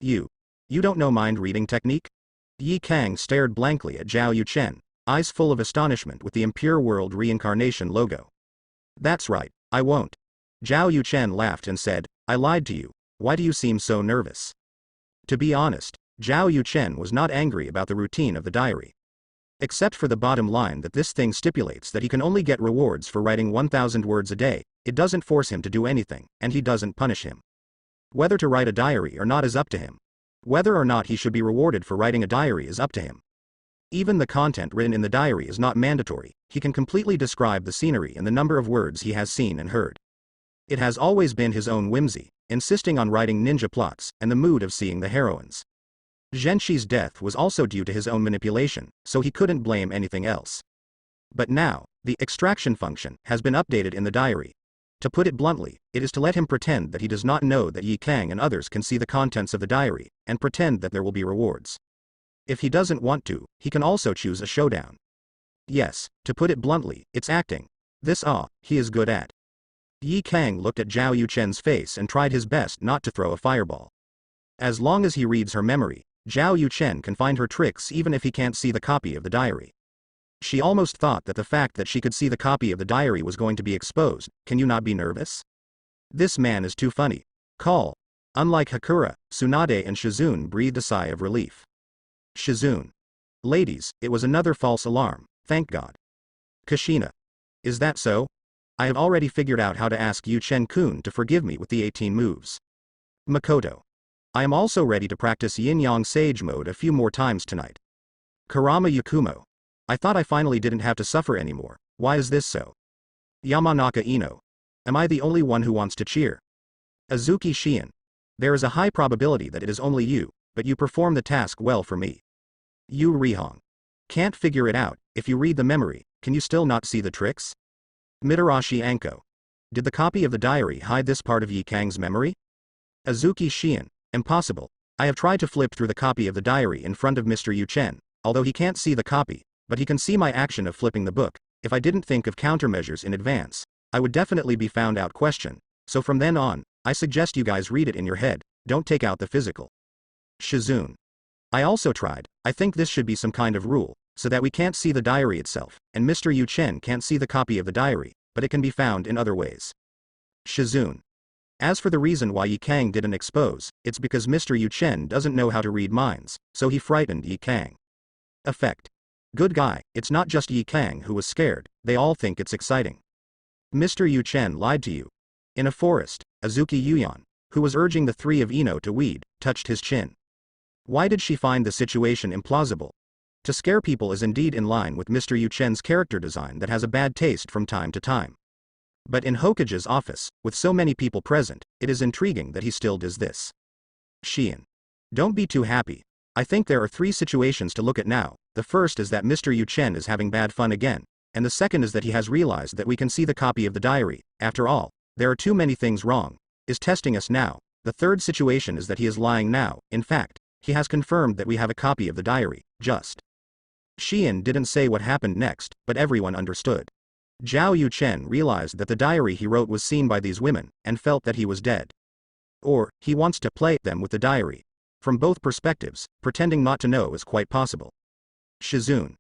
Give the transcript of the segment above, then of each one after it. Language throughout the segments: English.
You don't know mind-reading technique? Yi Kang stared blankly at Zhao Yuchen, eyes full of astonishment with the Impure World Reincarnation logo. That's right, I won't. Zhao Yuchen laughed and said, I lied to you, why do you seem so nervous? To be honest, Zhao Yuchen was not angry about the routine of the diary. Except for the bottom line that this thing stipulates that he can only get rewards for writing 1,000 words a day, it doesn't force him to do anything, and he doesn't punish him. Whether to write a diary or not is up to him. Whether or not he should be rewarded for writing a diary is up to him. Even the content written in the diary is not mandatory, he can completely describe the scenery and the number of words he has seen and heard. It has always been his own whimsy, insisting on writing ninja plots, and the mood of seeing the heroines. Zhenshi's death was also due to his own manipulation, so he couldn't blame anything else. But now, the extraction function has been updated in the diary. To put it bluntly, it is to let him pretend that he does not know that Yi Kang and others can see the contents of the diary, and pretend that there will be rewards. If he doesn't want to, he can also choose a showdown. Yes, to put it bluntly, it's acting. This he is good at. Yi Kang looked at Zhao Yuchen's face and tried his best not to throw a fireball. As long as he reads her memory, Zhao Yuchen can find her tricks even if he can't see the copy of the diary. She almost thought that the fact that she could see the copy of the diary was going to be exposed. Can you not be nervous? This man is too funny. Call. Unlike Hakura, Tsunade and Shizune breathed a sigh of relief. Shizune. Ladies, it was another false alarm, thank God. Kushina. Is that so? I have already figured out how to ask Yuchen-kun to forgive me with the 18 moves. Makoto. I am also ready to practice Yin-Yang Sage mode a few more times tonight. Karama Yakumo. I thought I finally didn't have to suffer anymore, why is this so? Yamanaka Ino. Am I the only one who wants to cheer? Azuki Shion. There is a high probability that it is only you, but you perform the task well for me. Yu Rihong. Can't figure it out, if you read the memory, can you still not see the tricks? Mitarashi Anko. Did the copy of the diary hide this part of Yi Kang's memory? Azuki Shion. Impossible. I have tried to flip through the copy of the diary in front of Mr. Yuchen, although he can't see the copy, but he can see my action of flipping the book. If I didn't think of countermeasures in advance, I would definitely be found out. So from then on, I suggest you guys read it in your head, don't take out the physical. Shizune. I also tried, I think this should be some kind of rule, so that we can't see the diary itself, and Mr. Yuchen can't see the copy of the diary, but it can be found in other ways. Shizune. As for the reason why Yi Kang didn't expose, it's because Mr. Yuchen doesn't know how to read minds, so he frightened Yi Kang. Effect. Good guy, it's not just Yi Kang who was scared, they all think it's exciting. Mr. Yuchen lied to you. In a forest, Azuki Yuyan, who was urging the three of Ino to weed, touched his chin. Why did she find the situation implausible? To scare people is indeed in line with Mr. Yuchen's character design that has a bad taste from time to time. But in Hokage's office, with so many people present, it is intriguing that he still does this. Shion. Don't be too happy. I think there are 3 situations to look at now. The first is that Mr. Yuchen is having bad fun again, and the second is that he has realized that we can see the copy of the diary. After all, there are too many things wrong. Is testing us now. The third situation is that he is lying now. In fact, he has confirmed that we have a copy of the diary. Just. Shion didn't say what happened next, but everyone understood. Zhao Yuchen realized that the diary he wrote was seen by these women, and felt that he was dead. Or, he wants to play them with the diary. From both perspectives, pretending not to know is quite possible. Shizune.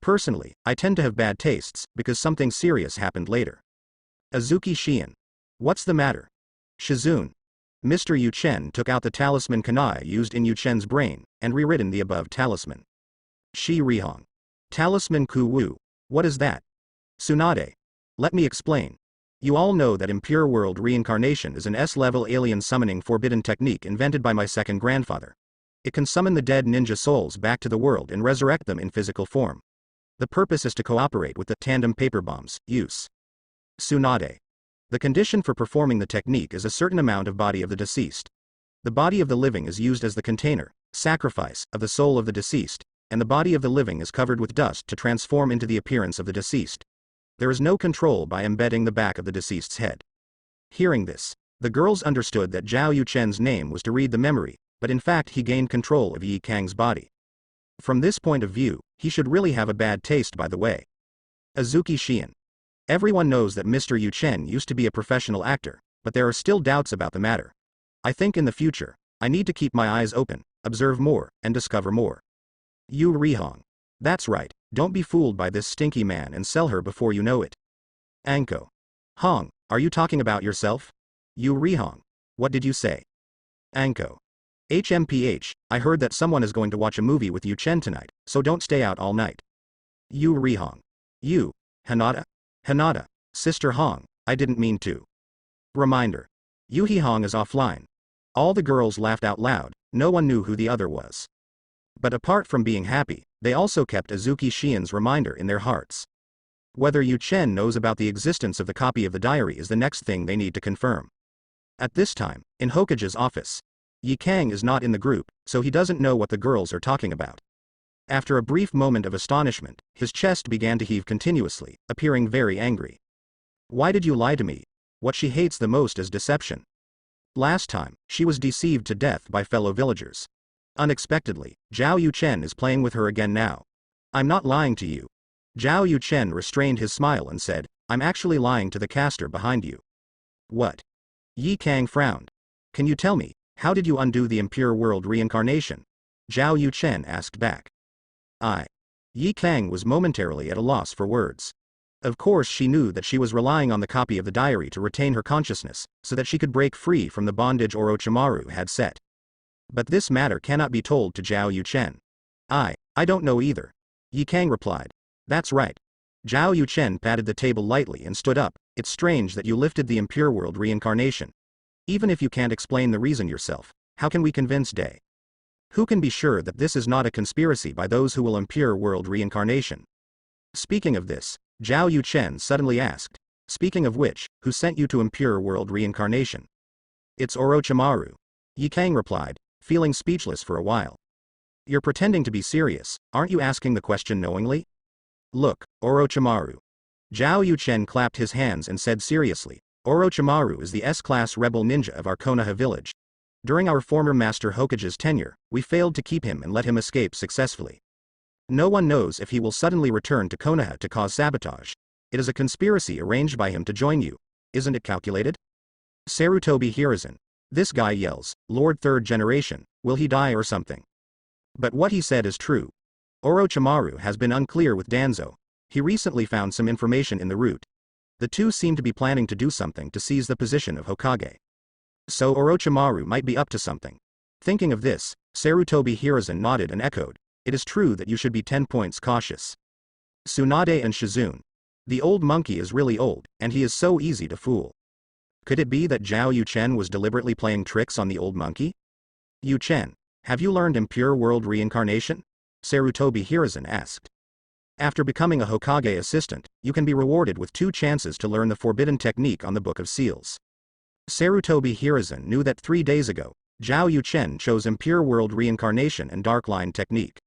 Personally, I tend to have bad tastes, because something serious happened later. Azuki Shion. What's the matter? Shizune. Mr. Yuchen took out the talisman Konoha used in Yuchen's brain, and rewritten the above talisman. Shi Rihong. Talisman Ku Wu. What is that? Tsunade. Let me explain. You all know that Impure World Reincarnation is an S-level alien summoning forbidden technique invented by my second grandfather. It can summon the dead ninja souls back to the world and resurrect them in physical form. The purpose is to cooperate with the tandem paper bombs use. Tsunade. The condition for performing the technique is a certain amount of body of the deceased. The body of the living is used as the container, sacrifice, of the soul of the deceased, and the body of the living is covered with dust to transform into the appearance of the deceased. There is no control by embedding the back of the deceased's head. Hearing this, the girls understood that Zhao Yuchen's name was to read the memory, but in fact he gained control of Yi Kang's body. From this point of view, he should really have a bad taste, by the way. Azuki Shion. Everyone knows that Mr. Yuchen used to be a professional actor, but there are still doubts about the matter. I think in the future, I need to keep my eyes open, observe more, and discover more. Yu Rihong. That's right, don't be fooled by this stinky man and sell her before you know it. Anko. Hong, are you talking about yourself? Yu Rihong. What did you say? Anko. HMPH, I heard that someone is going to watch a movie with Yu Chen tonight, so don't stay out all night. Yu Rihong. You. Hinata? Hinata. Sister Hong, I didn't mean to. Reminder. Yu Hihong is offline. All the girls laughed out loud, no one knew who the other was. But apart from being happy, they also kept Azuki Shien's reminder in their hearts. Whether Yu Chen knows about the existence of the copy of the diary is the next thing they need to confirm. At this time, in Hokage's office, Yi Kang is not in the group, so he doesn't know what the girls are talking about. After a brief moment of astonishment, his chest began to heave continuously, appearing very angry. Why did you lie to me? What she hates the most is deception. Last time, she was deceived to death by fellow villagers. Unexpectedly, Zhao Yuchen is playing with her again now. I'm not lying to you. Zhao Yuchen restrained his smile and said, I'm actually lying to the caster behind you. What? Yi Kang frowned. Can you tell me, how did you undo the impure world reincarnation? Zhao Yuchen asked back. Yi Kang was momentarily at a loss for words. Of course she knew that she was relying on the copy of the diary to retain her consciousness, so that she could break free from the bondage Orochimaru had set. But this matter cannot be told to Zhao Yuchen. I don't know either. Yi Kang replied. That's right. Zhao Yuchen patted the table lightly and stood up. It's strange that you lifted the impure world reincarnation. Even if you can't explain the reason yourself, how can we convince Day? Who can be sure that this is not a conspiracy by those who will impure world reincarnation? Speaking of this, Zhao Yuchen suddenly asked, speaking of which, who sent you to impure world reincarnation? It's Orochimaru. Yi Kang replied, feeling speechless for a while. You're pretending to be serious, aren't you asking the question knowingly? Look, Orochimaru. Zhao Yuchen clapped his hands and said seriously, Orochimaru is the S-class rebel ninja of our Konoha village. During our former master Hokage's tenure, we failed to keep him and let him escape successfully. No one knows if he will suddenly return to Konoha to cause sabotage. It is a conspiracy arranged by him to join you. Isn't it calculated? Sarutobi Hiruzen. This guy yells, Lord Third Generation, will he die or something? But what he said is true. Orochimaru has been unclear with Danzo. He recently found some information in the route. The two seem to be planning to do something to seize the position of Hokage. So Orochimaru might be up to something. Thinking of this, Sarutobi Hiruzen nodded and echoed, it is true that you should be 10 points cautious. Tsunade and Shizune. The old monkey is really old, and he is so easy to fool. Could it be that Zhao Yuchen was deliberately playing tricks on the old monkey? Yuchen, have you learned impure world reincarnation? Sarutobi Hiruzen asked. After becoming a Hokage assistant, you can be rewarded with 2 chances to learn the forbidden technique on the Book of Seals. Sarutobi Hiruzen knew that 3 days ago, Zhao Yuchen chose impure world reincarnation and dark line technique.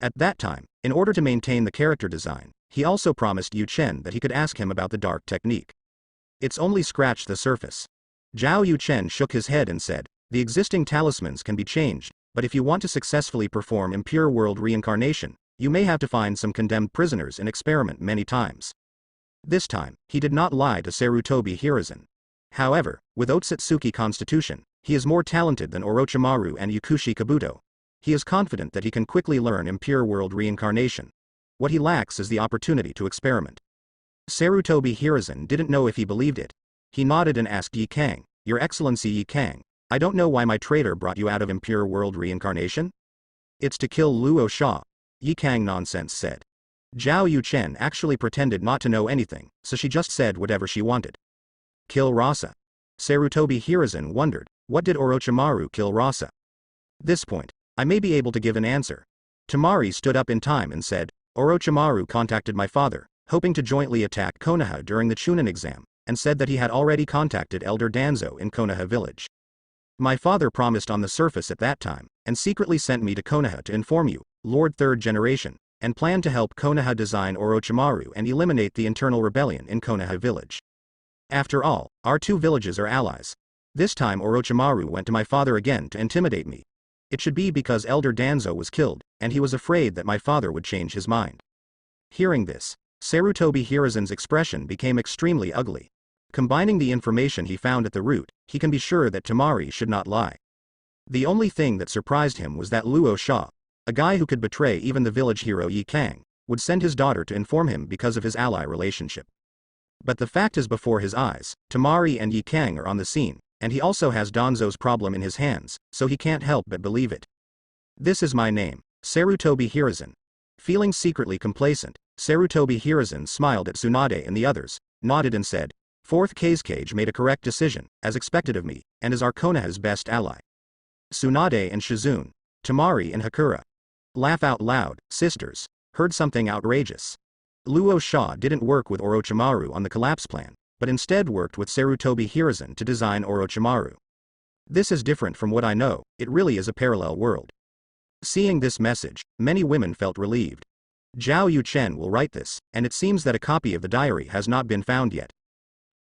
At that time, in order to maintain the character design, he also promised Yuchen that he could ask him about the dark technique. It's only scratched the surface. Zhao Yuchen shook his head and said, the existing talismans can be changed, but if you want to successfully perform impure world reincarnation, you may have to find some condemned prisoners and experiment many times. This time, he did not lie to Sarutobi Hiruzen. However, with Otsutsuki Constitution, he is more talented than Orochimaru and Yakushi Kabuto. He is confident that he can quickly learn impure world reincarnation. What he lacks is the opportunity to experiment. Sarutobi Hiruzen didn't know if he believed it. He nodded and asked Yi Kang, Your Excellency Yi Kang, I don't know why my traitor brought you out of impure world reincarnation? It's to kill Luo Sha. Yi Kang nonsense said. Zhao Yuchen actually pretended not to know anything, so she just said whatever she wanted. Kill Rasa. Sarutobi Hiruzen wondered, what did Orochimaru kill Rasa? This point, I may be able to give an answer. Tamari stood up in time and said, Orochimaru contacted my father, hoping to jointly attack Konoha during the Chunin exam, and said that he had already contacted Elder Danzo in Konoha village. My father promised on the surface at that time, and secretly sent me to Konoha to inform you, Lord Third Generation, and planned to help Konoha design Orochimaru and eliminate the internal rebellion in Konoha village. After all, our 2 villages are allies. This time Orochimaru went to my father again to intimidate me. It should be because Elder Danzo was killed, and he was afraid that my father would change his mind. Hearing this, Sarutobi Hiruzen's expression became extremely ugly. Combining the information he found at the root, he can be sure that Tamari should not lie. The only thing that surprised him was that Luo Sha, a guy who could betray even the village hero Yi Kang, would send his daughter to inform him because of his ally relationship. But the fact is before his eyes, Tamari and Yi Kang are on the scene, and he also has Danzo's problem in his hands, so he can't help but believe it. This is my name, Sarutobi Hiruzen. Feeling secretly complacent, Sarutobi Hiruzen smiled at Tsunade and the others, nodded and said, "Fourth Kazekage made a correct decision, as expected of me, and is our Konoha's best ally." Tsunade and Shizune, Tamari and Hakura. Laugh out loud, sisters. Heard something outrageous. Luo Sha didn't work with Orochimaru on the collapse plan, but instead worked with Sarutobi Hiruzen to design Orochimaru. This is different from what I know, it really is a parallel world. Seeing this message, many women felt relieved. Zhao Yuchen will write this, and it seems that a copy of the diary has not been found yet.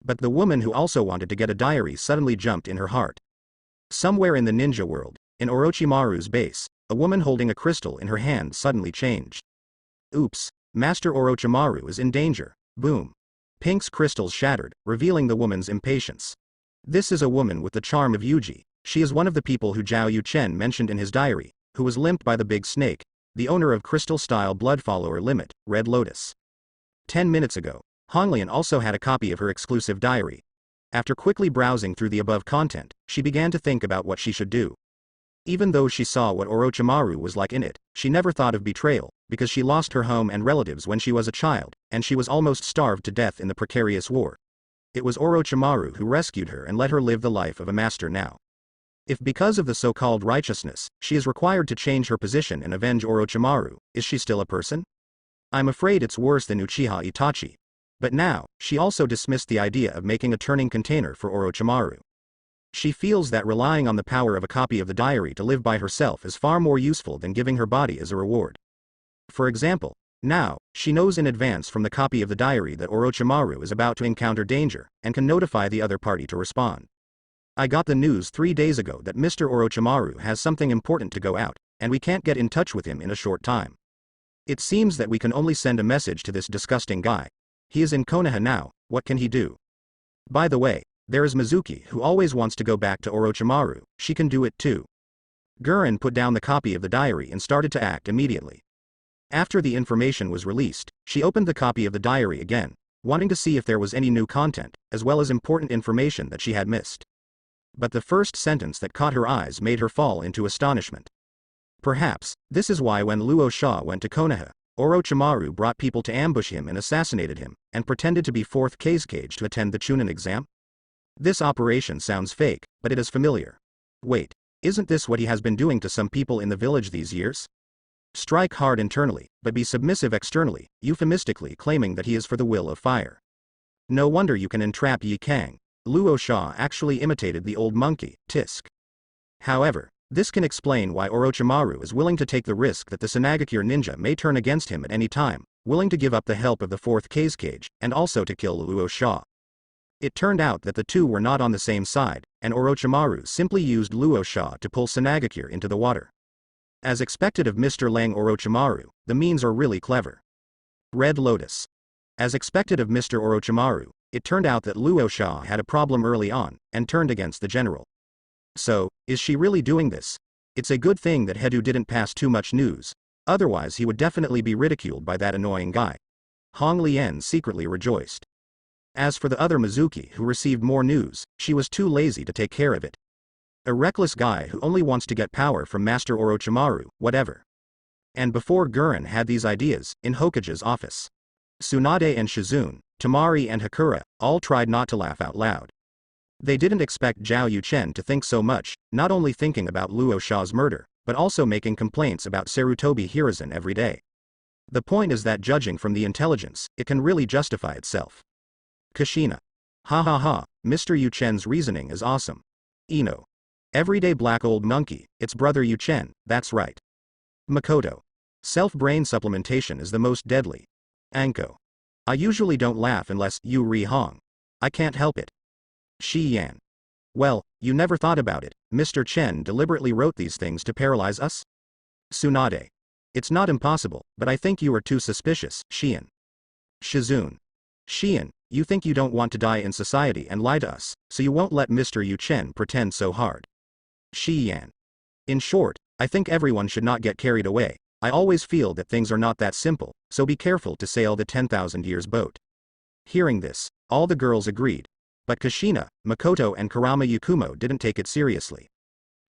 But the woman who also wanted to get a diary suddenly jumped in her heart. Somewhere in the ninja world, in Orochimaru's base, a woman holding a crystal in her hand suddenly changed. Oops, Master Orochimaru is in danger, boom. Pink's crystals shattered, revealing the woman's impatience. This is a woman with the charm of Yuji, she is one of the people who Zhao Yuchen mentioned in his diary, who was limped by the big snake, the owner of crystal-style blood follower limit, Red Lotus. 10 minutes ago, Honglian also had a copy of her exclusive diary. After quickly browsing through the above content, she began to think about what she should do. Even though she saw what Orochimaru was like in it, she never thought of betrayal, because she lost her home and relatives when she was a child, and she was almost starved to death in the precarious war. It was Orochimaru who rescued her and let her live the life of a master now. If because of the so-called righteousness, she is required to change her position and avenge Orochimaru, is she still a person? I'm afraid it's worse than Uchiha Itachi. But now, she also dismissed the idea of making a turning container for Orochimaru. She feels that relying on the power of a copy of the diary to live by herself is far more useful than giving her body as a reward. For example, now, she knows in advance from the copy of the diary that Orochimaru is about to encounter danger, and can notify the other party to respond. I got the news 3 days ago that Mr. Orochimaru has something important to go out, and we can't get in touch with him in a short time. It seems that we can only send a message to this disgusting guy. He is in Konoha now, what can he do? By the way, there is Mizuki who always wants to go back to Orochimaru, she can do it too. Gurren put down the copy of the diary and started to act immediately. After the information was released, she opened the copy of the diary again, wanting to see if there was any new content, as well as important information that she had missed. But the first sentence that caught her eyes made her fall into astonishment. Perhaps, this is why when Luo Sha went to Konoha, Orochimaru brought people to ambush him and assassinated him, and pretended to be 4th Kazekage to attend the Chunin exam? This operation sounds fake, but it is familiar. Wait, isn't this what he has been doing to some people in the village these years? Strike hard internally, but be submissive externally, euphemistically claiming that he is for the will of fire. No wonder you can entrap Yi Kang. Luo Sha actually imitated the old monkey, Tisk. However, this can explain why Orochimaru is willing to take the risk that the Tsunade ninja may turn against him at any time, willing to give up the help of the 4th Kazekage, and also to kill Luo Sha. It turned out that the two were not on the same side, and Orochimaru simply used Luo Sha to pull Tsunade into the water. As expected of Mr. Lang Orochimaru, the means are really clever. Red Lotus. As expected of Mr. Orochimaru, it turned out that Luo Sha had a problem early on, and turned against the general. So, is she really doing this? It's a good thing that Hedu didn't pass too much news, otherwise he would definitely be ridiculed by that annoying guy. Hong Lien secretly rejoiced. As for the other Mizuki who received more news, she was too lazy to take care of it. A reckless guy who only wants to get power from Master Orochimaru, whatever. And before Gurren had these ideas, in Hokage's office, Tsunade and Shizune, Tamari and Hakura, all tried not to laugh out loud. They didn't expect Zhao Yuchen to think so much, not only thinking about Luo Sha's murder, but also making complaints about Sarutobi Hiruzen every day. The point is that judging from the intelligence, it can really justify itself. Kushina. Ha ha ha, Mr. Yuchen's reasoning is awesome. Ino. Everyday black old monkey, it's brother Yuchen, that's right. Makoto. Self-brain supplementation is the most deadly. Anko. I usually don't laugh unless you re-hong. I can't help it. Shi Yan. Well, you never thought about it, Mr. Chen deliberately wrote these things to paralyze us? Tsunade. It's not impossible, but I think you are too suspicious, Xian. Shizune. Xian, you think you don't want to die in society and lie to us, so you won't let Mr. Yuchen pretend so hard. Shi Yan. In short, I think everyone should not get carried away. I always feel that things are not that simple, so be careful to sail the 10,000 years boat. Hearing this, all the girls agreed. But Kushina, Makoto and Kurama Yukumo didn't take it seriously.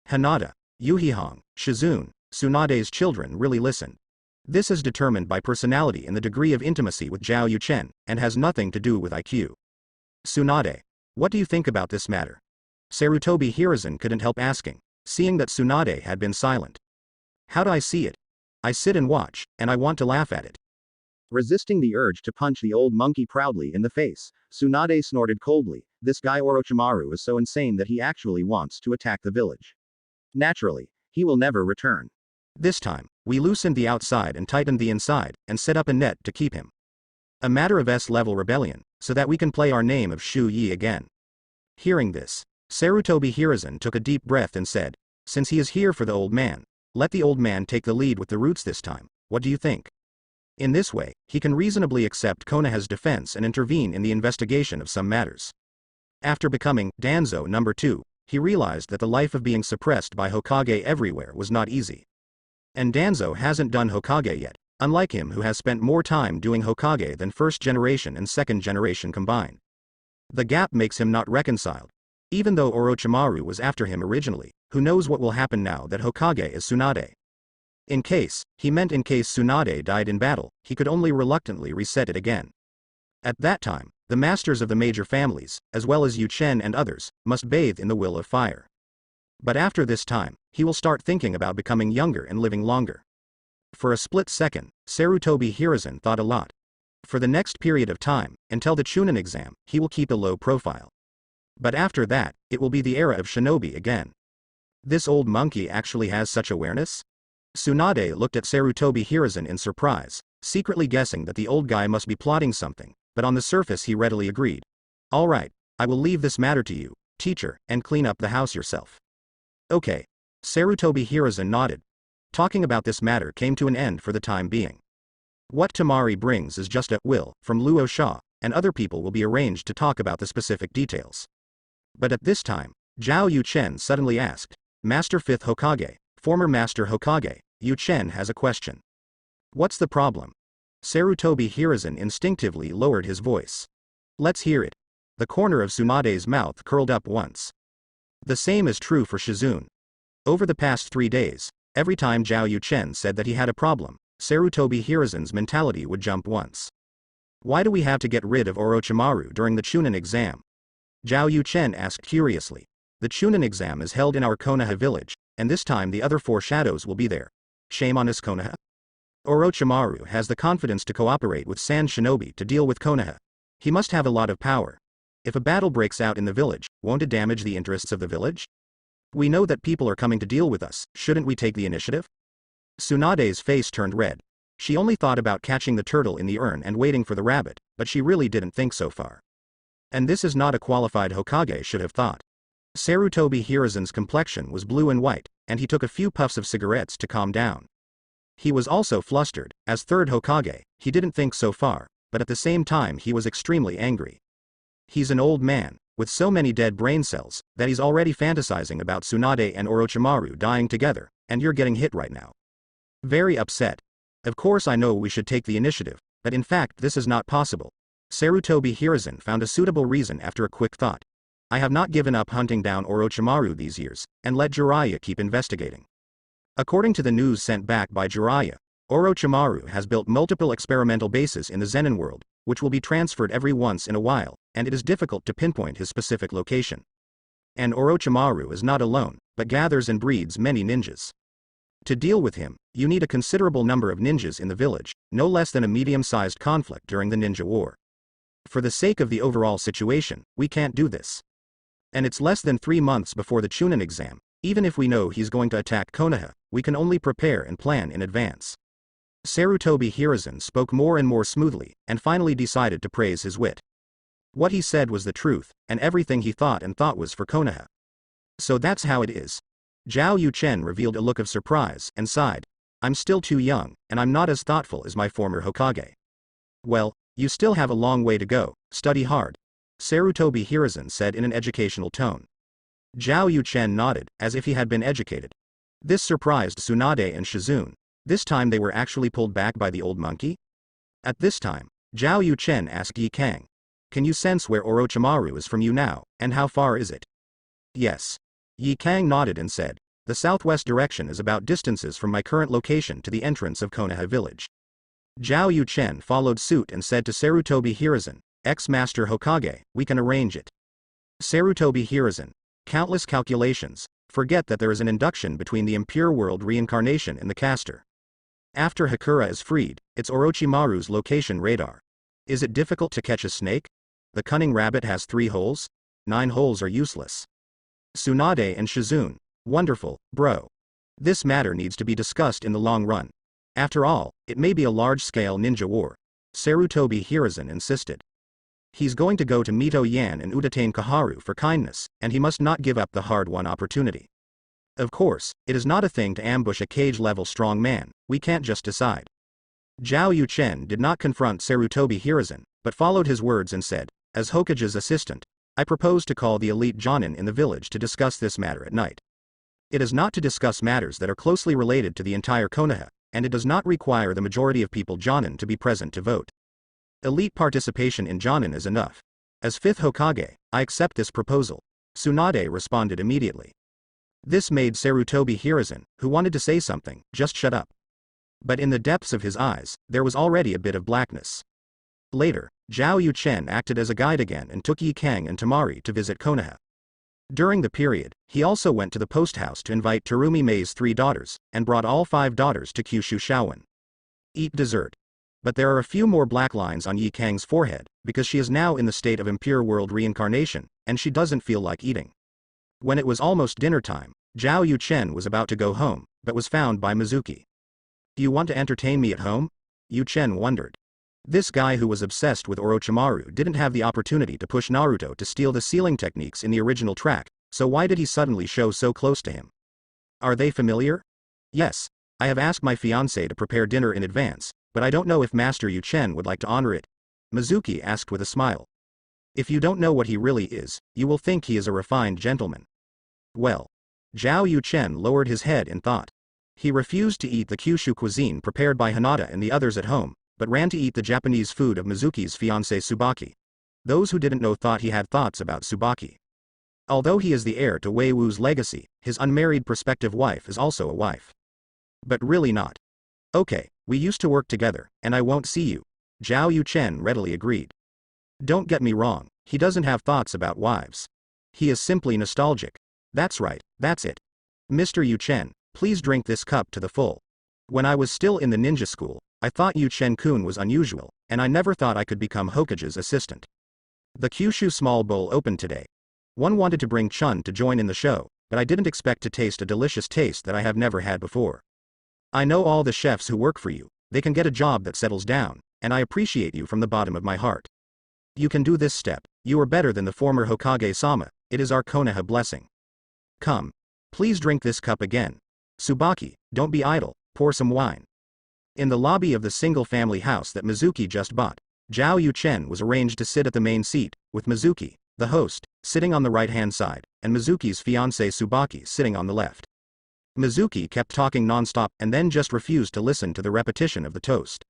Hinata, Yuhihong, Shizune, Tsunade's children really listened. This is determined by personality and the degree of intimacy with Zhao Yuchen, and has nothing to do with IQ. Tsunade, what do you think about this matter? Sarutobi Hiruzen couldn't help asking, seeing that Tsunade had been silent. How do I see it? I sit and watch, and I want to laugh at it. Resisting the urge to punch the old monkey proudly in the face, Tsunade snorted coldly, this guy Orochimaru is so insane that he actually wants to attack the village. Naturally, he will never return. This time, we loosened the outside and tightened the inside, and set up a net to keep him. A matter of S-level rebellion, so that we can play our name of Shu Yi again. Hearing this, Sarutobi Hiruzen took a deep breath and said, since he is here for the old man, let the old man take the lead with the roots this time, what do you think? In this way, he can reasonably accept Konoha's defense and intervene in the investigation of some matters. After becoming Danzo number 2, he realized that the life of being suppressed by Hokage everywhere was not easy. And Danzo hasn't done Hokage yet, unlike him who has spent more time doing Hokage than first generation and second generation combined. The gap makes him not reconciled. Even though Orochimaru was after him originally, who knows what will happen now that Hokage is Tsunade. In case Tsunade died in battle, he could only reluctantly reset it again. At that time, the masters of the major families, as well as Yuchen and others, must bathe in the will of fire. But after this time, he will start thinking about becoming younger and living longer. For a split second, Sarutobi Hiruzen thought a lot. For the next period of time, until the Chunin exam, he will keep a low profile. But after that, it will be the era of shinobi again. This old monkey actually has such awareness? Tsunade looked at Sarutobi Hiruzen in surprise, secretly guessing that the old guy must be plotting something, but on the surface he readily agreed. All right, I will leave this matter to you, teacher, and clean up the house yourself. Okay. Sarutobi Hiruzen nodded. Talking about this matter came to an end for the time being. What Tamari brings is just a will from Luo Sha, and other people will be arranged to talk about the specific details. But at this time, Zhao Yuchen suddenly asked, Master 5th Hokage, former Master Hokage, Yuchen has a question. What's the problem? Sarutobi Hiruzen instinctively lowered his voice. Let's hear it. The corner of Tsunade's mouth curled up once. The same is true for Shizune. Over the past 3 days, every time Zhao Yuchen said that he had a problem, Sarutobi Hiruzen's mentality would jump once. Why do we have to get rid of Orochimaru during the Chunin exam? Zhao Yuchen asked curiously. The Chunin exam is held in our Konoha village, and this time the other 4 shadows will be there. Shame on us Konoha. Orochimaru has the confidence to cooperate with Sand Shinobi to deal with Konoha. He must have a lot of power. If a battle breaks out in the village, won't it damage the interests of the village? We know that people are coming to deal with us, shouldn't we take the initiative? Tsunade's face turned red. She only thought about catching the turtle in the urn and waiting for the rabbit, but she really didn't think so far. And this is not a qualified Hokage should have thought. Sarutobi Hiruzen's complexion was blue and white, and he took a few puffs of cigarettes to calm down. He was also flustered. As 3rd Hokage, he didn't think so far, but at the same time he was extremely angry. He's an old man, with so many dead brain cells, that he's already fantasizing about Tsunade and Orochimaru dying together, and you're getting hit right now. Very upset. Of course I know we should take the initiative, but in fact this is not possible. Sarutobi Hiruzen found a suitable reason after a quick thought. I have not given up hunting down Orochimaru these years, and let Jiraiya keep investigating. According to the news sent back by Jiraiya, Orochimaru has built multiple experimental bases in the Zenin world, which will be transferred every once in a while, and it is difficult to pinpoint his specific location. And Orochimaru is not alone, but gathers and breeds many ninjas. To deal with him, you need a considerable number of ninjas in the village, no less than a medium-sized conflict during the ninja war. For the sake of the overall situation, we can't do this. And it's less than 3 months before the Chunin exam. Even if we know he's going to attack Konoha, we can only prepare and plan in advance. Sarutobi Hiruzen spoke more and more smoothly, and finally decided to praise his wit. What he said was the truth, and everything he thought was for Konoha. So that's how it is. Zhao Yuchen revealed a look of surprise, and sighed. I'm still too young, and I'm not as thoughtful as my former Hokage. Well, you still have a long way to go, study hard. Sarutobi Hiruzen said in an educational tone. Zhao Yuchen nodded, as if he had been educated. This surprised Tsunade and Shizune. This time they were actually pulled back by the old monkey? At this time, Zhao Yuchen asked Yi Kang. Can you sense where Orochimaru is from you now, and how far is it? Yes. Yi Kang nodded and said, the southwest direction is about distances from my current location to the entrance of Konoha village. Zhao Yuchen followed suit and said to Sarutobi Hiruzen, ex-master Hokage, we can arrange it. Sarutobi Hiruzen. Countless calculations. Forget that there is an induction between the impure world reincarnation in the caster. After Hakura is freed, it's Orochimaru's location radar. Is it difficult to catch a snake? The cunning rabbit has 3 holes? 9 holes are useless. Tsunade and Shizune. Wonderful, bro. This matter needs to be discussed in the long run. After all, it may be a large-scale ninja war. Sarutobi Hiruzen insisted. He's going to go to Mito Yan and Udatain Kaharu for kindness, and he must not give up the hard-won opportunity. Of course, it is not a thing to ambush a cage-level strong man, we can't just decide. Zhao Yuchen did not confront Sarutobi Hiruzen, but followed his words and said, as Hokage's assistant, I propose to call the elite Jonin in the village to discuss this matter at night. It is not to discuss matters that are closely related to the entire Konoha, and it does not require the majority of people Jonin to be present to vote. Elite participation in Jonin is enough. As 5th Hokage, I accept this proposal. Tsunade responded immediately. This made Sarutobi Hiruzen, who wanted to say something, just shut up. But in the depths of his eyes, there was already a bit of blackness. Later, Zhao Yuchen acted as a guide again and took Yi Kang and Tamari to visit Konoha. During the period, he also went to the post house to invite Terumi Mei's 3 daughters, and brought all 5 daughters to Kyushu Shaowen. Eat dessert. But there are a few more black lines on Yi Kang's forehead, because she is now in the state of impure world reincarnation, and she doesn't feel like eating. When it was almost dinner time, Zhao Yuchen was about to go home, but was found by Mizuki. Do you want to entertain me at home? Yuchen wondered. This guy who was obsessed with Orochimaru didn't have the opportunity to push Naruto to steal the sealing techniques in the original track, so why did he suddenly show so close to him? Are they familiar? Yes. I have asked my fiancé to prepare dinner in advance, but I don't know if Master Yuchen would like to honor it. Mizuki asked with a smile. If you don't know what he really is, you will think he is a refined gentleman. Well. Zhao Yuchen lowered his head in thought. He refused to eat the Kyushu cuisine prepared by Hinata and the others at home, but ran to eat the Japanese food of Mizuki's fiancé Tsubaki. Those who didn't know thought he had thoughts about Tsubaki. Although he is the heir to Wei Wu's legacy, his unmarried prospective wife is also a wife. But really not. Okay, we used to work together, and I won't see you. Zhao Yuchen readily agreed. Don't get me wrong, he doesn't have thoughts about wives. He is simply nostalgic. That's right, that's it. Mr. Yuchen, please drink this cup to the full. When I was still in the ninja school, I thought Yuchen-kun was unusual, and I never thought I could become Hokage's assistant. The Kyushu small bowl opened today. One wanted to bring Chun to join in the show, but I didn't expect to taste a delicious taste that I have never had before. I know all the chefs who work for you, they can get a job that settles down, and I appreciate you from the bottom of my heart. You can do this step, you are better than the former Hokage-sama, it is our Konoha blessing. Come. Please drink this cup again. Tsubaki, don't be idle, pour some wine. In the lobby of the single-family house that Mizuki just bought, Zhao Yuchen was arranged to sit at the main seat, with Mizuki, the host, sitting on the right-hand side, and Mizuki's fiancé Tsubaki sitting on the left. Mizuki kept talking non-stop and then just refused to listen to the repetition of the toast.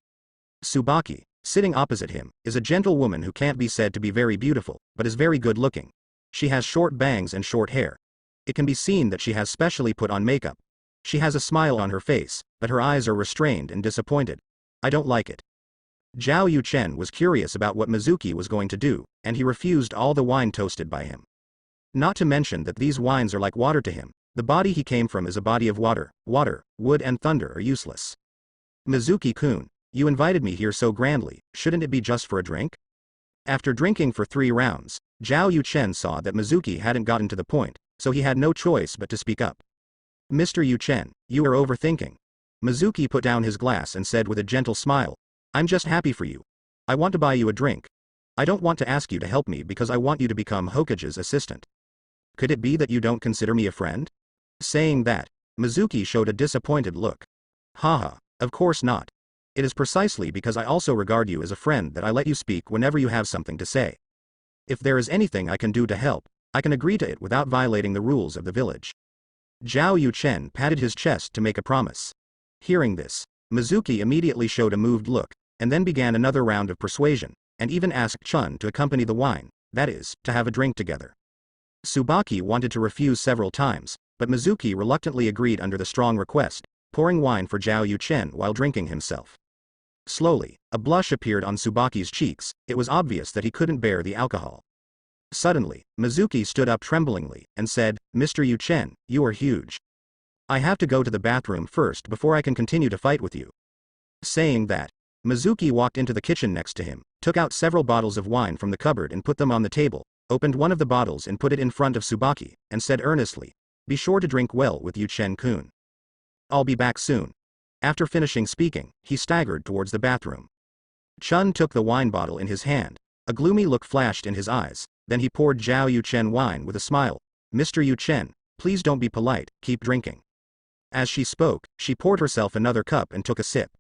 Tsubaki, sitting opposite him, is a gentle woman who can't be said to be very beautiful, but is very good-looking. She has short bangs and short hair. It can be seen that she has specially put on makeup. She has a smile on her face, but her eyes are restrained and disappointed. I don't like it. Zhao Yuchen was curious about what Mizuki was going to do, and he refused all the wine toasted by him. Not to mention that these wines are like water to him. The body he came from is a body of water. Water, wood and thunder are useless. Mizuki-kun, you invited me here so grandly, shouldn't it be just for a drink? After drinking for 3 rounds, Zhao Yuchen saw that Mizuki hadn't gotten to the point, so he had no choice but to speak up. Mr. Yuchen, you are overthinking. Mizuki put down his glass and said with a gentle smile, I'm just happy for you. I want to buy you a drink. I don't want to ask you to help me because I want you to become Hokage's assistant. Could it be that you don't consider me a friend? Saying that, Mizuki showed a disappointed look. Haha, of course not. It is precisely because I also regard you as a friend that I let you speak whenever you have something to say. If there is anything I can do to help, I can agree to it without violating the rules of the village. Zhao Yuchen patted his chest to make a promise. Hearing this, Mizuki immediately showed a moved look, and then began another round of persuasion, and even asked Chun to accompany the wine, that is, to have a drink together. Tsubaki wanted to refuse several times, but Mizuki reluctantly agreed under the strong request, pouring wine for Zhao Yuchen while drinking himself. Slowly, a blush appeared on Tsubaki's cheeks. It was obvious that he couldn't bear the alcohol. Suddenly, Mizuki stood up tremblingly, and said, "Mr. Yuchen, you are huge. I have to go to the bathroom first before I can continue to fight with you." Saying that, Mizuki walked into the kitchen next to him, took out several bottles of wine from the cupboard and put them on the table, opened one of the bottles and put it in front of Tsubaki, and said earnestly, "Be sure to drink well with Yuchen-kun. I'll be back soon." After finishing speaking, he staggered towards the bathroom. Chun took the wine bottle in his hand. A gloomy look flashed in his eyes, then he poured Zhao Yuchen wine with a smile. "Mr. Yuchen, please don't be polite, keep drinking." As she spoke, she poured herself another cup and took a sip.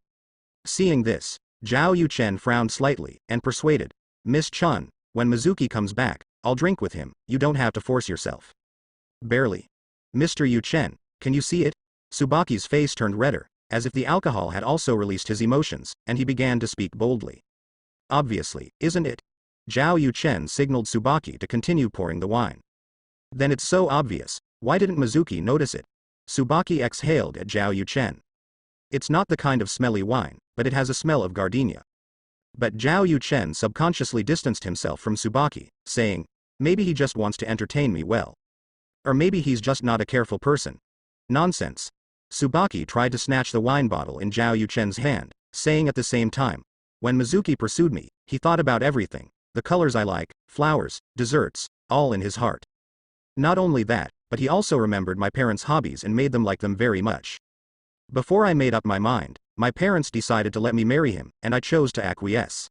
Seeing this, Zhao Yuchen frowned slightly, and persuaded, "Miss Chun, when Mizuki comes back, I'll drink with him, you don't have to force yourself." "Barely. Mr. Yuchen, can you see it?" Tsubaki's face turned redder, as if the alcohol had also released his emotions, and he began to speak boldly. "Obviously, isn't it?" Zhao Yuchen signaled Tsubaki to continue pouring the wine. "Then it's so obvious, why didn't Mizuki notice it?" Tsubaki exhaled at Zhao Yuchen. "It's not the kind of smelly wine, but it has a smell of gardenia." But Zhao Yuchen subconsciously distanced himself from Tsubaki, saying, "Maybe he just wants to entertain me well. Or maybe he's just not a careful person." "Nonsense." Tsubaki tried to snatch the wine bottle in Zhao Yuchen's hand, saying at the same time, "When Mizuki pursued me, he thought about everything, the colors I like, flowers, desserts, all in his heart. Not only that, but he also remembered my parents' hobbies and made them like them very much. Before I made up my mind, my parents decided to let me marry him, and I chose to acquiesce.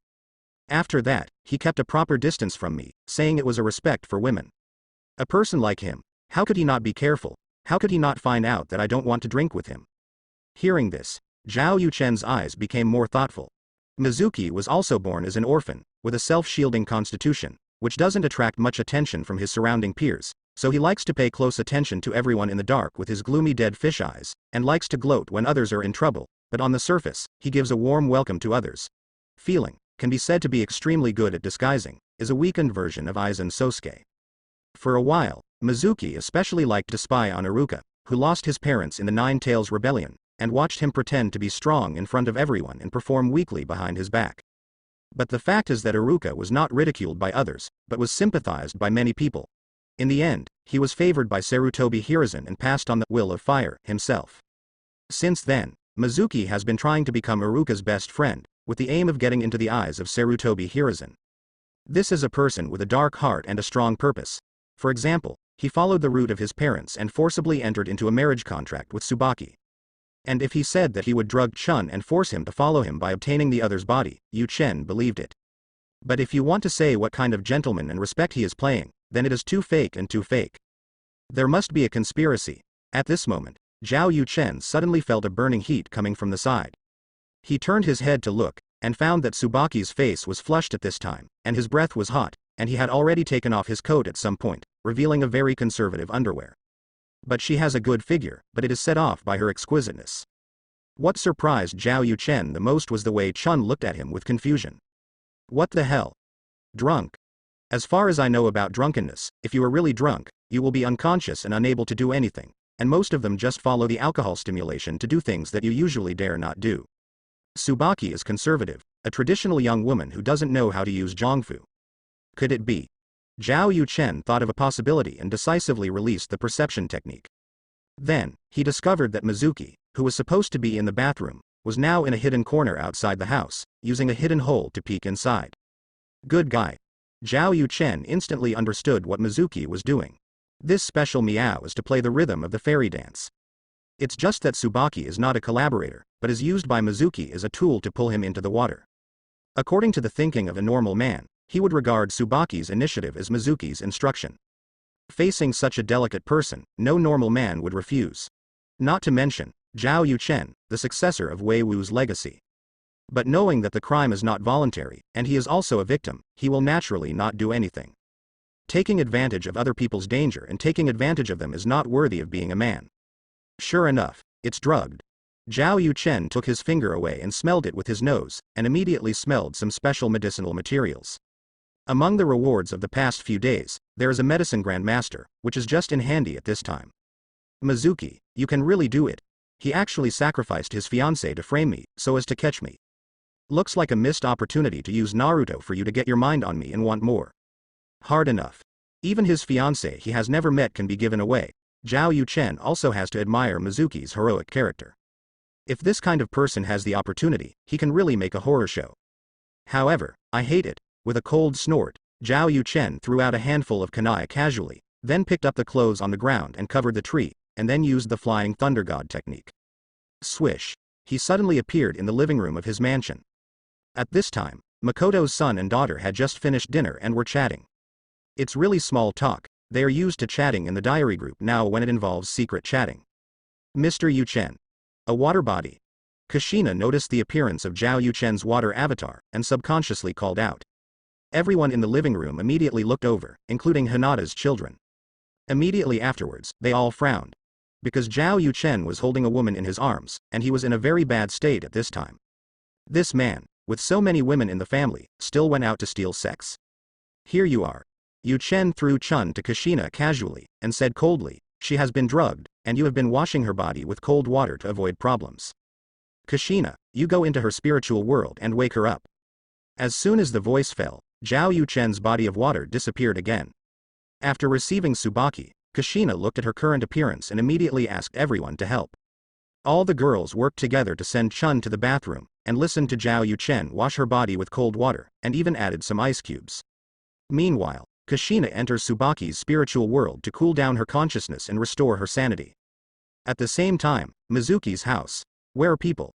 After that, he kept a proper distance from me, saying it was a respect for women. A person like him, how could he not be careful? How could he not find out that I don't want to drink with him?" Hearing this, Zhao Yuchen's eyes became more thoughtful. Mizuki was also born as an orphan, with a self-shielding constitution, which doesn't attract much attention from his surrounding peers, so he likes to pay close attention to everyone in the dark with his gloomy dead fish eyes, and likes to gloat when others are in trouble, but on the surface, he gives a warm welcome to others. Feeling, can be said to be extremely good at disguising, is a weakened version of Aizen Sosuke. For a while, Mizuki especially liked to spy on Iruka, who lost his parents in the Nine Tails Rebellion, and watched him pretend to be strong in front of everyone and perform weakly behind his back. But the fact is that Iruka was not ridiculed by others, but was sympathized by many people. In the end, he was favored by Sarutobi Hiruzen and passed on the will of fire himself. Since then, Mizuki has been trying to become Iruka's best friend, with the aim of getting into the eyes of Sarutobi Hiruzen. This is a person with a dark heart and a strong purpose. For example, he followed the route of his parents and forcibly entered into a marriage contract with Tsubaki. And if he said that he would drug Chun and force him to follow him by obtaining the other's body, Yuchen believed it. But if you want to say what kind of gentleman and respect he is playing, then it is too fake and too fake. There must be a conspiracy. At this moment, Zhao Yuchen suddenly felt a burning heat coming from the side. He turned his head to look, and found that Tsubaki's face was flushed at this time, and his breath was hot, and he had already taken off his coat at some point, revealing a very conservative underwear. But she has a good figure, but it is set off by her exquisiteness. What surprised Zhao Yuchen the most was the way Chun looked at him with confusion. What the hell? Drunk? As far as I know about drunkenness, if you are really drunk, you will be unconscious and unable to do anything, and most of them just follow the alcohol stimulation to do things that you usually dare not do. Tsubaki is conservative, a traditional young woman who doesn't know how to use Zhongfu. Could it be? Zhao Yuchen thought of a possibility and decisively released the perception technique. Then, he discovered that Mizuki, who was supposed to be in the bathroom, was now in a hidden corner outside the house, using a hidden hole to peek inside. Good guy. Zhao Yuchen instantly understood what Mizuki was doing. This special meow is to play the rhythm of the fairy dance. It's just that Tsubaki is not a collaborator, but is used by Mizuki as a tool to pull him into the water. According to the thinking of a normal man, he would regard Tsubaki's initiative as Mizuki's instruction. Facing such a delicate person, no normal man would refuse. Not to mention, Zhao Yuchen, the successor of Wei Wu's legacy. But knowing that the crime is not voluntary, and he is also a victim, he will naturally not do anything. Taking advantage of other people's danger and taking advantage of them is not worthy of being a man. Sure enough, it's drugged. Zhao Yuchen took his finger away and smelled it with his nose, and immediately smelled some special medicinal materials. Among the rewards of the past few days, there is a medicine grandmaster, which is just in handy at this time. Mizuki, you can really do it. He actually sacrificed his fiancée to frame me, so as to catch me. Looks like a missed opportunity to use Naruto for you to get your mind on me and want more. Hard enough. Even his fiancée he has never met can be given away. Zhao Yuchen also has to admire Mizuki's heroic character. If this kind of person has the opportunity, he can really make a horror show. However, I hate it. With a cold snort, Zhao Yuchen threw out a handful of kunai casually, then picked up the clothes on the ground and covered the tree, and then used the flying thunder god technique. Swish. He suddenly appeared in the living room of his mansion. At this time, Makoto's son and daughter had just finished dinner and were chatting. It's really small talk, they are used to chatting in the diary group now when it involves secret chatting. Mr. Yuchen. A water body. Kushina noticed the appearance of Zhao Yuchen's water avatar, and subconsciously called out. Everyone in the living room immediately looked over, including Hinata's children. Immediately afterwards, they all frowned. Because Zhao Yuchen was holding a woman in his arms, and he was in a very bad state at this time. This man, with so many women in the family, still went out to steal sex. Here you are. Yuchen threw Chun to Kushina casually, and said coldly, she has been drugged, and you have been washing her body with cold water to avoid problems. Kushina, you go into her spiritual world and wake her up. As soon as the voice fell, Zhao Yuchen's body of water disappeared again. After receiving Tsubaki, Kushina looked at her current appearance and immediately asked everyone to help. All the girls worked together to send Chun to the bathroom, and listened to Zhao Yuchen wash her body with cold water, and even added some ice cubes. Meanwhile, Kushina enters Tsubaki's spiritual world to cool down her consciousness and restore her sanity. At the same time, Mizuki's house. Where are people?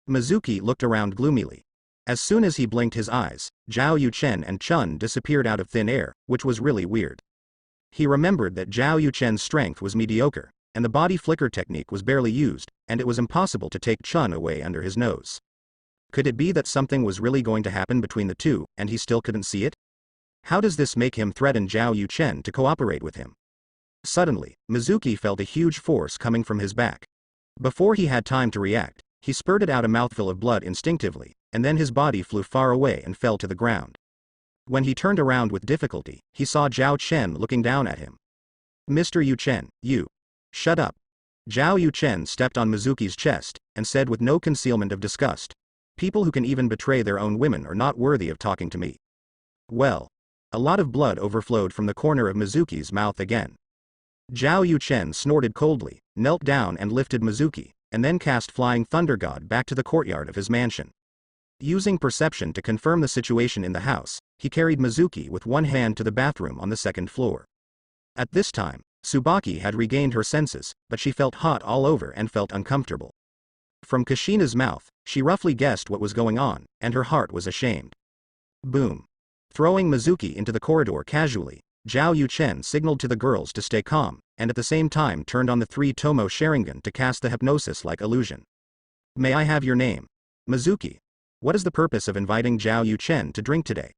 Mizuki looked around gloomily. As soon as he blinked his eyes, Zhao Yuchen and Chun disappeared out of thin air, which was really weird. He remembered that Zhao Yuchen's strength was mediocre, and the body flicker technique was barely used, and it was impossible to take Chun away under his nose. Could it be that something was really going to happen between the two, and he still couldn't see it? How does this make him threaten Zhao Yuchen to cooperate with him? Suddenly, Mizuki felt a huge force coming from his back. Before he had time to react, he spurted out a mouthful of blood instinctively, and then his body flew far away and fell to the ground. When he turned around with difficulty, he saw Zhao Chen looking down at him. Mr. Yuchen, you. Shut up. Zhao Yuchen stepped on Mizuki's chest, and said with no concealment of disgust, people who can even betray their own women are not worthy of talking to me. Well. A lot of blood overflowed from the corner of Mizuki's mouth again. Zhao Yuchen snorted coldly, knelt down and lifted Mizuki, and then cast Flying Thunder God back to the courtyard of his mansion. Using perception to confirm the situation in the house, he carried Mizuki with one hand to the bathroom on the second floor. At this time, Tsubaki had regained her senses, but she felt hot all over and felt uncomfortable. From Kushina's mouth, she roughly guessed what was going on, and her heart was ashamed. Boom. Throwing Mizuki into the corridor casually, Zhao Yuchen signaled to the girls to stay calm, and at the same time turned on the 3 Tomo Sharingan to cast the hypnosis-like illusion. May I have your name? Mizuki. What is the purpose of inviting Zhao Yuchen to drink today?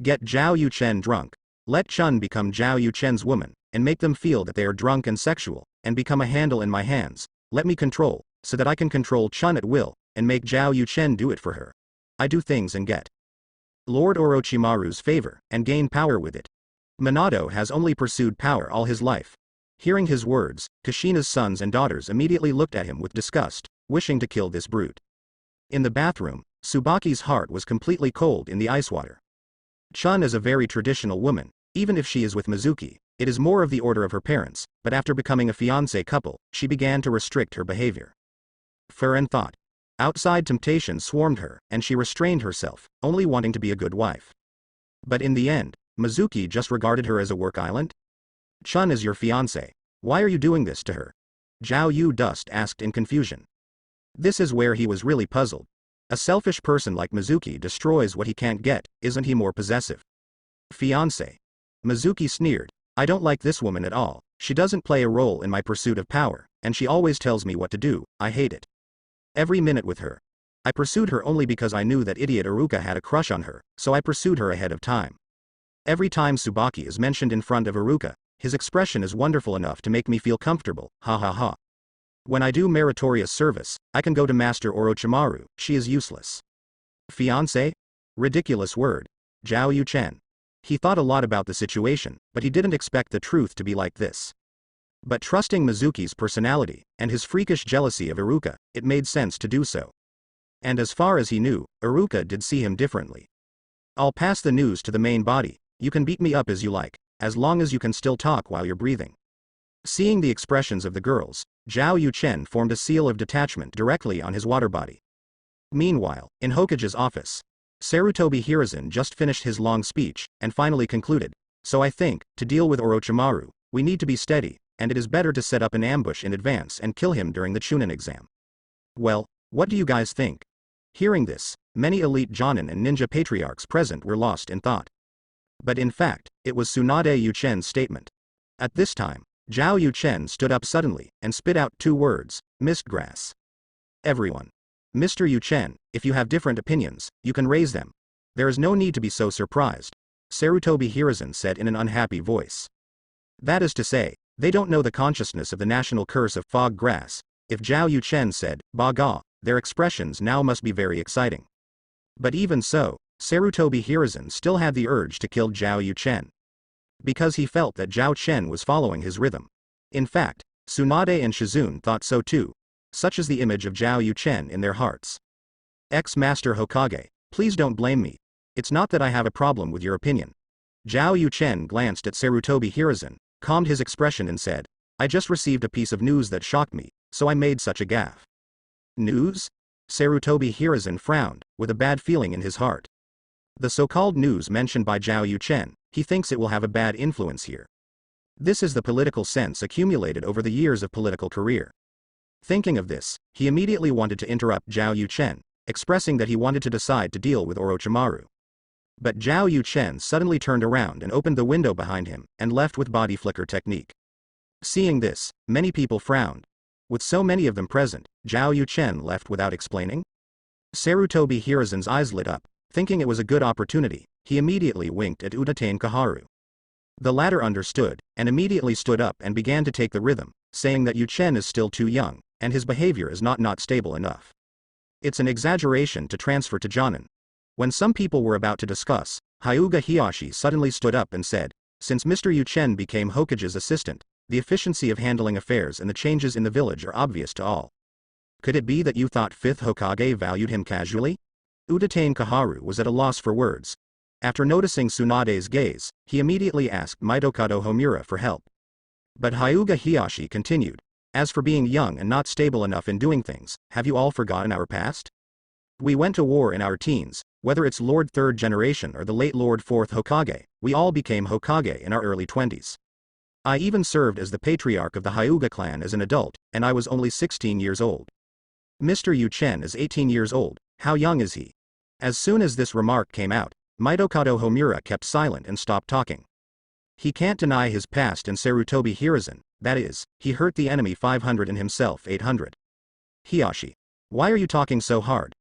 Get Zhao Yuchen drunk. Let Chun become Zhao Yuchen's woman, and make them feel that they are drunk and sexual, and become a handle in my hands. Let me control, so that I can control Chun at will, and make Zhao Yuchen do it for her. I do things and get Lord Orochimaru's favor, and gain power with it. Minato has only pursued power all his life. Hearing his words, Kushina's sons and daughters immediately looked at him with disgust, wishing to kill this brute. In the bathroom, Tsubaki's heart was completely cold in the ice water. Chun is a very traditional woman, even if she is with Mizuki, it is more of the order of her parents, but after becoming a fiancé couple, she began to restrict her behavior. Furen thought. Outside temptation swarmed her, and she restrained herself, only wanting to be a good wife. But in the end, Mizuki just regarded her as a work island? Chun is your fiancé. Why are you doing this to her? Zhao Yu Dust asked in confusion. This is where he was really puzzled. A selfish person like Mizuki destroys what he can't get, isn't he more possessive? Fiancé. Mizuki sneered. I don't like this woman at all, she doesn't play a role in my pursuit of power, and she always tells me what to do, I hate it. Every minute with her. I pursued her only because I knew that idiot Iruka had a crush on her, so I pursued her ahead of time. Every time Tsubaki is mentioned in front of Iruka, his expression is wonderful enough to make me feel comfortable, ha ha ha. When I do meritorious service, I can go to Master Orochimaru, she is useless. Fiancé? Ridiculous word. Zhao Yuchen. He thought a lot about the situation, but he didn't expect the truth to be like this. But trusting Mizuki's personality, and his freakish jealousy of Iruka, it made sense to do so. And as far as he knew, Iruka did see him differently. I'll pass the news to the main body, you can beat me up as you like, as long as you can still talk while you're breathing. Seeing the expressions of the girls, Zhao Yuchen formed a seal of detachment directly on his water body. Meanwhile, in Hokage's office, Sarutobi Hiruzen just finished his long speech, and finally concluded, so I think, to deal with Orochimaru, we need to be steady, and it is better to set up an ambush in advance and kill him during the Chunin exam. Well, what do you guys think? Hearing this, many elite Jonin and ninja patriarchs present were lost in thought. But in fact, it was Tsunade Yuchen's statement. At this time, Zhao Yuchen stood up suddenly, and spit out 2 words, mist grass. Everyone. Mr. Yuchen, if you have different opinions, you can raise them. There is no need to be so surprised, Sarutobi Hiruzen said in an unhappy voice. That is to say, they don't know the consciousness of the national curse of fog grass. If Zhao Yuchen said, Baga, their expressions now must be very exciting. But even so, Sarutobi Hiruzen still had the urge to kill Zhao Yuchen. Because he felt that Zhao Chen was following his rhythm. In fact, Tsunade and Shizune thought so too. Such is the image of Zhao Yuchen in their hearts. Ex-Master Hokage, please don't blame me. It's not that I have a problem with your opinion. Zhao Yuchen glanced at Sarutobi Hiruzen, calmed his expression and said, I just received a piece of news that shocked me, so I made such a gaffe. News? Sarutobi Hiruzen frowned, with a bad feeling in his heart. The so-called news mentioned by Zhao Yuchen, he thinks it will have a bad influence here. This is the political sense accumulated over the years of political career. Thinking of this, he immediately wanted to interrupt Zhao Yuchen, expressing that he wanted to decide to deal with Orochimaru. But Zhao Yuchen suddenly turned around and opened the window behind him, and left with body flicker technique. Seeing this, many people frowned. With so many of them present, Zhao Yuchen left without explaining? Sarutobi Hiruzen's eyes lit up. Thinking it was a good opportunity, he immediately winked at Udatain Kaharu. The latter understood, and immediately stood up and began to take the rhythm, saying that Yuchen is still too young, and his behavior is not stable enough. It's an exaggeration to transfer to Jonin. When some people were about to discuss, Hyuga Hiyashi suddenly stood up and said, since Mr. Yuchen became Hokage's assistant, the efficiency of handling affairs and the changes in the village are obvious to all. Could it be that you thought 5th Hokage valued him casually? Udatain Kaharu was at a loss for words. After noticing Tsunade's gaze, he immediately asked Mitokado Homura for help. But Hyuga Hiyashi continued, as for being young and not stable enough in doing things, have you all forgotten our past? We went to war in our teens, whether it's Lord 3rd generation or the late Lord 4th Hokage, we all became Hokage in our early 20s. I even served as the patriarch of the Hyuga clan as an adult, and I was only 16 years old. Mr. Yuchen is 18 years old, how young is he? As soon as this remark came out, Mitokado Homura kept silent and stopped talking. He can't deny his past and Sarutobi Hiruzen, that is, he hurt the enemy 500 and himself 800. Hiyashi. Why are you talking so hard?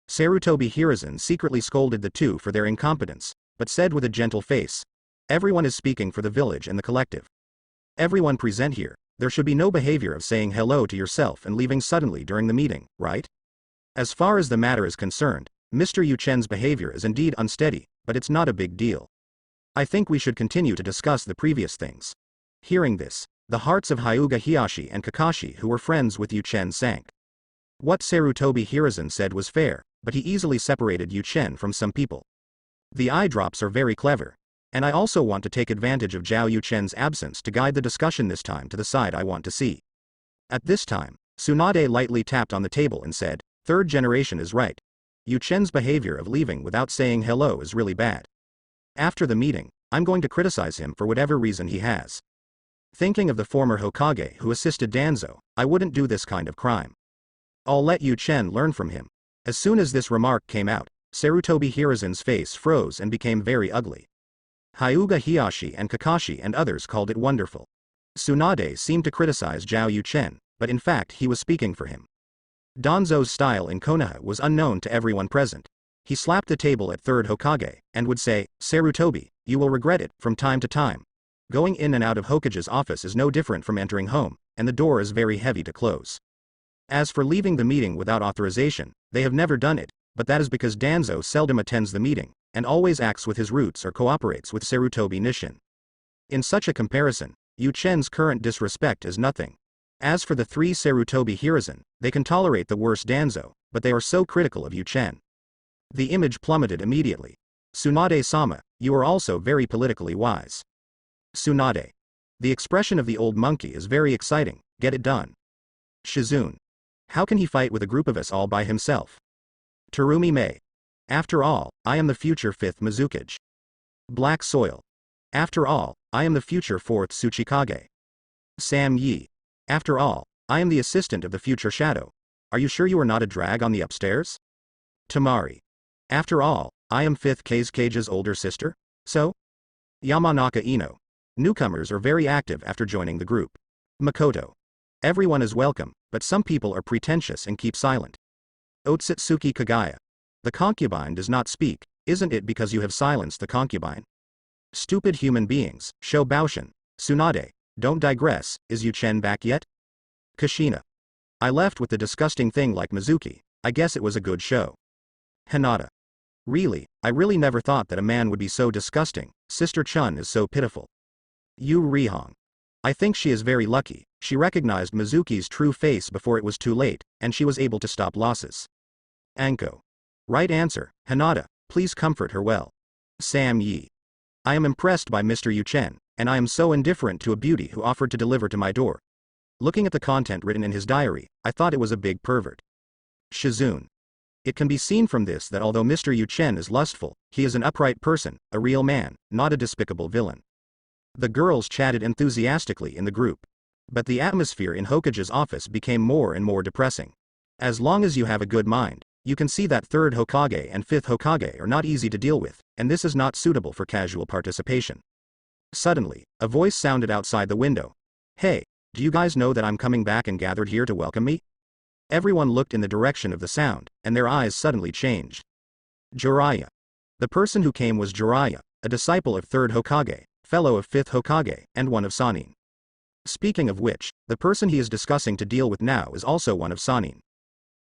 Sarutobi Hiruzen secretly scolded the two for their incompetence, but said with a gentle face, everyone is speaking for the village and the collective. Everyone present here, there should be no behavior of saying hello to yourself and leaving suddenly during the meeting, right? As far as the matter is concerned, Mr. Yuchen's behavior is indeed unsteady, but it's not a big deal. I think we should continue to discuss the previous things. Hearing this, the hearts of Hyuga Hiyashi and Kakashi who were friends with Yuchen sank. What Sarutobi Hiruzen said was fair, but he easily separated Yuchen from some people. The eye drops are very clever. And I also want to take advantage of Zhao Yuchen's absence to guide the discussion this time to the side I want to see. At this time, Tsunade lightly tapped on the table and said, 3rd generation is right. Yuchen's behavior of leaving without saying hello is really bad. After the meeting, I'm going to criticize him for whatever reason he has. Thinking of the former Hokage who assisted Danzo, I wouldn't do this kind of crime. I'll let Yuchen learn from him. As soon as this remark came out, Sarutobi Hiruzen's face froze and became very ugly. Hyuga Hiyashi and Kakashi and others called it wonderful. Tsunade seemed to criticize Zhao Yuchen, but in fact he was speaking for him. Danzo's style in Konoha was unknown to everyone present. He slapped the table at 3rd Hokage, and would say, Sarutobi, you will regret it, from time to time. Going in and out of Hokage's office is no different from entering home, and the door is very heavy to close. As for leaving the meeting without authorization, they have never done it, but that is because Danzo seldom attends the meeting, and always acts with his roots or cooperates with Sarutobi Nishin. In such a comparison, Yu Chen's current disrespect is nothing. As for the three Sarutobi Hiruzen, they can tolerate the worst Danzo, but they are so critical of Yu Chen. The image plummeted immediately. Tsunade-sama, you are also very politically wise. Tsunade. The expression of the old monkey is very exciting, get it done. Shizune. How can he fight with a group of us all by himself? Terumi Mei. After all, I am the future 5th Mizukage. Black Soil. After all, I am the future 4th Tsuchikage. Sam Yi. After all, I am the assistant of the future Shadow. Are you sure you are not a drag on the upstairs? Tamari. After all, I am 5th Kage's older sister? So? Yamanaka Ino. Newcomers are very active after joining the group. Makoto. Everyone is welcome, but some people are pretentious and keep silent. Otsutsuki Kagaya. The concubine does not speak, isn't it because you have silenced the concubine? Stupid human beings, Sho Baoshin. Tsunade, don't digress, is Yu Chen back yet? Kushina. I left with the disgusting thing like Mizuki, I guess it was a good show. Hinata. Really, I really never thought that a man would be so disgusting, Sister Chun is so pitiful. Yu Rihong. I think she is very lucky, she recognized Mizuki's true face before it was too late, and she was able to stop losses. Anko. Right answer, Hinata, please comfort her well. Sam Yi. I am impressed by Mr. Yu Chen, and I am so indifferent to a beauty who offered to deliver to my door. Looking at the content written in his diary, I thought it was a big pervert. Shizune. It can be seen from this that although Mr. Yu Chen is lustful, he is an upright person, a real man, not a despicable villain. The girls chatted enthusiastically in the group. But the atmosphere in Hokage's office became more and more depressing. As long as you have a good mind, you can see that 3rd Hokage and 5th Hokage are not easy to deal with, and this is not suitable for casual participation. Suddenly, a voice sounded outside the window. Hey, do you guys know that I'm coming back and gathered here to welcome me? Everyone looked in the direction of the sound, and their eyes suddenly changed. Jiraiya. The person who came was Jiraiya, a disciple of 3rd Hokage, fellow of 5th Hokage, and one of Sannin. Speaking of which, the person he is discussing to deal with now is also one of Sannin.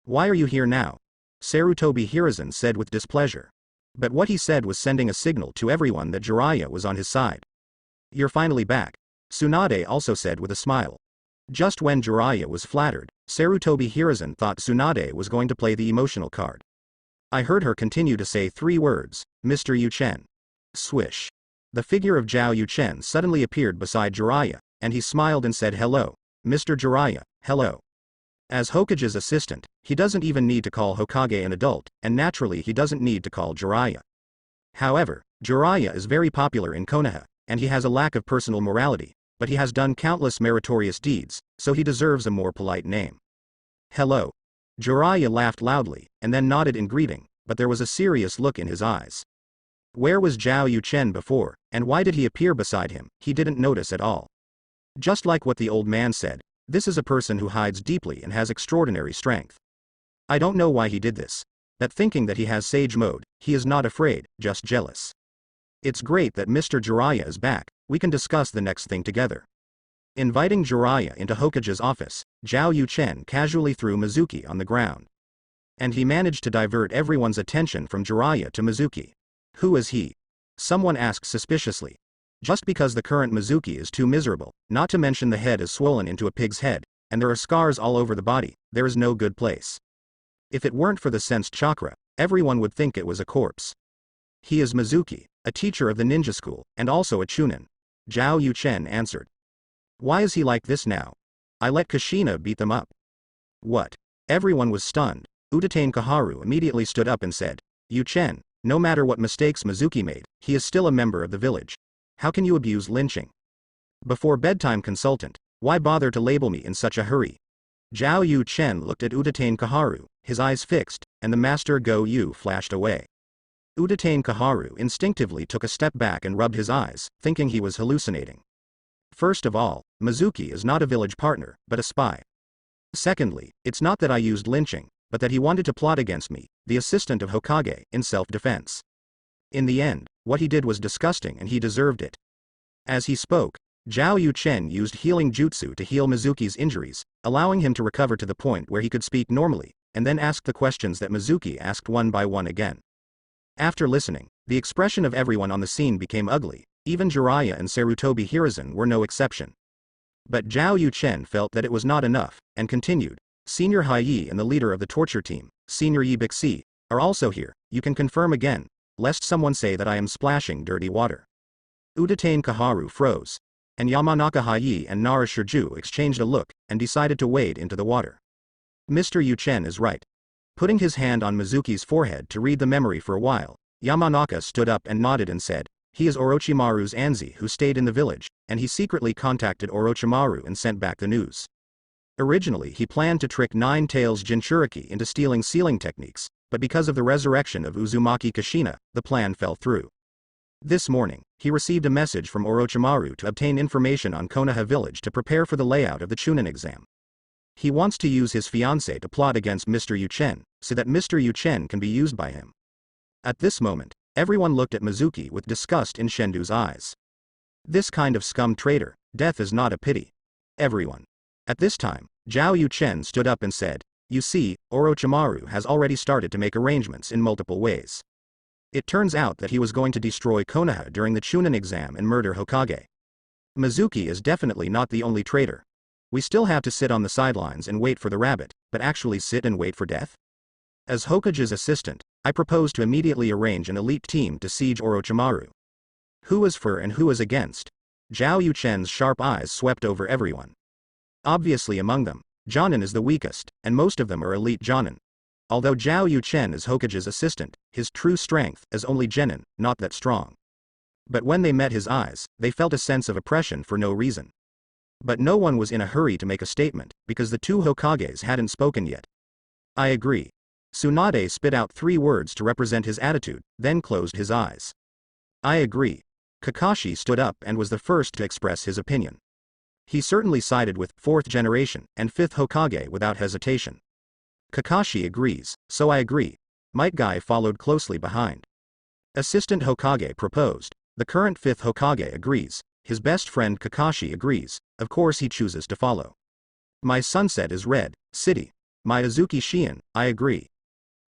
Why are you here now? Sarutobi Hiruzen said with displeasure. But what he said was sending a signal to everyone that Jiraiya was on his side. You're finally back, Tsunade also said with a smile. Just when Jiraiya was flattered, Sarutobi Hiruzen thought Tsunade was going to play the emotional card. I heard her continue to say 3 words, Mr. Yu Chen. Swish. The figure of Zhao Yu Chen suddenly appeared beside Jiraiya, and he smiled and said hello, Mr. Jiraiya, hello. As Hokage's assistant, he doesn't even need to call Hokage an adult, and naturally he doesn't need to call Jiraiya. However, Jiraiya is very popular in Konoha, and he has a lack of personal morality, but he has done countless meritorious deeds, so he deserves a more polite name. Hello. Jiraiya laughed loudly, and then nodded in greeting, but there was a serious look in his eyes. Where was Zhao Yu Chen before, and why did he appear beside him? He didn't notice at all. Just like what the old man said, this is a person who hides deeply and has extraordinary strength. I don't know why he did this. That thinking that he has sage mode, he is not afraid, just jealous. It's great that Mr. Jiraiya is back, we can discuss the next thing together. Inviting Jiraiya into Hokage's office, Zhao Yu Chen casually threw Mizuki on the ground. And he managed to divert everyone's attention from Jiraiya to Mizuki. Who is he? Someone asked suspiciously. Just because the current Mizuki is too miserable, not to mention the head is swollen into a pig's head, and there are scars all over the body, there is no good place. If it weren't for the sensed chakra, everyone would think it was a corpse. He is Mizuki, a teacher of the ninja school, and also a chunin. Zhao Yu Chen answered. Why is he like this now? I let Kushina beat them up. What? Everyone was stunned. Utatane Kaharu immediately stood up and said, Yu Chen, no matter what mistakes Mizuki made, he is still a member of the village. How can you abuse lynching? Before bedtime consultant, why bother to label me in such a hurry? Zhao Yu Chen looked at Utatane Kaharu, his eyes fixed, and the master Go Yu flashed away. Utatane Kaharu instinctively took a step back and rubbed his eyes, thinking he was hallucinating. First of all, Mizuki is not a village partner, but a spy. Secondly, it's not that I used lynching, but that he wanted to plot against me, the assistant of Hokage, in self-defense. In the end, what he did was disgusting and he deserved it. As he spoke, Zhao Yuchen used healing jutsu to heal Mizuki's injuries, allowing him to recover to the point where he could speak normally, and then ask the questions that Mizuki asked one by one again. After listening, the expression of everyone on the scene became ugly, even Jiraiya and Sarutobi Hiruzen were no exception. But Zhao Yuchen felt that it was not enough, and continued, Senior Hai and the leader of the torture team, Senior Yi Bixi, are also here, you can confirm again, lest someone say that I am splashing dirty water. Udatane Kaharu froze, and Yamanaka Hai and Nara Shirju exchanged a look, and decided to wade into the water. Mr. Yuchen is right. Putting his hand on Mizuki's forehead to read the memory for a while, Yamanaka stood up and nodded and said, he is Orochimaru's Anzi who stayed in the village, and he secretly contacted Orochimaru and sent back the news. Originally he planned to trick Nine Tails Jinchuriki into stealing sealing techniques, but because of the resurrection of Uzumaki Kushina, the plan fell through. This morning, he received a message from Orochimaru to obtain information on Konoha village to prepare for the layout of the Chunin exam. He wants to use his fiancée to plot against Mr. Yuchen, so that Mr. Yuchen can be used by him. At this moment, everyone looked at Mizuki with disgust in Shendu's eyes. This kind of scum traitor, death is not a pity. Everyone. At this time, Zhao Yuchen stood up and said, you see, Orochimaru has already started to make arrangements in multiple ways. It turns out that he was going to destroy Konoha during the Chunin exam and murder Hokage. Mizuki is definitely not the only traitor. We still have to sit on the sidelines and wait for the rabbit, but actually sit and wait for death? As Hokage's assistant, I propose to immediately arrange an elite team to siege Orochimaru. Who is for and who is against? Zhao Yuchen's sharp eyes swept over everyone. Obviously among them, Jonin is the weakest, and most of them are elite Jonin. Although Zhao Yuchen is Hokage's assistant, his true strength is only genin, not that strong. But when they met his eyes, they felt a sense of oppression for no reason. But no one was in a hurry to make a statement, because the two Hokages hadn't spoken yet. I agree. Tsunade spit out 3 words to represent his attitude, then closed his eyes. I agree. Kakashi stood up and was the first to express his opinion. He certainly sided with 4th generation and 5th Hokage without hesitation. Kakashi agrees, so I agree. Might Guy followed closely behind. Assistant Hokage proposed. The current 5th Hokage agrees. His best friend Kakashi agrees, of course he chooses to follow. My sunset is red, city. My Azuki Shion, I agree.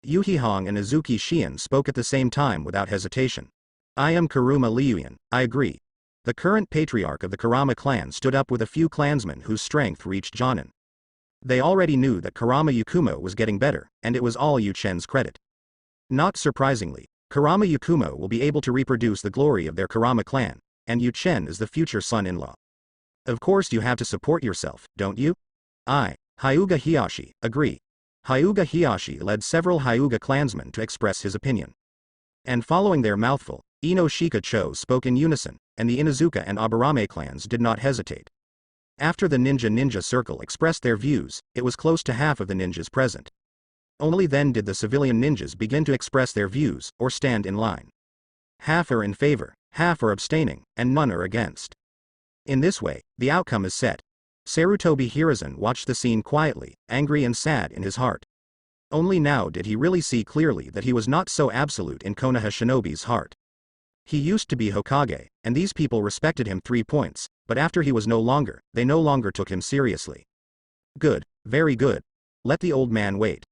Yuhihong and Azuki Shion spoke at the same time without hesitation. I am Kuruma Liuyan, I agree. The current patriarch of the Kurama clan stood up with a few clansmen whose strength reached Jonin. They already knew that Kurama Yakumo was getting better, and it was all Yuchen's credit. Not surprisingly, Kurama Yakumo will be able to reproduce the glory of their Kurama clan, and Yuchen is the future son-in-law. Of course you have to support yourself, don't you? I, Hyuga Hiyashi, agree. Hyuga Hiyashi led several Hyuga clansmen to express his opinion. And following their mouthful, Ino Shika-cho spoke in unison, and the Inuzuka and Aburame clans did not hesitate. After the ninja circle expressed their views, it was close to half of the ninjas present. Only then did the civilian ninjas begin to express their views, or stand in line. Half are in favor, half are abstaining, and none are against. In this way, the outcome is set. Sarutobi Hiruzen watched the scene quietly, angry and sad in his heart. Only now did he really see clearly that he was not so absolute in Konoha Shinobi's heart. He used to be Hokage, and these people respected him 3 points, but after he was no longer, they no longer took him seriously. Good, very good. Let the old man wait.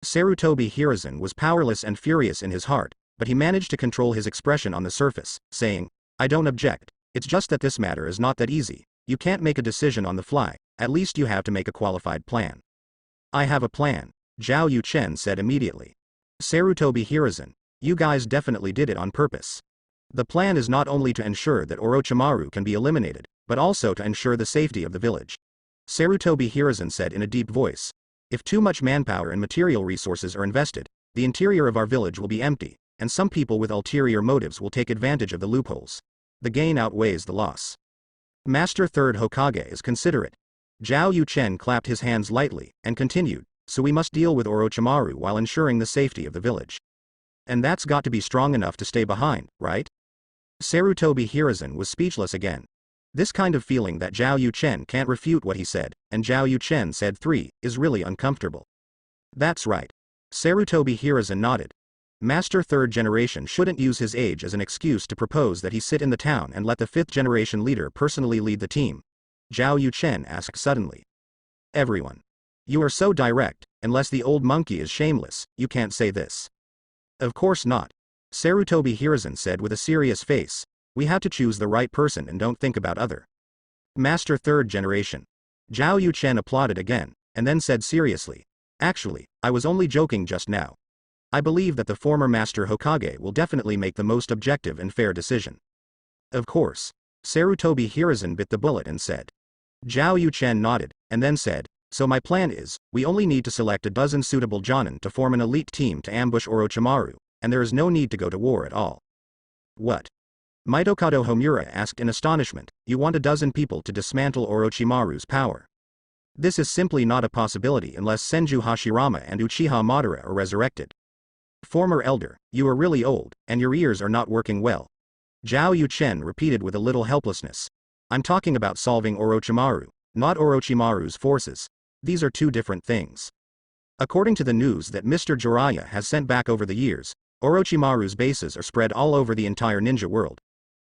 Sarutobi Hiruzen was powerless and furious in his heart, but he managed to control his expression on the surface, saying, I don't object, it's just that this matter is not that easy, you can't make a decision on the fly, at least you have to make a qualified plan. I have a plan, Zhao Yuchen said immediately. Sarutobi Hiruzen, you guys definitely did it on purpose. The plan is not only to ensure that Orochimaru can be eliminated, but also to ensure the safety of the village. Sarutobi Hiruzen said in a deep voice, if too much manpower and material resources are invested, the interior of our village will be empty, and some people with ulterior motives will take advantage of the loopholes. The gain outweighs the loss. Master 3rd Hokage is considerate. Zhao Yuchen clapped his hands lightly, and continued, so we must deal with Orochimaru while ensuring the safety of the village. And that's got to be strong enough to stay behind, right? Sarutobi Hiruzen was speechless again. This kind of feeling that Zhao Yuchen can't refute what he said, and Zhao Yuchen said 3, is really uncomfortable. That's right. Sarutobi Hiruzen nodded. Master third generation shouldn't use his age as an excuse to propose that he sit in the town and let the fifth generation leader personally lead the team. Zhao Yuchen asked suddenly. Everyone. You are so direct, unless the old monkey is shameless, you can't say this. Of course not. Sarutobi Hiruzen said with a serious face. We have to choose the right person and don't think about other. Master third generation. Zhao Yuchen applauded again, and then said seriously. Actually, I was only joking just now. I believe that the former Master Hokage will definitely make the most objective and fair decision. Of course. Sarutobi Hiruzen bit the bullet and said. Zhao Yuchen nodded, and then said, so my plan is, we only need to select a dozen suitable jonin to form an elite team to ambush Orochimaru, and there is no need to go to war at all. What? Mitokado Homura asked in astonishment, you want a dozen people to dismantle Orochimaru's power? This is simply not a possibility unless Senju Hashirama and Uchiha Madara are resurrected. Former elder, you are really old, and your ears are not working well. Zhao Yuchen repeated with a little helplessness. I'm talking about solving Orochimaru, not Orochimaru's forces. These are two different things. According to the news that Mr. Jiraiya has sent back over the years, Orochimaru's bases are spread all over the entire ninja world.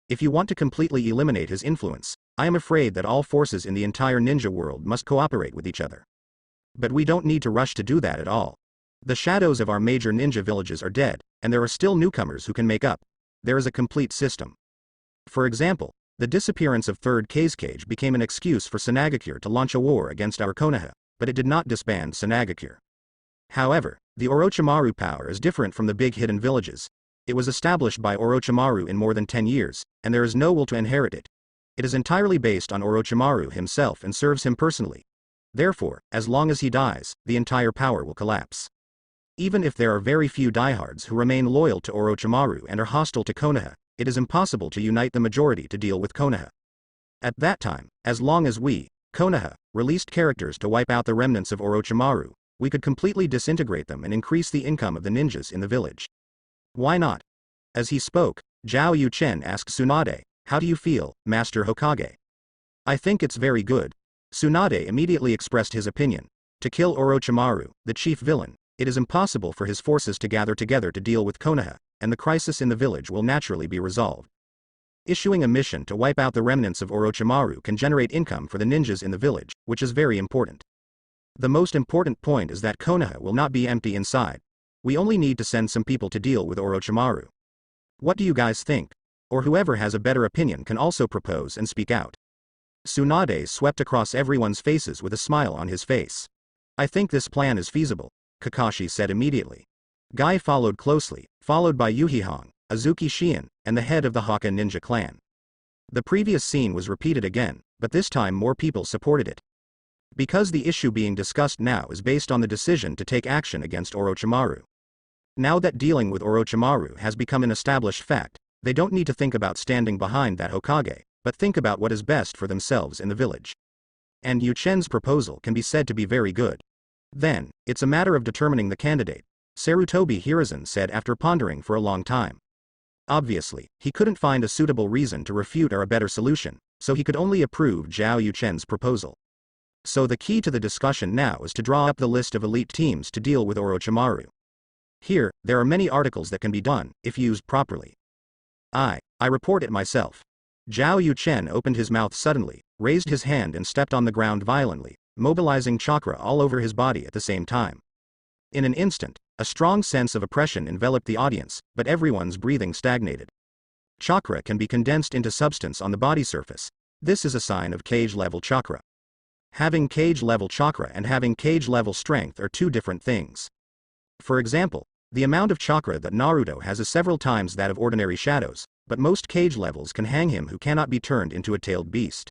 If you want to completely eliminate his influence, I am afraid that all forces in the entire ninja world must cooperate with each other. But we don't need to rush to do that at all. The shadows of our major ninja villages are dead, and there are still newcomers who can make up. There is a complete system. For example, the disappearance of 3rd Kazekage became an excuse for Tsunade to launch a war against our Konoha, but it did not disband Tsunade. However, the Orochimaru power is different from the big hidden villages. It was established by Orochimaru in more than 10 years, and there is no will to inherit it. It is entirely based on Orochimaru himself and serves him personally. Therefore, as long as he dies, the entire power will collapse. Even if there are very few diehards who remain loyal to Orochimaru and are hostile to Konoha, it is impossible to unite the majority to deal with Konoha. At that time, as long as we, Konoha, released characters to wipe out the remnants of Orochimaru, we could completely disintegrate them and increase the income of the ninjas in the village. Why not? As he spoke, Zhao Yuchen asked Tsunade, how do you feel, Master Hokage? I think it's very good. Tsunade immediately expressed his opinion. To kill Orochimaru, the chief villain, it is impossible for his forces to gather together to deal with Konoha, and the crisis in the village will naturally be resolved. Issuing a mission to wipe out the remnants of Orochimaru can generate income for the ninjas in the village, which is very important. The most important point is that Konoha will not be empty inside. We only need to send some people to deal with Orochimaru. What do you guys think? Or whoever has a better opinion can also propose and speak out. Tsunade swept across everyone's faces with a smile on his face. I think this plan is feasible, Kakashi said immediately. Guy followed closely, followed by Yuhihong, Azuki Shion, and the head of the Haka ninja clan. The previous scene was repeated again, but this time more people supported it. Because the issue being discussed now is based on the decision to take action against Orochimaru. Now that dealing with Orochimaru has become an established fact, they don't need to think about standing behind that Hokage, but think about what is best for themselves in the village. And Yuchen's proposal can be said to be very good. Then, it's a matter of determining the candidate, Sarutobi Hiruzen said after pondering for a long time. Obviously, he couldn't find a suitable reason to refute or a better solution, so he could only approve Zhao Yuchen's proposal. So the key to the discussion now is to draw up the list of elite teams to deal with Orochimaru. Here, there are many articles that can be done, if used properly. I report it myself. Zhao Yuchen opened his mouth suddenly, raised his hand and stepped on the ground violently, mobilizing chakra all over his body at the same time. In an instant, a strong sense of oppression enveloped the audience, but everyone's breathing stagnated. Chakra can be condensed into substance on the body surface. This is a sign of cage-level chakra. Having cage-level chakra and having cage-level strength are two different things. For example, the amount of chakra that Naruto has is several times that of ordinary shadows, but most cage levels can hang him who cannot be turned into a tailed beast.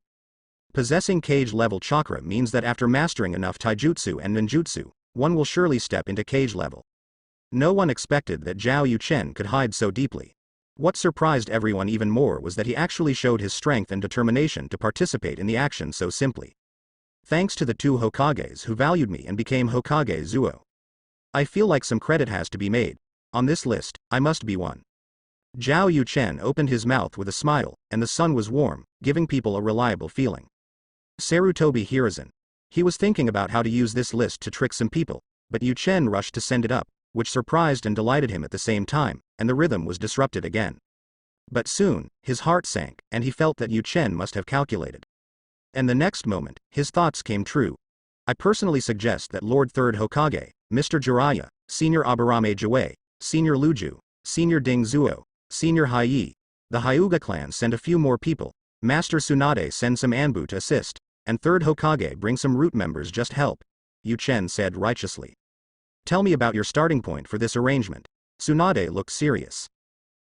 Possessing cage-level chakra means that after mastering enough taijutsu and ninjutsu, one will surely step into cage level. No one expected that Zhao Yuchen could hide so deeply. What surprised everyone even more was that he actually showed his strength and determination to participate in the action so simply. Thanks to the two Hokages who valued me and became Hokage Zuo. I feel like some credit has to be made. On this list, I must be one. Zhao Yuchen opened his mouth with a smile, and the sun was warm, giving people a reliable feeling. Sarutobi Hiruzen. He was thinking about how to use this list to trick some people, but Yuchen rushed to send it up. which surprised and delighted him at the same time, and the rhythm was disrupted again. But soon, his heart sank, and he felt that Yu Chen must have calculated. And the next moment, his thoughts came true. I personally suggest that Lord 3rd Hokage, Mr. Jiraiya, Senior Aburame Jiwei, Senior Luju, Senior Ding Zuo, Senior Hai, the Hyuga clan send a few more people, Master Tsunade send some Anbu to assist, and 3rd Hokage bring some root members just help, Yu Chen said righteously. Tell me about your starting point for this arrangement. Tsunade looked serious.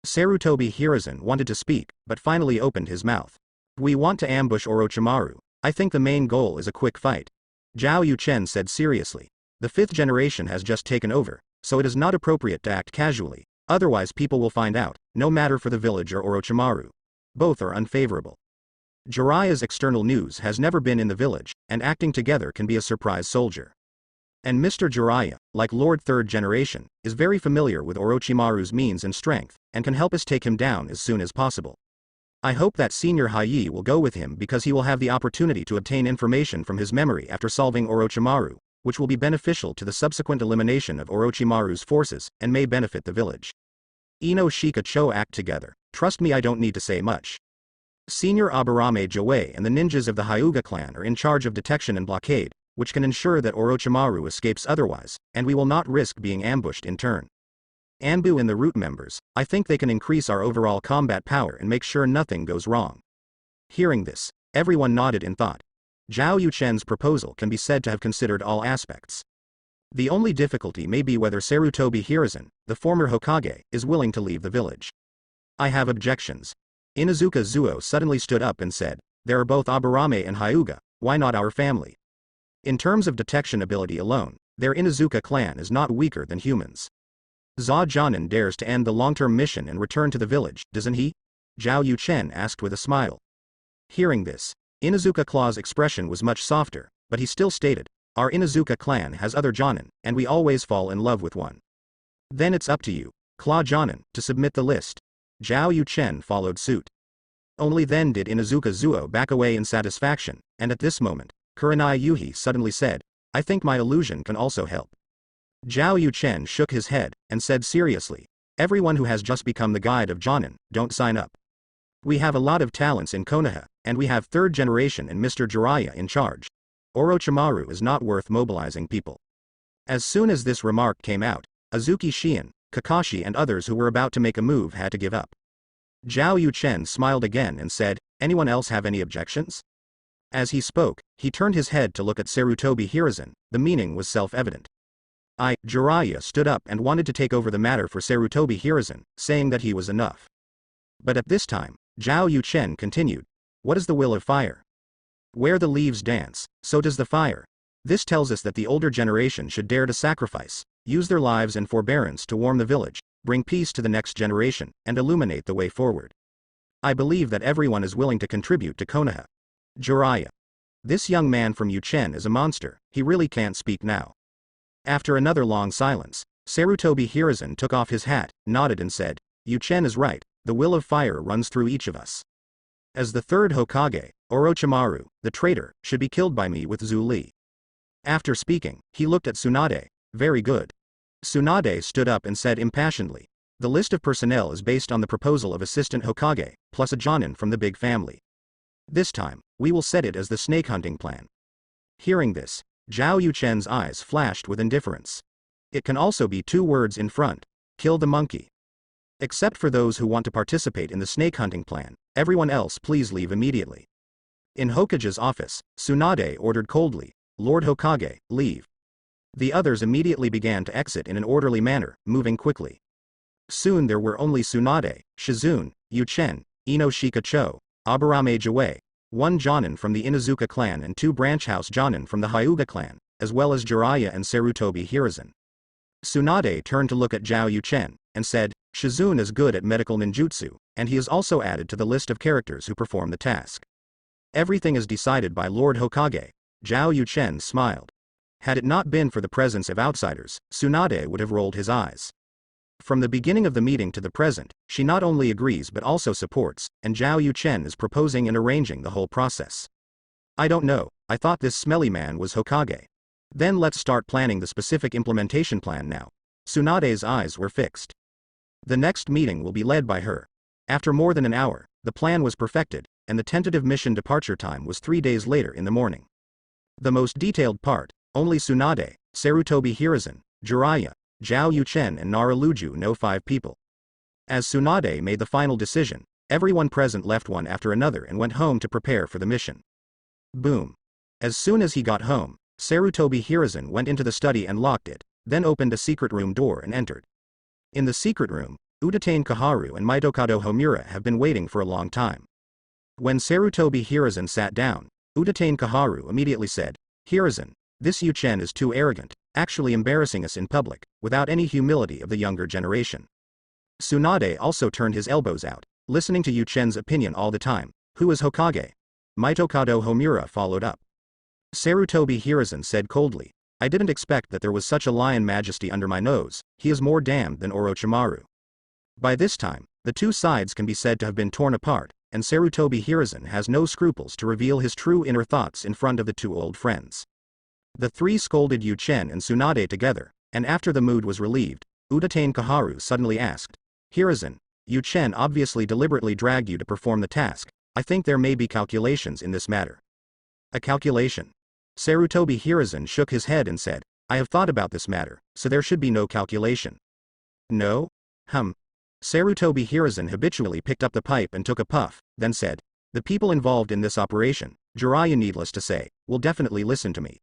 Sarutobi Hiruzen wanted to speak, but finally opened his mouth. We want to ambush Orochimaru. I think the main goal is a quick fight. Zhao Yu Chen said seriously. The 5th generation has just taken over, so it is not appropriate to act casually, otherwise people will find out, no matter for the village or Orochimaru. Both are unfavorable. Jiraiya's external news has never been in the village, and acting together can be a surprise soldier. And Mr. Jiraiya, like Lord 3rd generation, is very familiar with Orochimaru's means and strength, and can help us take him down as soon as possible. I hope that Senior Hai will go with him because he will have the opportunity to obtain information from his memory after solving Orochimaru, which will be beneficial to the subsequent elimination of Orochimaru's forces, and may benefit the village. Ino Shika Cho act together, trust me I don't need to say much. Senior Aburame Jiwei and the ninjas of the Hyuga clan are in charge of detection and blockade, which can ensure that Orochimaru escapes otherwise, and we will not risk being ambushed in turn. Anbu and the root members, I think they can increase our overall combat power and make sure nothing goes wrong. Hearing this, everyone nodded in thought. Zhao Yu Chen's proposal can be said to have considered all aspects. The only difficulty may be whether Sarutobi Hiruzen, the former Hokage, is willing to leave the village. I have objections. Inuzuka Zuo suddenly stood up and said, there are both Aburame and Hyuga, why not our family? In terms of detection ability alone, their Inuzuka clan is not weaker than humans. Za Jonin dares to end the long-term mission and return to the village, doesn't he? Zhao Yu Chen asked with a smile. Hearing this, Inuzuka Claw's expression was much softer, but he still stated, our Inuzuka clan has other Jonin, and we always fall in love with one. Then it's up to you, Claw Jonin, to submit the list. Zhao Yu Chen followed suit. Only then did Inuzuka Zuo back away in satisfaction, and at this moment, Kurenai Yuhi suddenly said, I think my illusion can also help. Zhao Yu Chen shook his head, and said seriously, everyone who has just become the guide of Jonin, don't sign up. We have a lot of talents in Konoha, and we have 3rd generation and Mr. Jiraiya in charge. Orochimaru is not worth mobilizing people. As soon as this remark came out, Azuki Shion, Kakashi and others who were about to make a move had to give up. Zhao Yu Chen smiled again and said, anyone else have any objections? As he spoke, he turned his head to look at Sarutobi Hiruzen, the meaning was self-evident. Jiraiya stood up and wanted to take over the matter for Sarutobi Hiruzen, saying that he was enough. But at this time, Zhao Yu Chen continued, what is the will of fire? Where the leaves dance, so does the fire. This tells us that the older generation should dare to sacrifice, use their lives and forbearance to warm the village, bring peace to the next generation, and illuminate the way forward. I believe that everyone is willing to contribute to Konoha. Jiraiya. This young man from Yu Chen is a monster, he really can't speak now. After another long silence, Sarutobi Hiruzen took off his hat, nodded and said, Yu Chen is right, the will of fire runs through each of us. As the 3rd Hokage, Orochimaru, the traitor, should be killed by me with Zhu Li. After speaking, he looked at Tsunade, very good. Tsunade stood up and said impassionedly, the list of personnel is based on the proposal of Assistant Hokage, plus a Jonin from the big family. This time, we will set it as the snake hunting plan. Hearing this, Zhao Yu Chen's eyes flashed with indifference. It can also be 2 words in front, kill the monkey. Except for those who want to participate in the snake hunting plan, everyone else please leave immediately. In Hokage's office, Tsunade ordered coldly, Lord Hokage, leave. The others immediately began to exit in an orderly manner, moving quickly. Soon there were only Tsunade, Shizune, Yu Chen, Ino Shika Cho, Aburame Jiwei, 1 Jonin from the Inuzuka clan and 2 branch house Jonin from the Hyuga clan, as well as Jiraiya and Sarutobi Hiruzen. Tsunade turned to look at Zhao Yu Chen, and said, Shizune is good at medical ninjutsu, and he is also added to the list of characters who perform the task. Everything is decided by Lord Hokage. Zhao Yu Chen smiled. Had it not been for the presence of outsiders, Tsunade would have rolled his eyes. From the beginning of the meeting to the present, she not only agrees but also supports, and Zhao Yu Chen is proposing and arranging the whole process. I don't know, I thought this smelly man was Hokage. Then let's start planning the specific implementation plan now. Tsunade's eyes were fixed. The next meeting will be led by her. After more than an hour, the plan was perfected, and the tentative mission departure time was 3 days later in the morning. The most detailed part, only Tsunade, Sarutobi Hiruzen, Jiraiya, Zhao Yuchen and Naruluju know 5 people. As Tsunade made the final decision, everyone present left one after another and went home to prepare for the mission. Boom. As soon as he got home, Sarutobi Hiruzen went into the study and locked it, then opened a secret room door and entered. In the secret room, Udatane Kaharu and Mitokado Homura have been waiting for a long time. When Sarutobi Hiruzen sat down, Udatane Kaharu immediately said, "Hiruzen, this Yuchen is too arrogant, actually embarrassing us in public, without any humility of the younger generation." Tsunade also turned his elbows out, listening to Yuchen's opinion all the time. "Who is Hokage?" Mitokado Homura followed up. Sarutobi Hiruzen said coldly, "I didn't expect that there was such a lion majesty under my nose, he is more damned than Orochimaru." By this time, the two sides can be said to have been torn apart, and Sarutobi Hiruzen has no scruples to reveal his true inner thoughts in front of the two old friends. The 3 scolded Yuchen and Tsunade together, and after the mood was relieved, Udatane Kaharu suddenly asked, "Hiruzen, Yuchen obviously deliberately dragged you to perform the task. I think there may be calculations in this matter." "A calculation?" Sarutobi Hiruzen shook his head and said, "I have thought about this matter, so there should be no calculation." "No? Sarutobi Hiruzen habitually picked up the pipe and took a puff, then said, "The people involved in this operation, Jiraiya needless to say, will definitely listen to me.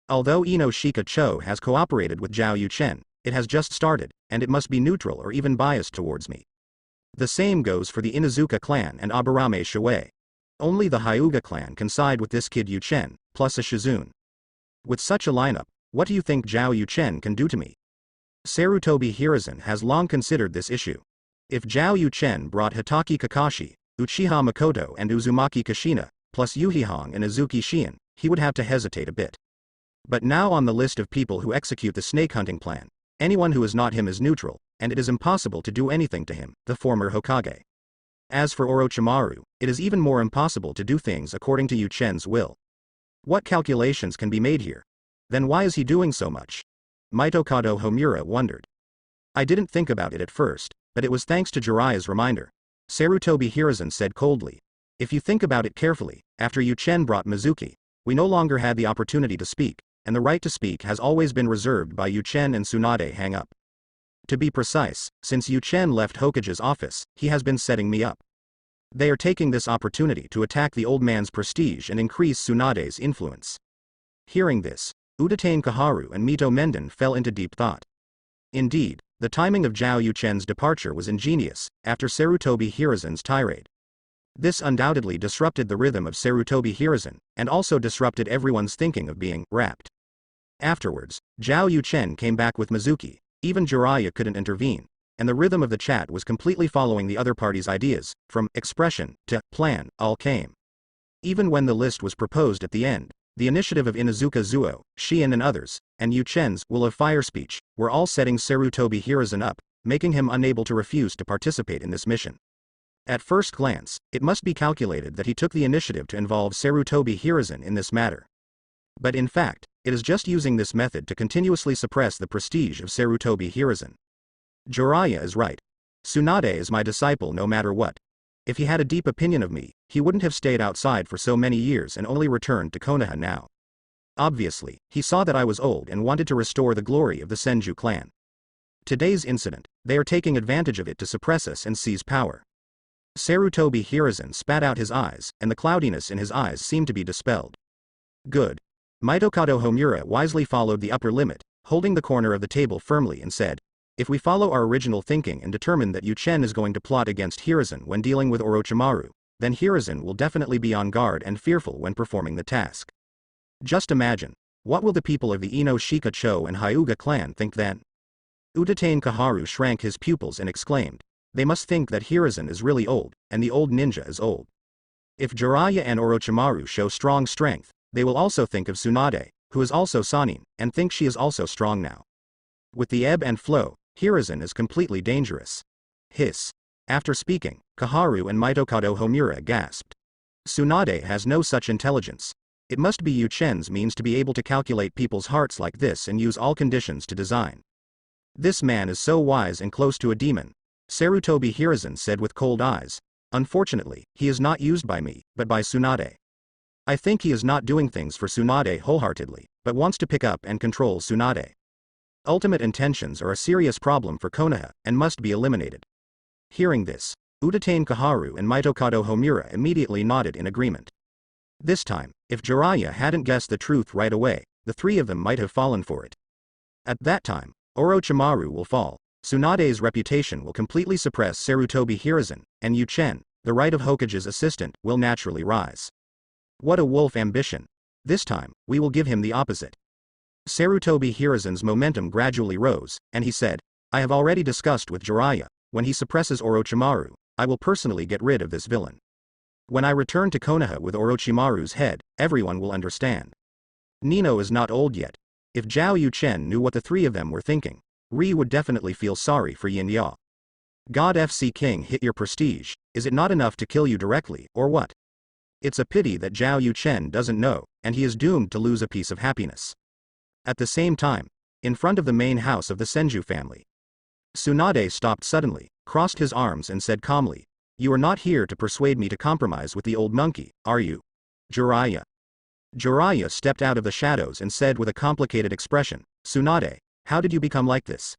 Although Ino Shika Cho has cooperated with Zhao Yuchen, it has just started, and it must be neutral or even biased towards me. The same goes for the Inuzuka clan and Aburame Shuei. Only the Hyuga clan can side with this kid Yuchen, plus a Shizune. With such a lineup, what do you think Zhao Yuchen can do to me?" Sarutobi Hiruzen has long considered this issue. If Zhao Yuchen brought Hitaki Kakashi, Uchiha Makoto and Uzumaki Kushina, plus Yuhihong and Azuki Shion, he would have to hesitate a bit. But now on the list of people who execute the snake hunting plan, anyone who is not him is neutral, and it is impossible to do anything to him, the former Hokage. As for Orochimaru, it is even more impossible to do things according to Yuchen's will. What calculations can be made here? Then why is he doing so much? Mitokado Homura wondered. "I didn't think about it at first, but it was thanks to Jiraiya's reminder," Sarutobi Hiruzen said coldly. "If you think about it carefully, after Yuchen brought Mizuki, we no longer had the opportunity to speak, and the right to speak has always been reserved by Yuchen and Tsunade hang up. To be precise, since Yuchen left Hokage's office, he has been setting me up. They are taking this opportunity to attack the old man's prestige and increase Tsunade's influence." Hearing this, Udatane Kaharu and Mito Menden fell into deep thought. Indeed, the timing of Zhao Yuchen's departure was ingenious, after Sarutobi Hiruzen's tirade. This undoubtedly disrupted the rhythm of Sarutobi Hiruzen, and also disrupted everyone's thinking of being wrapped. Afterwards, Zhao Yuchen came back with Mizuki, even Jiraiya couldn't intervene, and the rhythm of the chat was completely following the other party's ideas, from expression to plan, all came. Even when the list was proposed at the end, the initiative of Inuzuka Zuo, Shion and others, and Yuchen's will of fire speech, were all setting Sarutobi Hiruzen up, making him unable to refuse to participate in this mission. At first glance, it must be calculated that he took the initiative to involve Sarutobi Hiruzen in this matter. But in fact, it is just using this method to continuously suppress the prestige of Sarutobi Hiruzen. Jiraiya is right. Tsunade is my disciple no matter what. If he had a deep opinion of me, he wouldn't have stayed outside for so many years and only returned to Konoha now. Obviously, he saw that I was old and wanted to restore the glory of the Senju clan. Today's incident, they are taking advantage of it to suppress us and seize power. Sarutobi Hiruzen spat out his eyes, and the cloudiness in his eyes seemed to be dispelled. Good. Mitokado Homura wisely followed the upper limit, holding the corner of the table firmly and said, "If we follow our original thinking and determine that Yuchen is going to plot against Hiruzen when dealing with Orochimaru, then Hiruzen will definitely be on guard and fearful when performing the task. Just imagine, what will the people of the Ino Shika Cho and Hyuga clan think then?" Udatane Kaharu shrank his pupils and exclaimed, "They must think that Hiruzen is really old, and the old ninja is old. If Jiraiya and Orochimaru show strong strength, they will also think of Tsunade, who is also Sanin, and think she is also strong now. With the ebb and flow, Hiruzen is completely dangerous." Hiss. After speaking, Kaharu and Mitokado Homura gasped. Tsunade has no such intelligence. It must be Yuchen's means to be able to calculate people's hearts like this and use all conditions to design. This man is so wise and close to a demon, Sarutobi Hiruzen said with cold eyes. Unfortunately, he is not used by me, but by Tsunade. I think he is not doing things for Tsunade wholeheartedly, but wants to pick up and control Tsunade. Ultimate intentions are a serious problem for Konoha, and must be eliminated. Hearing this, Udatane Kaharu and Mitokado Homura immediately nodded in agreement. This time, if Jiraiya hadn't guessed the truth right away, the three of them might have fallen for it. At that time, Orochimaru will fall, Tsunade's reputation will completely suppress Sarutobi Hiruzen, and Yuchen, the right of Hokage's assistant, will naturally rise. What a wolf ambition. This time, we will give him the opposite. Sarutobi Hiruzen's momentum gradually rose, and he said, I have already discussed with Jiraiya, when he suppresses Orochimaru, I will personally get rid of this villain. When I return to Konoha with Orochimaru's head, everyone will understand. Nino is not old yet. If Zhao Yuchen knew what the three of them were thinking, Ri would definitely feel sorry for Yin Ya. God FC King hit your prestige, is it not enough to kill you directly, or what? It's a pity that Zhao Yuchen doesn't know, and he is doomed to lose a piece of happiness. At the same time, in front of the main house of the Senju family, Tsunade stopped suddenly, crossed his arms and said calmly, You are not here to persuade me to compromise with the old monkey, are you? Jiraiya. Jiraiya stepped out of the shadows and said with a complicated expression, Tsunade, how did you become like this?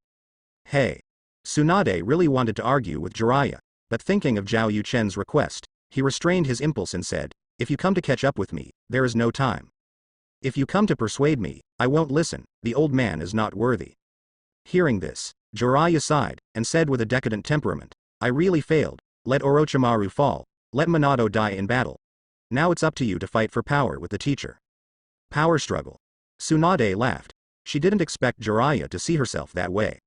Hey. Tsunade really wanted to argue with Jiraiya, but thinking of Zhao Yuchen's request, he restrained his impulse and said, If you come to catch up with me, there is no time. If you come to persuade me, I won't listen, the old man is not worthy. Hearing this, Jiraiya sighed, and said with a decadent temperament, I really failed, let Orochimaru fall, let Minato die in battle. Now it's up to you to fight for power with the teacher. Power struggle. Tsunade laughed. She didn't expect Jiraiya to see herself that way.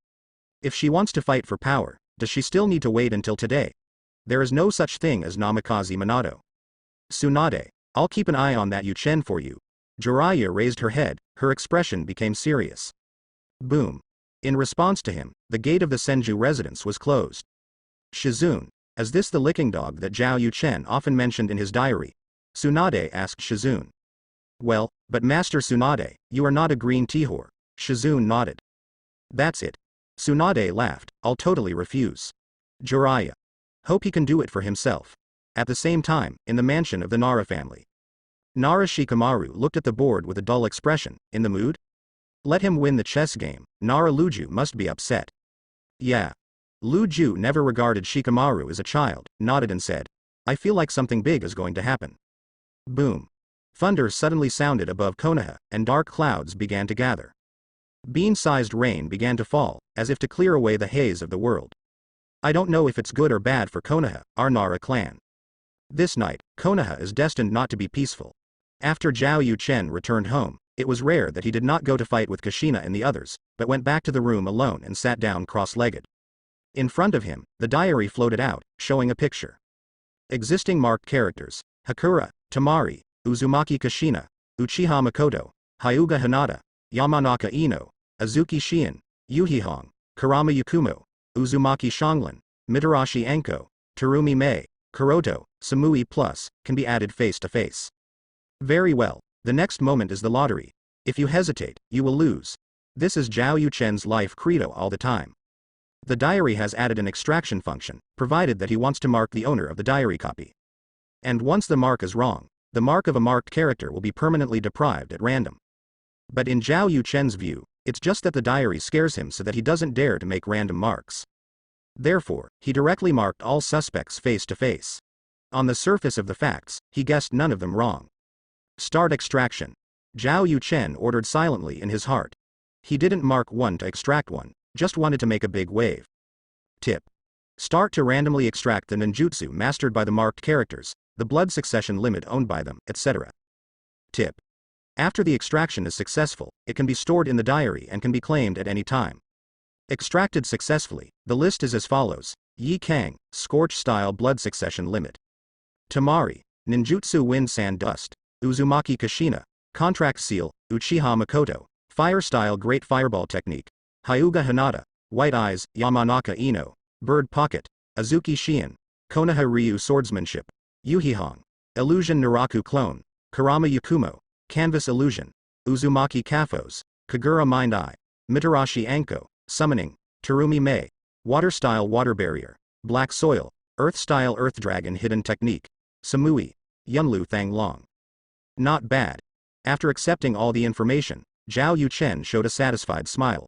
If she wants to fight for power, does she still need to wait until today? There is no such thing as Namikaze Minato. Tsunade, I'll keep an eye on that Yuchen for you. Jiraiya raised her head, her expression became serious. Boom. In response to him, the gate of the Senju residence was closed. Shizune, is this the licking dog that Zhao Yuchen often mentioned in his diary? Tsunade asked Shizune. Well, but Master Tsunade, you are not a green tea whore. Shizune nodded. That's it. Tsunade laughed, I'll totally refuse. Jiraiya. Hope he can do it for himself. At the same time, in the mansion of the Nara family, Nara Shikamaru looked at the board with a dull expression, in the mood? Let him win the chess game, Nara Luju must be upset. Yeah. Luju never regarded Shikamaru as a child, nodded and said, I feel like something big is going to happen. Boom. Thunder suddenly sounded above Konoha, and dark clouds began to gather. Bean-sized rain began to fall, as if to clear away the haze of the world. I don't know if it's good or bad for Konoha, our Nara clan. This night, Konoha is destined not to be peaceful. After Zhao Yuchen returned home, it was rare that he did not go to fight with Kushina and the others, but went back to the room alone and sat down cross-legged. In front of him, the diary floated out, showing a picture. Existing marked characters, Hakura, Tamari, Uzumaki Kushina, Uchiha Makoto, Hyuga Hinata, Yamanaka Ino, Azuki Shien, Yuhihong, Karama Yakumo, Uzumaki Shanglin, Mitarashi Anko, Terumi Mei, Kuroto, Samui Plus, can be added face to face. Very well, the next moment is the lottery. If you hesitate, you will lose. This is Zhao Yuchen's life credo all the time. The diary has added an extraction function, provided that he wants to mark the owner of the diary copy. And once the mark is wrong, the mark of a marked character will be permanently deprived at random. But in Zhao Yuchen's view, it's just that the diary scares him so that he doesn't dare to make random marks. Therefore, he directly marked all suspects face to face. On the surface of the facts, he guessed none of them wrong. Start extraction. Zhao Yuchen ordered silently in his heart. He didn't mark one to extract one, just wanted to make a big wave. Tip. Start to randomly extract the ninjutsu mastered by the marked characters, the blood succession limit owned by them, etc. Tip. After the extraction is successful, it can be stored in the diary and can be claimed at any time. Extracted successfully, the list is as follows: Yi Kang, Scorch Style Blood Succession Limit. Tamari, Ninjutsu Wind Sand Dust. Uzumaki Kushina, Contract Seal, Uchiha Makoto, Fire Style Great Fireball Technique. Hyuga Hinata, White Eyes, Yamanaka Ino, Bird Pocket, Azuki Shien, Konoha Ryu Swordsmanship, Yuhihong, Illusion Naraku Clone, Karama Yakumo, Canvas Illusion, Uzumaki Kafos, Kagura Mind Eye, Mitarashi Anko, Summoning, Terumi Mei. Water-style water barrier. Black soil, Earth-style earth dragon hidden technique. Samui, Yunlu Thang Long. Not bad. After accepting all the information, Zhao Yuchen showed a satisfied smile.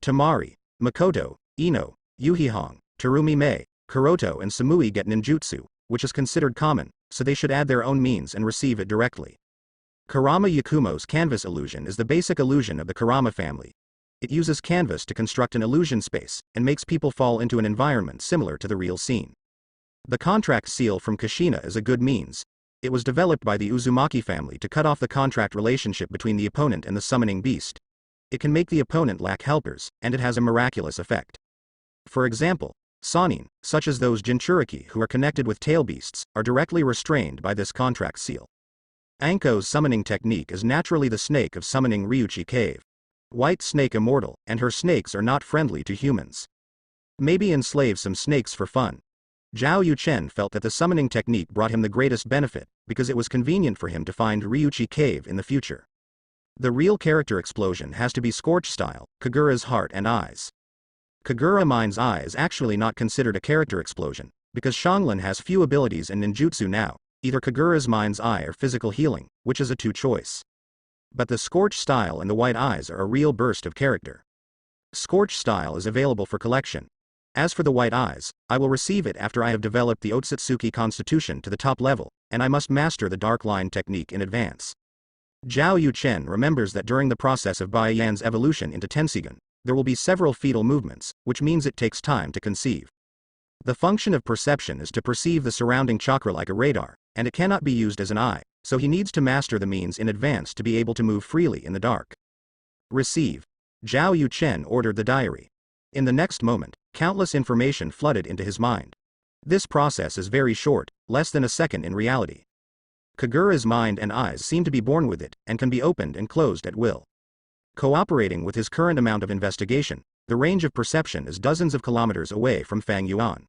Tamari, Makoto, Ino, Yuhihong, Terumi Mei, Kuroto and Samui get ninjutsu, which is considered common, so they should add their own means and receive it directly. Kurama Yakumo's canvas illusion is the basic illusion of the Kurama family. It uses canvas to construct an illusion space, and makes people fall into an environment similar to the real scene. The contract seal from Kushina is a good means. It was developed by the Uzumaki family to cut off the contract relationship between the opponent and the summoning beast. It can make the opponent lack helpers, and it has a miraculous effect. For example, Sannin, such as those Jinchuriki who are connected with tail beasts, are directly restrained by this contract seal. Anko's summoning technique is naturally the snake of summoning Ryuchi Cave. White Snake immortal, and her snakes are not friendly to humans. Maybe enslave some snakes for fun. Zhao Yuchen felt that the summoning technique brought him the greatest benefit, because it was convenient for him to find Ryuchi Cave in the future. The real character explosion has to be Scorch style, Kagura's heart and eyes. Kagura Mind's eye is actually not considered a character explosion, because Xianglin has few abilities in ninjutsu now, either Kagura's Mind's eye or physical healing, which is a two choice. But the Scorch style and the white eyes are a real burst of character. Scorch style is available for collection. As for the white eyes, I will receive it after I have developed the Otsutsuki Constitution to the top level, and I must master the Dark Line technique in advance. Zhao Yuchen remembers that during the process of Baiyan's evolution into Tensigun, there will be several fetal movements, which means it takes time to conceive. The function of perception is to perceive the surrounding chakra like a radar, and it cannot be used as an eye, so he needs to master the means in advance to be able to move freely in the dark. Receive. Zhao Yuchen ordered the diary. In the next moment, countless information flooded into his mind. This process is very short, less than a second in reality. Kagura's mind and eyes seem to be born with it, and can be opened and closed at will. Cooperating with his current amount of investigation, the range of perception is dozens of kilometers away from Fang Yuan.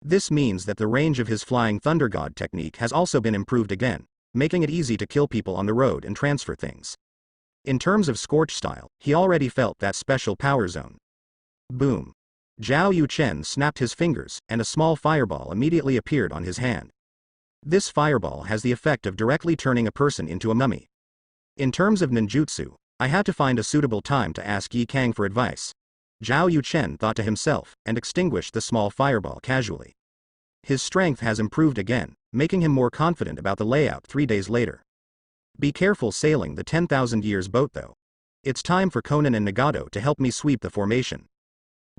This means that the range of his Flying Thunder God technique has also been improved again, making it easy to kill people on the road and transfer things. In terms of Scorch style, he already felt that special power zone. Boom. Zhao Yuchen snapped his fingers, and a small fireball immediately appeared on his hand. This fireball has the effect of directly turning a person into a mummy. In terms of ninjutsu, I had to find a suitable time to ask Yi Kang for advice. Zhao Yuchen thought to himself, and extinguished the small fireball casually. His strength has improved again, making him more confident about the layout 3 days later. Be careful sailing the 10,000 years boat though. It's time for Conan and Nagato to help me sweep the formation.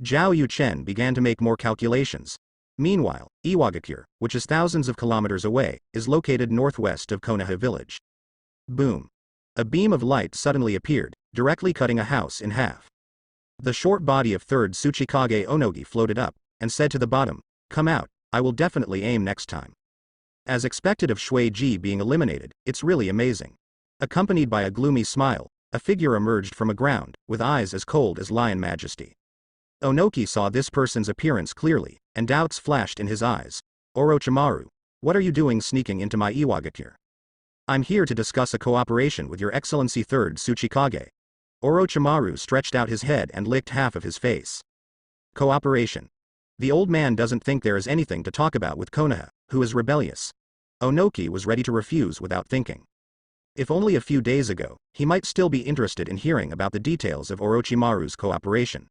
Zhao Yuchen began to make more calculations. Meanwhile, Iwagakure, which is thousands of kilometers away, is located northwest of Konoha village. Boom. A beam of light suddenly appeared, directly cutting a house in half. The short body of 3rd Tsuchikage Onogi floated up, and said to the bottom, "Come out, I will definitely aim next time." As expected of Shui Ji being eliminated, it's really amazing. Accompanied by a gloomy smile, a figure emerged from a ground, with eyes as cold as lion majesty. Onoki saw this person's appearance clearly, and doubts flashed in his eyes. "Orochimaru, what are you doing sneaking into my Iwagakure?" "I'm here to discuss a cooperation with your excellency 3rd Tsuchikage." Orochimaru stretched out his head and licked half of his face. Cooperation. The old man doesn't think there is anything to talk about with Konoha, who is rebellious. Onoki was ready to refuse without thinking. If only a few days ago, he might still be interested in hearing about the details of Orochimaru's cooperation.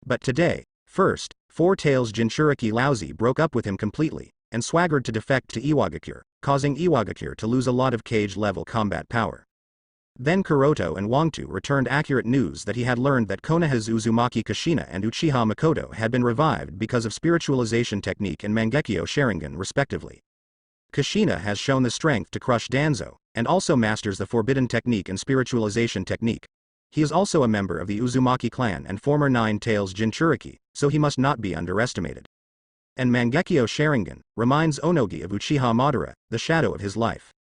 But today, first, Four Tails Jinchuriki Lousy broke up with him completely, and swaggered to defect to Iwagakure, causing Iwagakure to lose a lot of cage-level combat power. Then Kuroto and Wangtu returned accurate news that he had learned that Konoha's Uzumaki Kushina and Uchiha Makoto had been revived because of spiritualization technique and Mangekyo Sharingan respectively. Kushina has shown the strength to crush Danzo, and also masters the forbidden technique and spiritualization technique. He is also a member of the Uzumaki clan and former Nine Tails Jinchuriki, so he must not be underestimated. And Mangekyo Sharingan reminds Onogi of Uchiha Madara, the shadow of his life.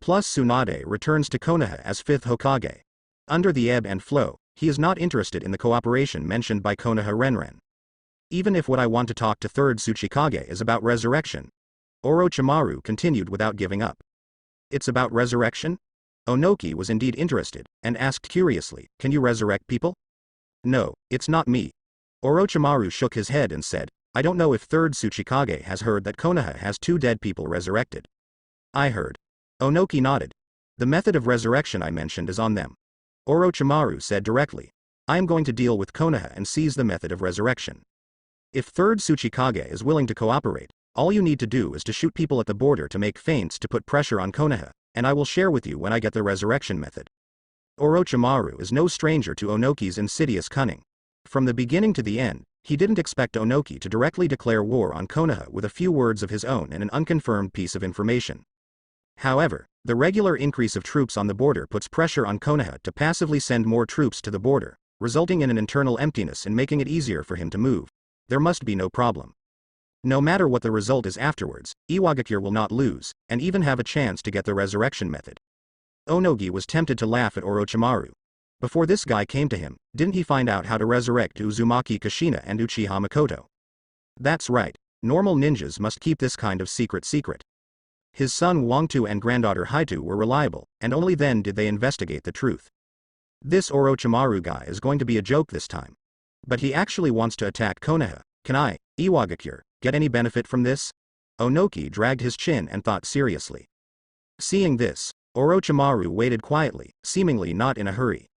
Plus Tsunade returns to Konoha as 5th Hokage. Under the ebb and flow, he is not interested in the cooperation mentioned by Konoha Renren. Even if what I want to talk to 3rd Tsuchikage is about resurrection. Orochimaru continued without giving up. It's about resurrection? Onoki was indeed interested, and asked curiously, "Can you resurrect people?" No, it's not me. Orochimaru shook his head and said, I don't know if 3rd Tsuchikage has heard that Konoha has 2 dead people resurrected. I heard. Onoki nodded. The method of resurrection I mentioned is on them. Orochimaru said directly. I am going to deal with Konoha and seize the method of resurrection. If 3rd Tsuchikage is willing to cooperate, all you need to do is to shoot people at the border to make feints to put pressure on Konoha, and I will share with you when I get the resurrection method. Orochimaru is no stranger to Onoki's insidious cunning. From the beginning to the end, he didn't expect Onoki to directly declare war on Konoha with a few words of his own and an unconfirmed piece of information. However, the regular increase of troops on the border puts pressure on Konoha to passively send more troops to the border, resulting in an internal emptiness and making it easier for him to move. There must be no problem. No matter what the result is afterwards, Iwagakure will not lose, and even have a chance to get the resurrection method. Onogi was tempted to laugh at Orochimaru. Before this guy came to him, didn't he find out how to resurrect Uzumaki Kushina and Uchiha Makoto? That's right, normal ninjas must keep this kind of secret. His son Wangtu and granddaughter Haitu were reliable, and only then did they investigate the truth. This Orochimaru guy is going to be a joke this time. But he actually wants to attack Konoha. Can I, Iwagakure, get any benefit from this? Onoki dragged his chin and thought seriously. Seeing this, Orochimaru waited quietly, seemingly not in a hurry.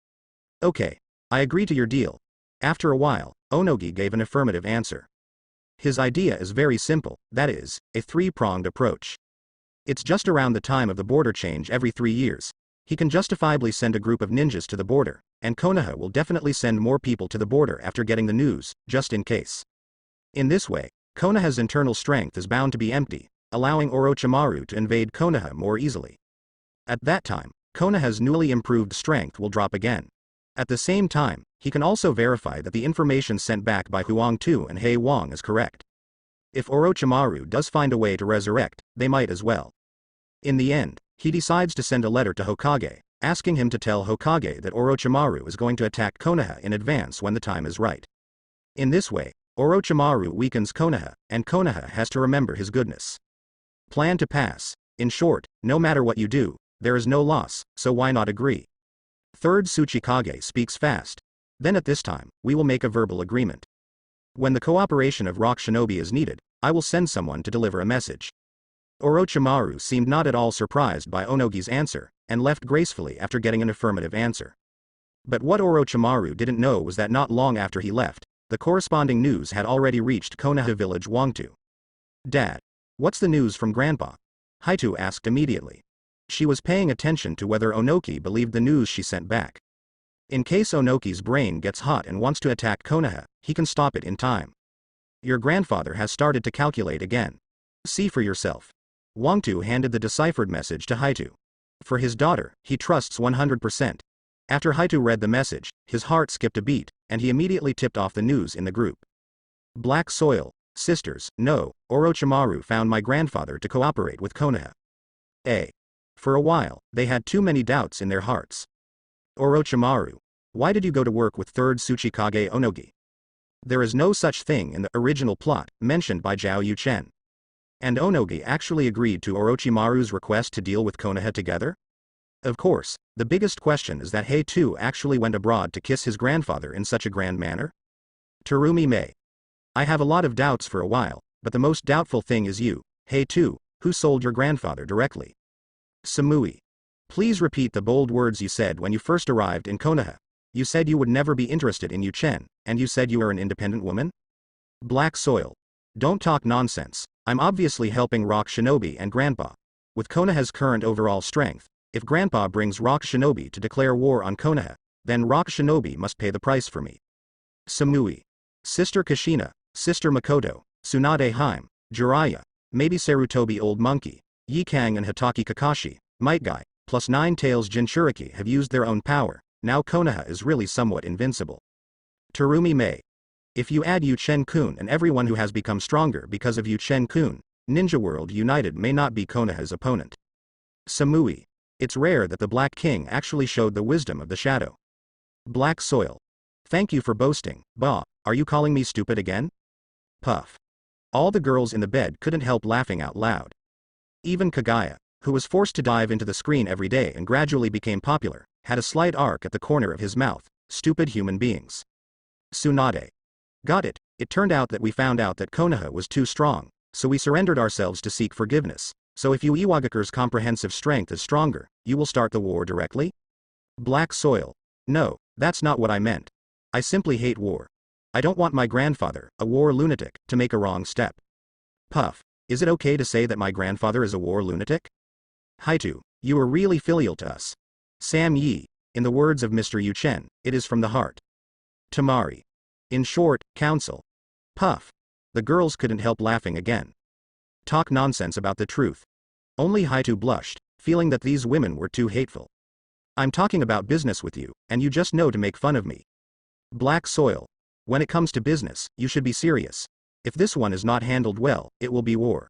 Okay, I agree to your deal. After a while, Onogi gave an affirmative answer. His idea is very simple, that is, a 3-pronged approach. It's just around the time of the border change every 3 years. He can justifiably send a group of ninjas to the border, and Konoha will definitely send more people to the border after getting the news, just in case. In this way, Konoha's internal strength is bound to be empty, allowing Orochimaru to invade Konoha more easily. At that time, Konoha's newly improved strength will drop again. At the same time, he can also verify that the information sent back by Huang Tu and Hei Wang is correct. If Orochimaru does find a way to resurrect, they might as well. In the end, he decides to send a letter to Hokage, asking him to tell Hokage that Orochimaru is going to attack Konoha in advance when the time is right. In this way, Orochimaru weakens Konoha, and Konoha has to remember his goodness. Plan to pass. In short, no matter what you do, there is no loss, so why not agree? 3rd Tsuchikage speaks fast. Then at this time, we will make a verbal agreement. When the cooperation of Rock Shinobi is needed, I will send someone to deliver a message. Orochimaru seemed not at all surprised by Onogi's answer, and left gracefully after getting an affirmative answer. But what Orochimaru didn't know was that not long after he left, the corresponding news had already reached Konoha village Wangtu. Dad. What's the news from Grandpa? Haitu asked immediately. She was paying attention to whether Onoki believed the news she sent back. In case Onoki's brain gets hot and wants to attack Konoha, he can stop it in time. Your grandfather has started to calculate again. See for yourself. Wangtu handed the deciphered message to Haitu. For his daughter, he trusts 100%. After Haitu read the message, his heart skipped a beat, and he immediately tipped off the news in the group. Black soil, sisters, no, Orochimaru found my grandfather to cooperate with Konoha. For a while, they had too many doubts in their hearts. Orochimaru, why did you go to work with 3rd Tsuchikage Onogi? There is no such thing in the original plot, mentioned by Zhao Yuchen. And Onogi actually agreed to Orochimaru's request to deal with Konoha together? Of course, the biggest question is that Hei-Tu actually went abroad to kiss his grandfather in such a grand manner? Terumi Mei. I have a lot of doubts for a while, but the most doubtful thing is you, Hei-Tu, who sold your grandfather directly. Samui. Please repeat the bold words you said when you first arrived in Konoha. You said you would never be interested in Yuchen, and you said you are an independent woman? Black soil. Don't talk nonsense. I'm obviously helping Rock Shinobi and Grandpa. With Konoha's current overall strength, if Grandpa brings Rock Shinobi to declare war on Konoha, then Rock Shinobi must pay the price for me. Samui. Sister Kushina, Sister Makoto, Tsunade Haim, Jiraiya, maybe Sarutobi Old Monkey, Yikang and Hitaki Kakashi, Might Guy, plus 9 Tails Jinchuriki have used their own power. Now Konoha is really somewhat invincible. Terumi Mei. If you add Yuchen-kun and everyone who has become stronger because of Yuchen-kun, Ninja World United may not be Konoha's opponent. Samui. It's rare that the Black King actually showed the wisdom of the shadow. Black soil. Thank you for boasting. Bah, are you calling me stupid again? Puff. All the girls in the bed couldn't help laughing out loud. Even Kagaya, who was forced to dive into the screen every day and gradually became popular, had a slight arc at the corner of his mouth. Stupid human beings. Tsunade. Got it. It turned out that we found out that Konoha was too strong, so we surrendered ourselves to seek forgiveness. So if you Iwagakure's comprehensive strength is stronger, you will start the war directly? Black soil. No, that's not what I meant. I simply hate war. I don't want my grandfather, a war lunatic, to make a wrong step. Puff. Is it okay to say that my grandfather is a war lunatic? Haitu, you are really filial to us. Sam Yi. In the words of Mr. Yu Chen, it is from the heart. Tamari. In short, counsel. Puff. The girls couldn't help laughing again. Talk nonsense about the truth. Only Haitu blushed, feeling that these women were too hateful. I'm talking about business with you, and you just know to make fun of me. Black soil. When it comes to business, you should be serious. If this one is not handled well, it will be war.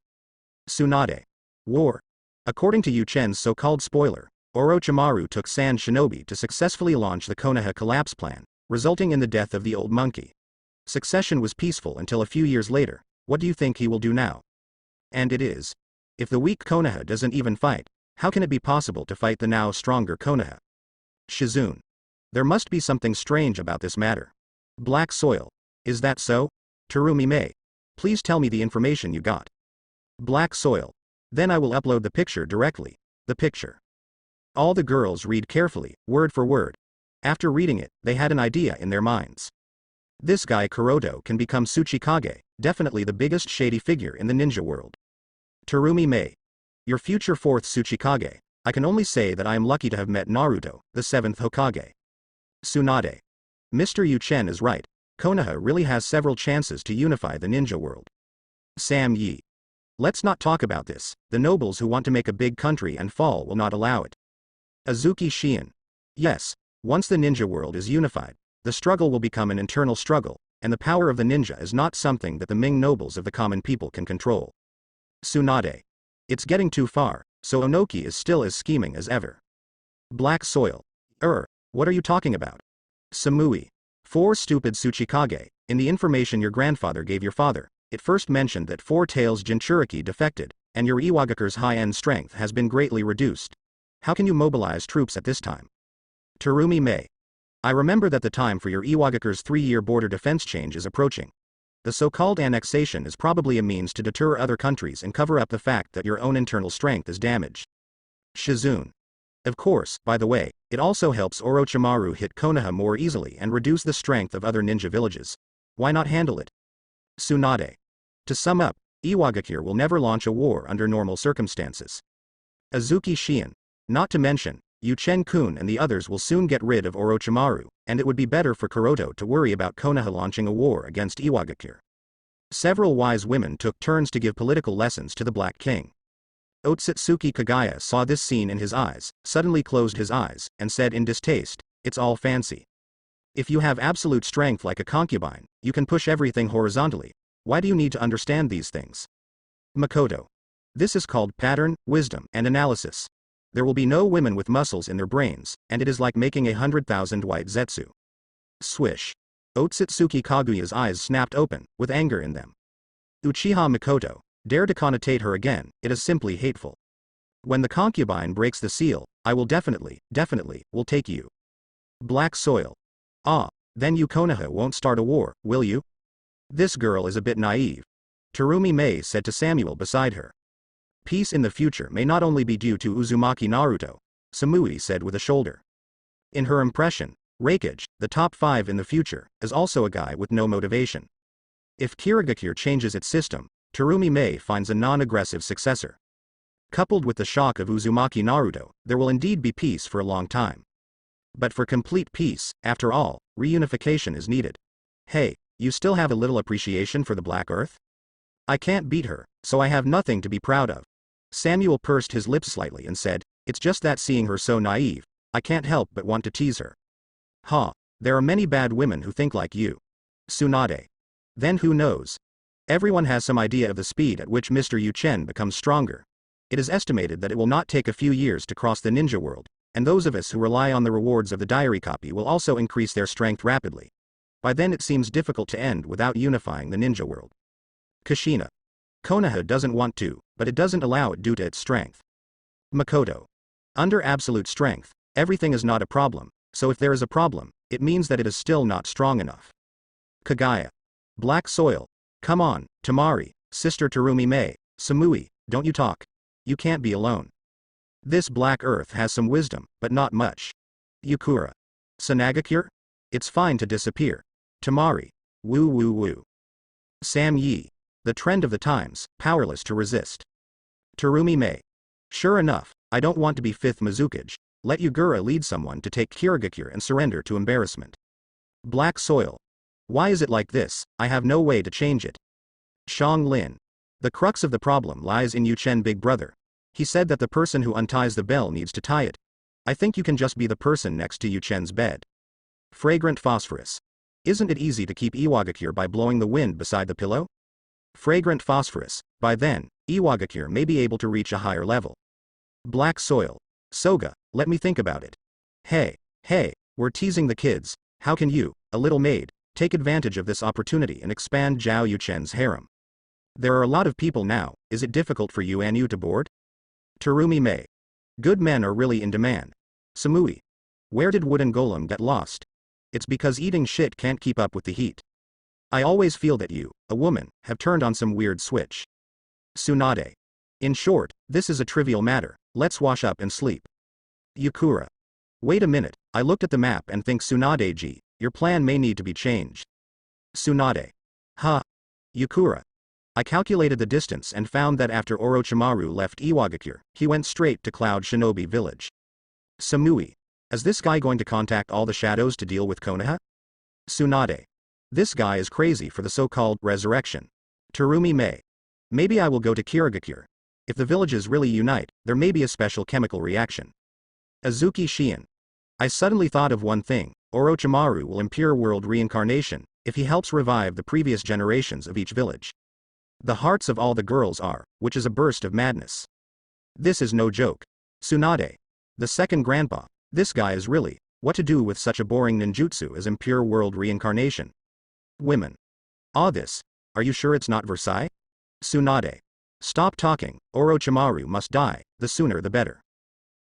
Tsunade. War. According to Yu Chen's so-called spoiler, Orochimaru took Sand Shinobi to successfully launch the Konoha collapse plan, resulting in the death of the old monkey. Succession was peaceful until a few years later. What do you think he will do now? And it is. If the weak Konoha doesn't even fight, how can it be possible to fight the now stronger Konoha? Shizune. There must be something strange about this matter. Black soil. Is that so? Terumi Mei. Please tell me the information you got. Black soil. Then I will upload the picture directly. The picture. All the girls read carefully, word for word. After reading it, they had an idea in their minds. This guy Kuroto can become Tsuchikage, definitely the biggest shady figure in the ninja world. Terumi Mei. Your future fourth Tsuchikage. I can only say that I am lucky to have met Naruto, the seventh Hokage. Tsunade. Mr. Yu Chen is right. Konoha really has several chances to unify the ninja world. Sam Yi. Let's not talk about this. The nobles who want to make a big country and fall will not allow it. Azuki Shion. Yes, once the ninja world is unified, the struggle will become an internal struggle, and the power of the ninja is not something that the Ming nobles of the common people can control. Tsunade. It's getting too far, so Onoki is still as scheming as ever. Black soil. What are you talking about? Samui. 4 stupid Tsuchikage. In the information your grandfather gave your father, it first mentioned that 4 Tails Jinchuriki defected, and your Iwagakure's high-end strength has been greatly reduced. How can you mobilize troops at this time? Terumi Mei. I remember that the time for your Iwagakure's 3-year border defense change is approaching. The so-called annexation is probably a means to deter other countries and cover up the fact that your own internal strength is damaged. Shizune. Of course, by the way, it also helps Orochimaru hit Konoha more easily and reduce the strength of other ninja villages. Why not handle it? Tsunade. To sum up, Iwagakure will never launch a war under normal circumstances. Azuki Shion. Not to mention, Yu Chen-kun and the others will soon get rid of Orochimaru, and it would be better for Kuroto to worry about Konoha launching a war against Iwagakure. Several wise women took turns to give political lessons to the Black King. Otsutsuki Kagaya saw this scene in his eyes, suddenly closed his eyes, and said in distaste, "It's all fancy. If you have absolute strength like a concubine, you can push everything horizontally. Why do you need to understand these things?" Makoto. This is called pattern, wisdom, and analysis. There will be no women with muscles in their brains, and it is like making 100,000 white zetsu. Swish. Otsutsuki Kaguya's eyes snapped open, with anger in them. Uchiha Makoto. Dare to connotate her again, it is simply hateful. When the concubine breaks the seal, I will definitely, will take you. Black soil. Ah, then you Konoha won't start a war, will you? This girl is a bit naive. Terumi Mei said to Samuel beside her. Peace in the future may not only be due to Uzumaki Naruto, Samui said with a shoulder. In her impression, Raikage, the top 5 in the future, is also a guy with no motivation. If Kirigakure changes its system, Terumi Mei finds a non-aggressive successor. Coupled with the shock of Uzumaki Naruto, there will indeed be peace for a long time. But for complete peace, after all, reunification is needed. Hey, you still have a little appreciation for the Black Earth? I can't beat her, so I have nothing to be proud of. Samuel pursed his lips slightly and said, "It's just that seeing her so naive, I can't help but want to tease her." Ha, there are many bad women who think like you. Tsunade. Then who knows? Everyone has some idea of the speed at which Mr. Yu Chen becomes stronger. It is estimated that it will not take a few years to cross the ninja world, and those of us who rely on the rewards of the diary copy will also increase their strength rapidly. By then it seems difficult to end without unifying the ninja world. Kushina. Konoha doesn't want to, but it doesn't allow it due to its strength. Makoto. Under absolute strength, everything is not a problem, so if there is a problem, it means that it is still not strong enough. Kagaya. Black soil. Come on, Tamari, sister Terumi Mei, Samui, don't you talk. You can't be alone. This black earth has some wisdom, but not much. Yukura. Sanagakure? It's fine to disappear. Tamari. Woo woo woo. Sam Yi. The trend of the times, powerless to resist. Terumi Mei. Sure enough, I don't want to be fifth Mizukage. Let Yugura lead someone to take Kirigakure and surrender to embarrassment. Black soil. Why is it like this? I have no way to change it. Shang Lin. The crux of the problem lies in Yuchen Big Brother. He said that the person who unties the bell needs to tie it. I think you can just be the person next to Yuchen's bed. Fragrant phosphorus. Isn't it easy to keep Iwagakure by blowing the wind beside the pillow? Fragrant phosphorus. By then, Iwagakure may be able to reach a higher level. Black soil. Soga, let me think about it. Hey, we're teasing the kids. How can you, a little maid, take advantage of this opportunity and expand Zhao Yuchen's harem? There are a lot of people now, is it difficult for you and you to board? Terumi Mei. Good men are really in demand. Samui. Where did Wooden Golem get lost? It's because eating shit can't keep up with the heat. I always feel that you, a woman, have turned on some weird switch. Tsunade. In short, this is a trivial matter, let's wash up and sleep. Yukura. Wait a minute, I looked at the map and think Tsunade-ji, your plan may need to be changed. Tsunade. Huh. Yukura. I calculated the distance and found that after Orochimaru left Iwagakure, he went straight to Cloud Shinobi Village. Samui. Is this guy going to contact all the shadows to deal with Konoha? Tsunade. This guy is crazy for the so-called resurrection. Terumi Mei. Maybe I will go to Kirigakure. If the villages really unite, there may be a special chemical reaction. Azuki Shion. I suddenly thought of one thing, Orochimaru will impure world reincarnation, if he helps revive the previous generations of each village. The hearts of all the girls are, which is a burst of madness. This is no joke. Tsunade. The second grandpa, this guy is really, what to do with such a boring ninjutsu as impure world reincarnation? Women. This, are you sure it's not Versailles? Tsunade. Stop talking, Orochimaru must die, the sooner the better.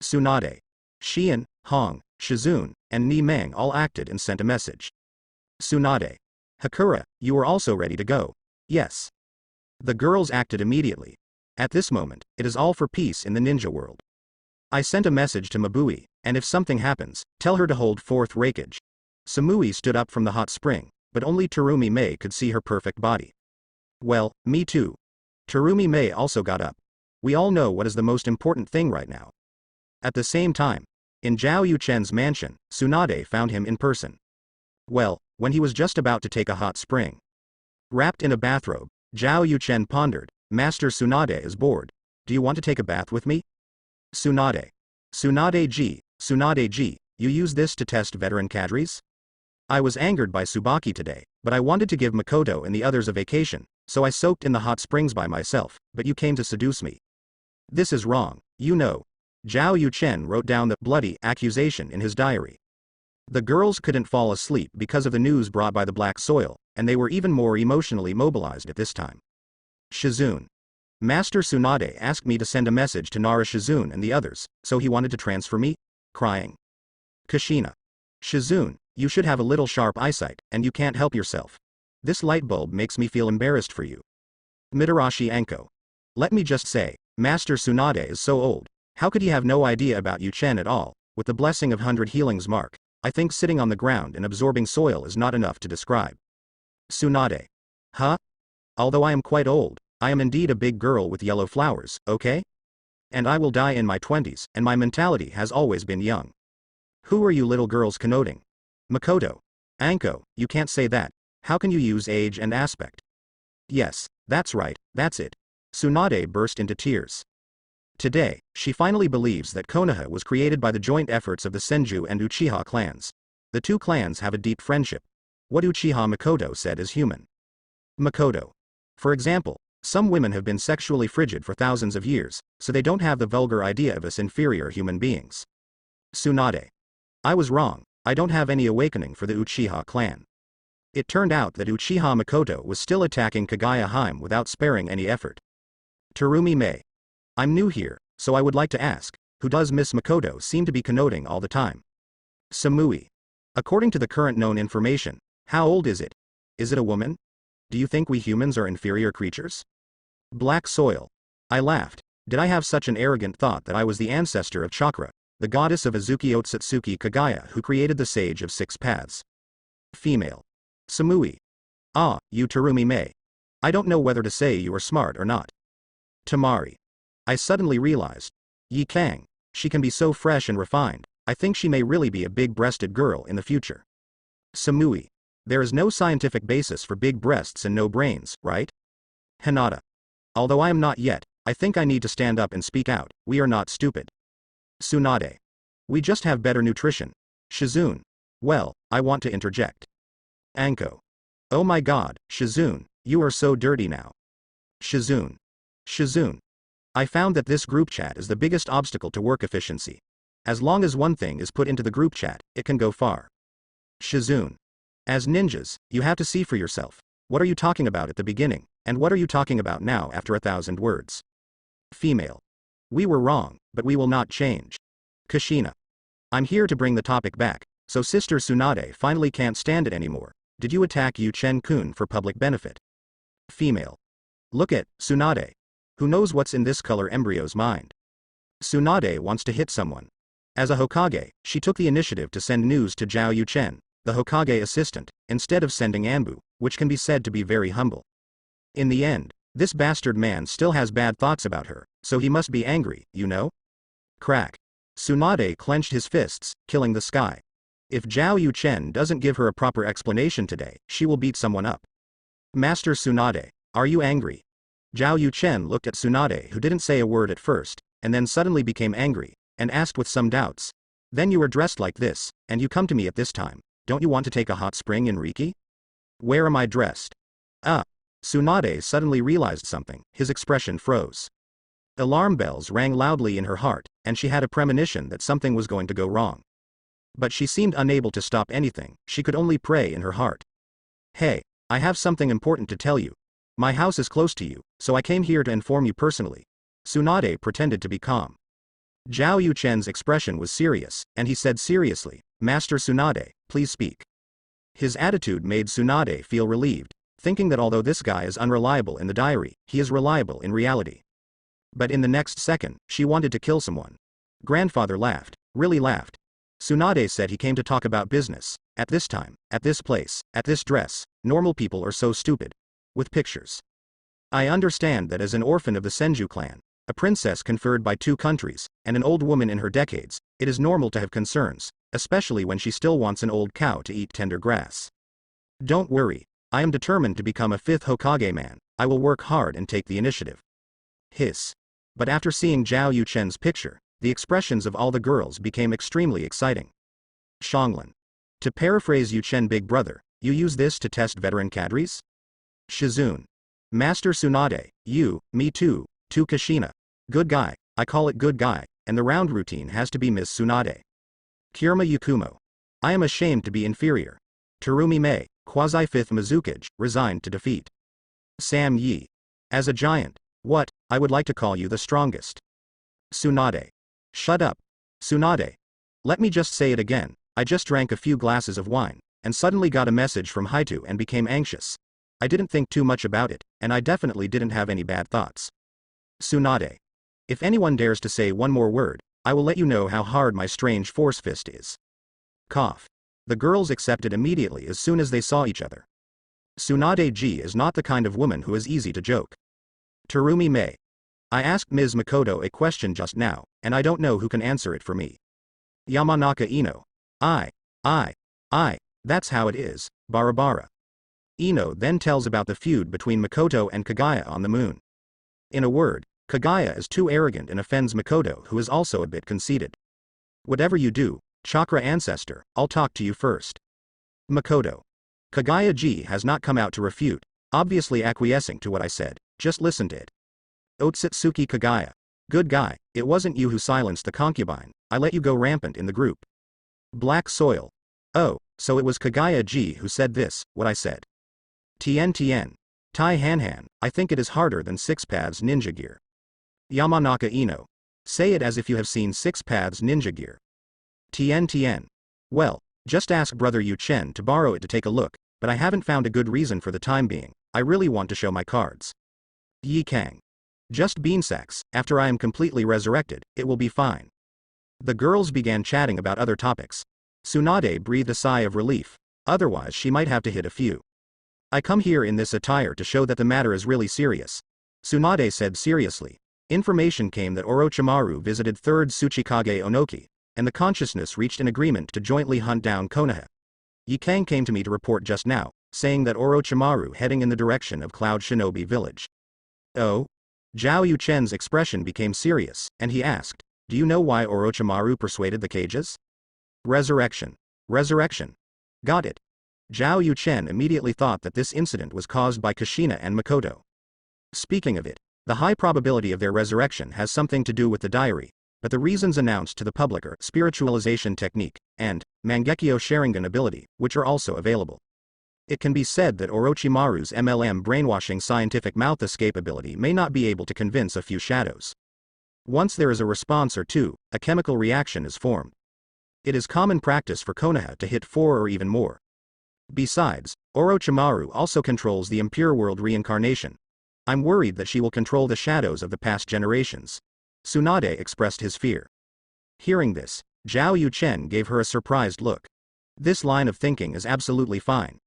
Tsunade. Shion, Hong, Shizune, and Ni Meng all acted and sent a message. Tsunade. Hakura, you are also ready to go. Yes. The girls acted immediately. At this moment, it is all for peace in the ninja world. I sent a message to Mabui, and if something happens, tell her to hold forth Reikage. Samui stood up from the hot spring, but only Terumi Mei could see her perfect body. Well, me too. Terumi Mei also got up. We all know what is the most important thing right now. At the same time, in Zhao Yuchen's mansion, Tsunade found him in person. Well, when he was just about to take a hot spring. Wrapped in a bathrobe, Zhao Yuchen pondered, Master Tsunade is bored. Do you want to take a bath with me? Tsunade. Tsunade-ji, you use this to test veteran cadres? I was angered by Tsubaki today, but I wanted to give Makoto and the others a vacation, so I soaked in the hot springs by myself, but you came to seduce me. This is wrong, you know. Zhao Yuchen wrote down the bloody accusation in his diary. The girls couldn't fall asleep because of the news brought by the black soil, and they were even more emotionally mobilized at this time. Shizune. Master Tsunade asked me to send a message to Nara Shizune and the others, so he wanted to transfer me? Crying. Kushina. Shizune, you should have a little sharp eyesight, and you can't help yourself. This light bulb makes me feel embarrassed for you. Mitarashi Anko. Let me just say, Master Tsunade is so old, how could he have no idea about Yuchen at all? With the blessing of 100 healings mark, I think sitting on the ground and absorbing soil is not enough to describe. Tsunade. Huh? Although I am quite old, I am indeed a big girl with yellow flowers, okay? And I will die in my 20s, and my mentality has always been young. Who are you little girls connoting? Makoto. Anko, you can't say that. How can you use age and aspect? Yes, that's right, that's it. Tsunade burst into tears. Today, she finally believes that Konoha was created by the joint efforts of the Senju and Uchiha clans. The two clans have a deep friendship. What Uchiha Makoto said is human. Makoto. For example, some women have been sexually frigid for thousands of years, so they don't have the vulgar idea of us inferior human beings. Tsunade. I was wrong, I don't have any awakening for the Uchiha clan. It turned out that Uchiha Makoto was still attacking Kagaya Haim without sparing any effort. Terumi Mei. I'm new here, so I would like to ask, who does Miss Makoto seem to be connoting all the time? Samui. According to the current known information, how old is it? Is it a woman? Do you think we humans are inferior creatures? Black soil. I laughed. Did I have such an arrogant thought that I was the ancestor of Chakra, the goddess of Azuki Otsutsuki Kagaya who created the Sage of Six Paths? Female. Samui. Ah, you Terumi Mei. I don't know whether to say you are smart or not. Tamari. I suddenly realized. Yi Kang. She can be so fresh and refined, I think she may really be a big-breasted girl in the future. Samui. There is no scientific basis for big breasts and no brains, right? Hinata. Although I am not yet, I think I need to stand up and speak out. We are not stupid. Tsunade. We just have better nutrition. Shizune. Well, I want to interject. Anko. Oh my god, Shizune, you are so dirty now. Shizune. Shizune. I found that this group chat is the biggest obstacle to work efficiency. As long as one thing is put into the group chat, it can go far. Shizune. As ninjas, you have to see for yourself. What are you talking about at the beginning, and what are you talking about now after 1,000 words? Female. We were wrong, but we will not change. Kushina. I'm here to bring the topic back, so Sister Tsunade finally can't stand it anymore. Did you attack Yu Chen-kun for public benefit? Female. Look at Tsunade. Who knows what's in this color embryo's mind? Tsunade wants to hit someone. As a Hokage, she took the initiative to send news to Zhao Yuchen, the Hokage assistant, instead of sending Anbu, which can be said to be very humble. In the end, this bastard man still has bad thoughts about her, so he must be angry, you know? Crack. Tsunade clenched his fists, killing the sky. If Zhao Yuchen doesn't give her a proper explanation today, she will beat someone up. Master Tsunade, are you angry? Zhao Yuchen looked at Tsunade, who didn't say a word at first, and then suddenly became angry, and asked with some doubts. Then you are dressed like this, and you come to me at this time. Don't you want to take a hot spring in Riki? Where am I dressed? Tsunade suddenly realized something, his expression froze. Alarm bells rang loudly in her heart, and she had a premonition that something was going to go wrong. But she seemed unable to stop anything, she could only pray in her heart. Hey, I have something important to tell you. My house is close to you, so I came here to inform you personally. Tsunade pretended to be calm. Zhao Yuchen's expression was serious, and he said seriously, Master Tsunade, please speak. His attitude made Tsunade feel relieved, thinking that although this guy is unreliable in the diary, he is reliable in reality. But in the next second, she wanted to kill someone. Grandfather laughed, really laughed. Tsunade said he came to talk about business, at this time, at this place, at this dress, normal people are so stupid. With pictures. I understand that as an orphan of the Senju clan, a princess conferred by 2 countries, and an old woman in her decades, it is normal to have concerns, especially when she still wants an old cow to eat tender grass. Don't worry, I am determined to become a 5th Hokage man, I will work hard and take the initiative. Hiss. But after seeing Zhao Yuchen's picture, the expressions of all the girls became extremely exciting. Xianglin. To paraphrase Yuchen big brother, you use this to test veteran cadres? Shizune. Master Tsunade, you, me too, to Kushina. Good guy, I call it good guy, and the round routine has to be Miss Tsunade. Kirima Yukumo. I am ashamed to be inferior. Terumi Mei, quasi-5th Mizuki, resigned to defeat. Sam Yi. As a giant, what, I would like to call you the strongest. Tsunade. Shut up. Tsunade. Let me just say it again, I just drank a few glasses of wine, and suddenly got a message from Haitu and became anxious. I didn't think too much about it, and I definitely didn't have any bad thoughts. Tsunade. If anyone dares to say one more word, I will let you know how hard my strange force fist is. Cough. The girls accepted immediately as soon as they saw each other. Tsunade-ji is not the kind of woman who is easy to joke. Terumi Mei. I asked Ms. Makoto a question just now, and I don't know who can answer it for me. Yamanaka Ino. That's how it is, Barabara. Ino then tells about the feud between Makoto and Kagaya on the moon. In a word, Kagaya is too arrogant and offends Makoto, who is also a bit conceited. Whatever you do, Chakra ancestor, I'll talk to you first. Makoto. Kagaya-ji has not come out to refute, obviously acquiescing to what I said, just listen to it. Otsutsuki Kagaya. Good guy, it wasn't you who silenced the concubine, I let you go rampant in the group. Black soil. Oh, so it was Kagaya-ji who said this, what I said. Tien. Tai Han, I think it is harder than 6 Paths ninja gear. Yamanaka Ino. Say it as if you have seen 6 Paths ninja gear. Tien. Well, just ask brother Yuchen to borrow it to take a look, but I haven't found a good reason for the time being. I really want to show my cards. Yi Kang. Just beansacks, after I am completely resurrected, it will be fine. The girls began chatting about other topics. Tsunade breathed a sigh of relief. Otherwise she might have to hit a few. I come here in this attire to show that the matter is really serious. Tsunade said seriously. Information came that Orochimaru visited 3rd Tsuchikage Onoki, and the consciousness reached an agreement to jointly hunt down Konoha. Yi Kang came to me to report just now, saying that Orochimaru heading in the direction of Cloud Shinobi Village. Oh? Zhao Yuchen's expression became serious, and he asked, do you know why Orochimaru persuaded the cages? Resurrection. Resurrection. Got it. Zhao Yuchen immediately thought that this incident was caused by Kushina and Makoto. Speaking of it, the high probability of their resurrection has something to do with the diary, but the reasons announced to the public are spiritualization technique, and Mangekyo Sharingan ability, which are also available. It can be said that Orochimaru's MLM brainwashing scientific mouth escape ability may not be able to convince a few shadows. Once there is a response or two, a chemical reaction is formed. It is common practice for Konoha to hit 4 or even more. Besides, Orochimaru also controls the impure world reincarnation. I'm worried that she will control the shadows of the past generations. Tsunade expressed his fear. Hearing this, Zhao Yuchen gave her a surprised look. This line of thinking is absolutely fine.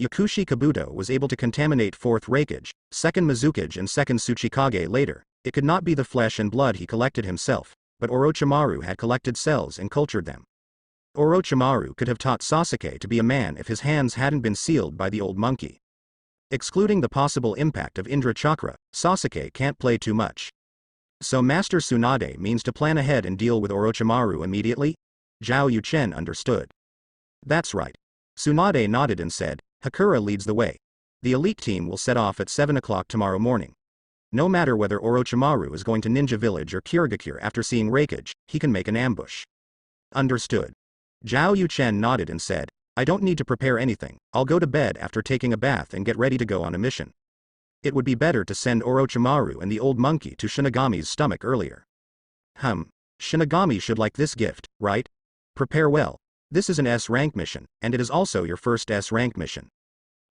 Yakushi Kabuto was able to contaminate 4th Raikage, 2nd Mizukage and 2nd Tsuchikage later. It could not be the flesh and blood he collected himself, but Orochimaru had collected cells and cultured them. Orochimaru could have taught Sasuke to be a man if his hands hadn't been sealed by the old monkey. Excluding the possible impact of Indra Chakra, Sasuke can't play too much. So Master Tsunade means to plan ahead and deal with Orochimaru immediately? Zhao Yuchen understood. That's right. Tsunade nodded and said, Hakura leads the way. The elite team will set off at 7 o'clock tomorrow morning. No matter whether Orochimaru is going to Ninja Village or Kirigakure after seeing Raikage, he can make an ambush. Understood. Zhao Yuchen nodded and said, I don't need to prepare anything, I'll go to bed after taking a bath and get ready to go on a mission. It would be better to send Orochimaru and the old monkey to Shinigami's stomach earlier. Shinigami should like this gift, right? Prepare well. This is an S-rank mission, and it is also your first S-rank mission.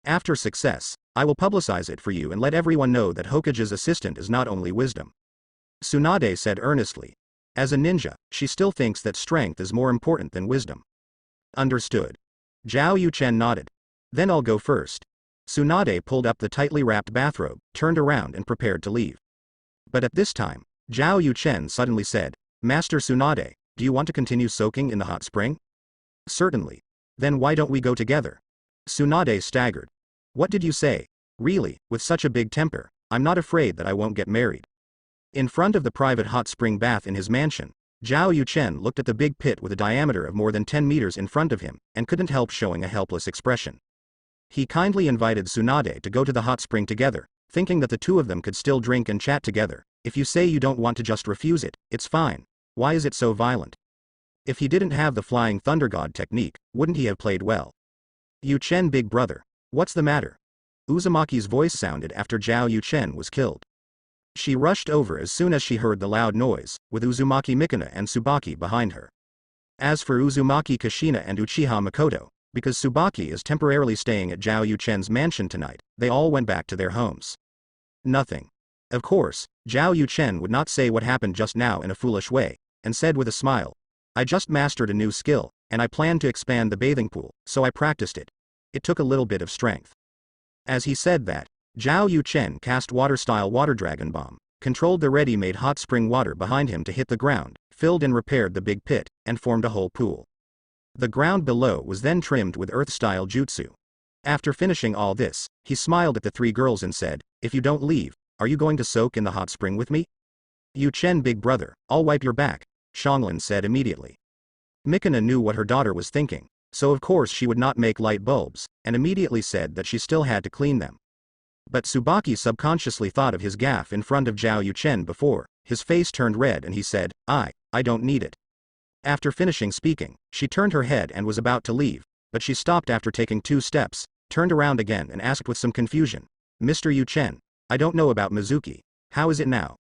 After success, I will publicize it for you and let everyone know that Hokage's assistant is not only wisdom. Tsunade said earnestly. As a ninja, she still thinks that strength is more important than wisdom. Understood. Zhao Yuchen nodded. Then I'll go first. Tsunade pulled up the tightly wrapped bathrobe, turned around and prepared to leave. But at this time, Zhao Yuchen suddenly said, Master Tsunade, do you want to continue soaking in the hot spring? Certainly. Then why don't we go together? Tsunade staggered. What did you say? Really, with such a big temper, I'm not afraid that I won't get married. In front of the private hot spring bath in his mansion, Zhao Yuchen looked at the big pit with a diameter of more than 10 meters in front of him, and couldn't help showing a helpless expression. He kindly invited Tsunade to go to the hot spring together, thinking that the two of them could still drink and chat together. If you say you don't want to just refuse it, it's fine. Why is it so violent? If he didn't have the flying thunder god technique, wouldn't he have played well? Yuchen big brother. What's the matter? Uzumaki's voice sounded after Zhao Yuchen was killed. She rushed over as soon as she heard the loud noise, with Uzumaki Mikuna and Tsubaki behind her. As for Uzumaki Kushina and Uchiha Makoto, because Tsubaki is temporarily staying at Zhao Yuchen's mansion tonight, they all went back to their homes. Nothing. Of course, Zhao Yuchen would not say what happened just now in a foolish way, and said with a smile, I just mastered a new skill, and I planned to expand the bathing pool, so I practiced it. It took a little bit of strength. As he said that, Zhao Yuchen cast water-style water dragon bomb, controlled the ready-made hot spring water behind him to hit the ground, filled and repaired the big pit, and formed a whole pool. The ground below was then trimmed with earth-style jutsu. After finishing all this, he smiled at the three girls and said, If you don't leave, are you going to soak in the hot spring with me? Yuchen big brother, I'll wipe your back, Xianglin said immediately. Mikuna knew what her daughter was thinking, so of course she would not make light bulbs, and immediately said that she still had to clean them. But Tsubaki subconsciously thought of his gaffe in front of Zhao Yuchen before. His face turned red and he said, I don't need it. After finishing speaking, she turned her head and was about to leave, but she stopped after taking 2 steps, turned around again and asked with some confusion, Mr. Yuchen, I don't know about Mizuki. How is it now?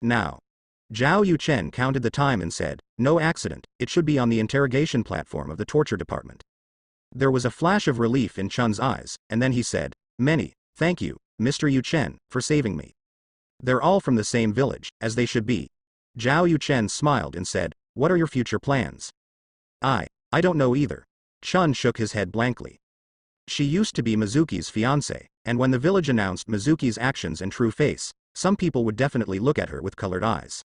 Now. Zhao Yuchen counted the time and said, No accident, it should be on the interrogation platform of the torture department. There was a flash of relief in Chun's eyes, and then he said, "Many, thank you, Mr. Yu Chen, for saving me. They're all from the same village, as they should be." Zhao Yu Chen smiled and said, "What are your future plans?" I don't know either." Chun shook his head blankly. She used to be Mizuki's fiancée, and when the village announced Mizuki's actions and true face, some people would definitely look at her with colored eyes.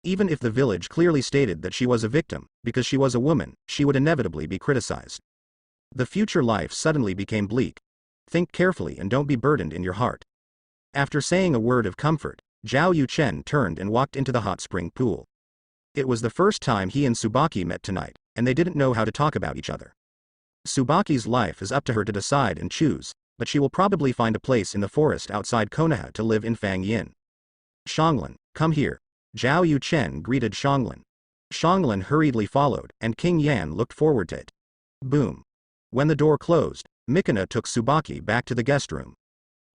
Even if the village clearly stated that she was a victim, because she was a woman, she would inevitably be criticized. The future life suddenly became bleak. Think carefully and don't be burdened in your heart. After saying a word of comfort, Zhao Yu Chen turned and walked into the hot spring pool. It was the first time he and Tsubaki met tonight, and they didn't know how to talk about each other. Tsubaki's life is up to her to decide and choose, but she will probably find a place in the forest outside Konoha to live in Fang Yin. "Xianglin, come here." Zhao Yu Chen greeted Xianglin. Xianglin hurriedly followed, and King Yan looked forward to it. Boom. When the door closed, Mikuna took Tsubaki back to the guest room.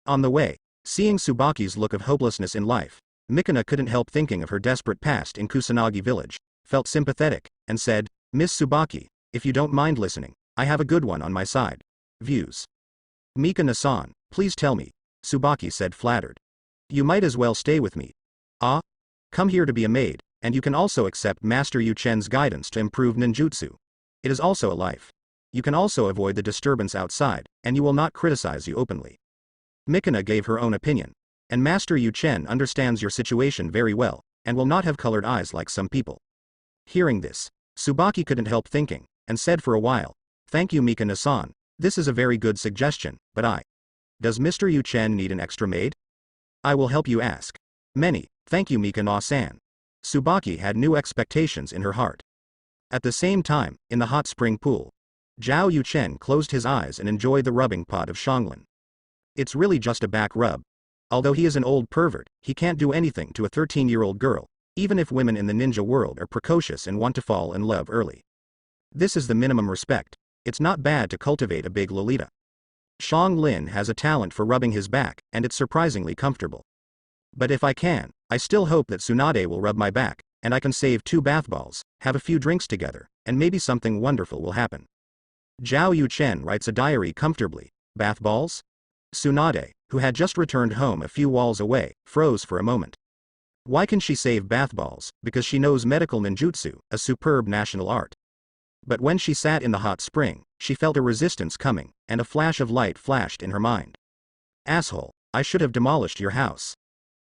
On the way, seeing Tsubaki's look of hopelessness in life, Mikuna couldn't help thinking of her desperate past in Kusanagi village, felt sympathetic, and said, "Miss Tsubaki, if you don't mind listening, I have a good one on my side. Views." "Mikuna-san, please tell me," Tsubaki said flattered. "You might as well stay with me." "Ah? Come here to be a maid, and you can also accept Master Yu Chen's guidance to improve ninjutsu. It is also a life. You can also avoid the disturbance outside, and you will not criticize you openly." Mikuna gave her own opinion. "And Master Yu Chen understands your situation very well, and will not have colored eyes like some people." Hearing this, Tsubaki couldn't help thinking, and said for a while, "Thank you Mikuna-san, this is a very good suggestion, but Does Mr. Yu Chen need an extra maid?" "I will help you ask." "Many, thank you Mikuna-san." Tsubaki had new expectations in her heart. At the same time, in the hot spring pool, Zhao Yu Chen closed his eyes and enjoyed the rubbing pot of Xianglin. It's really just a back rub. Although he is an old pervert, he can't do anything to a 13-year-old girl, even if women in the ninja world are precocious and want to fall in love early. This is the minimum respect. It's not bad to cultivate a big Lolita. Xianglin has a talent for rubbing his back, and it's surprisingly comfortable. But if I can, I still hope that Tsunade will rub my back, and I can save 2 bath balls, have a few drinks together, and maybe something wonderful will happen. Zhao Yu Chen writes a diary comfortably. Bath balls? Tsunade, who had just returned home a few walls away, froze for a moment. Why can she save bath balls? Because she knows medical ninjutsu, a superb national art. But when she sat in the hot spring, she felt a resistance coming, and a flash of light flashed in her mind. "Asshole, I should have demolished your house."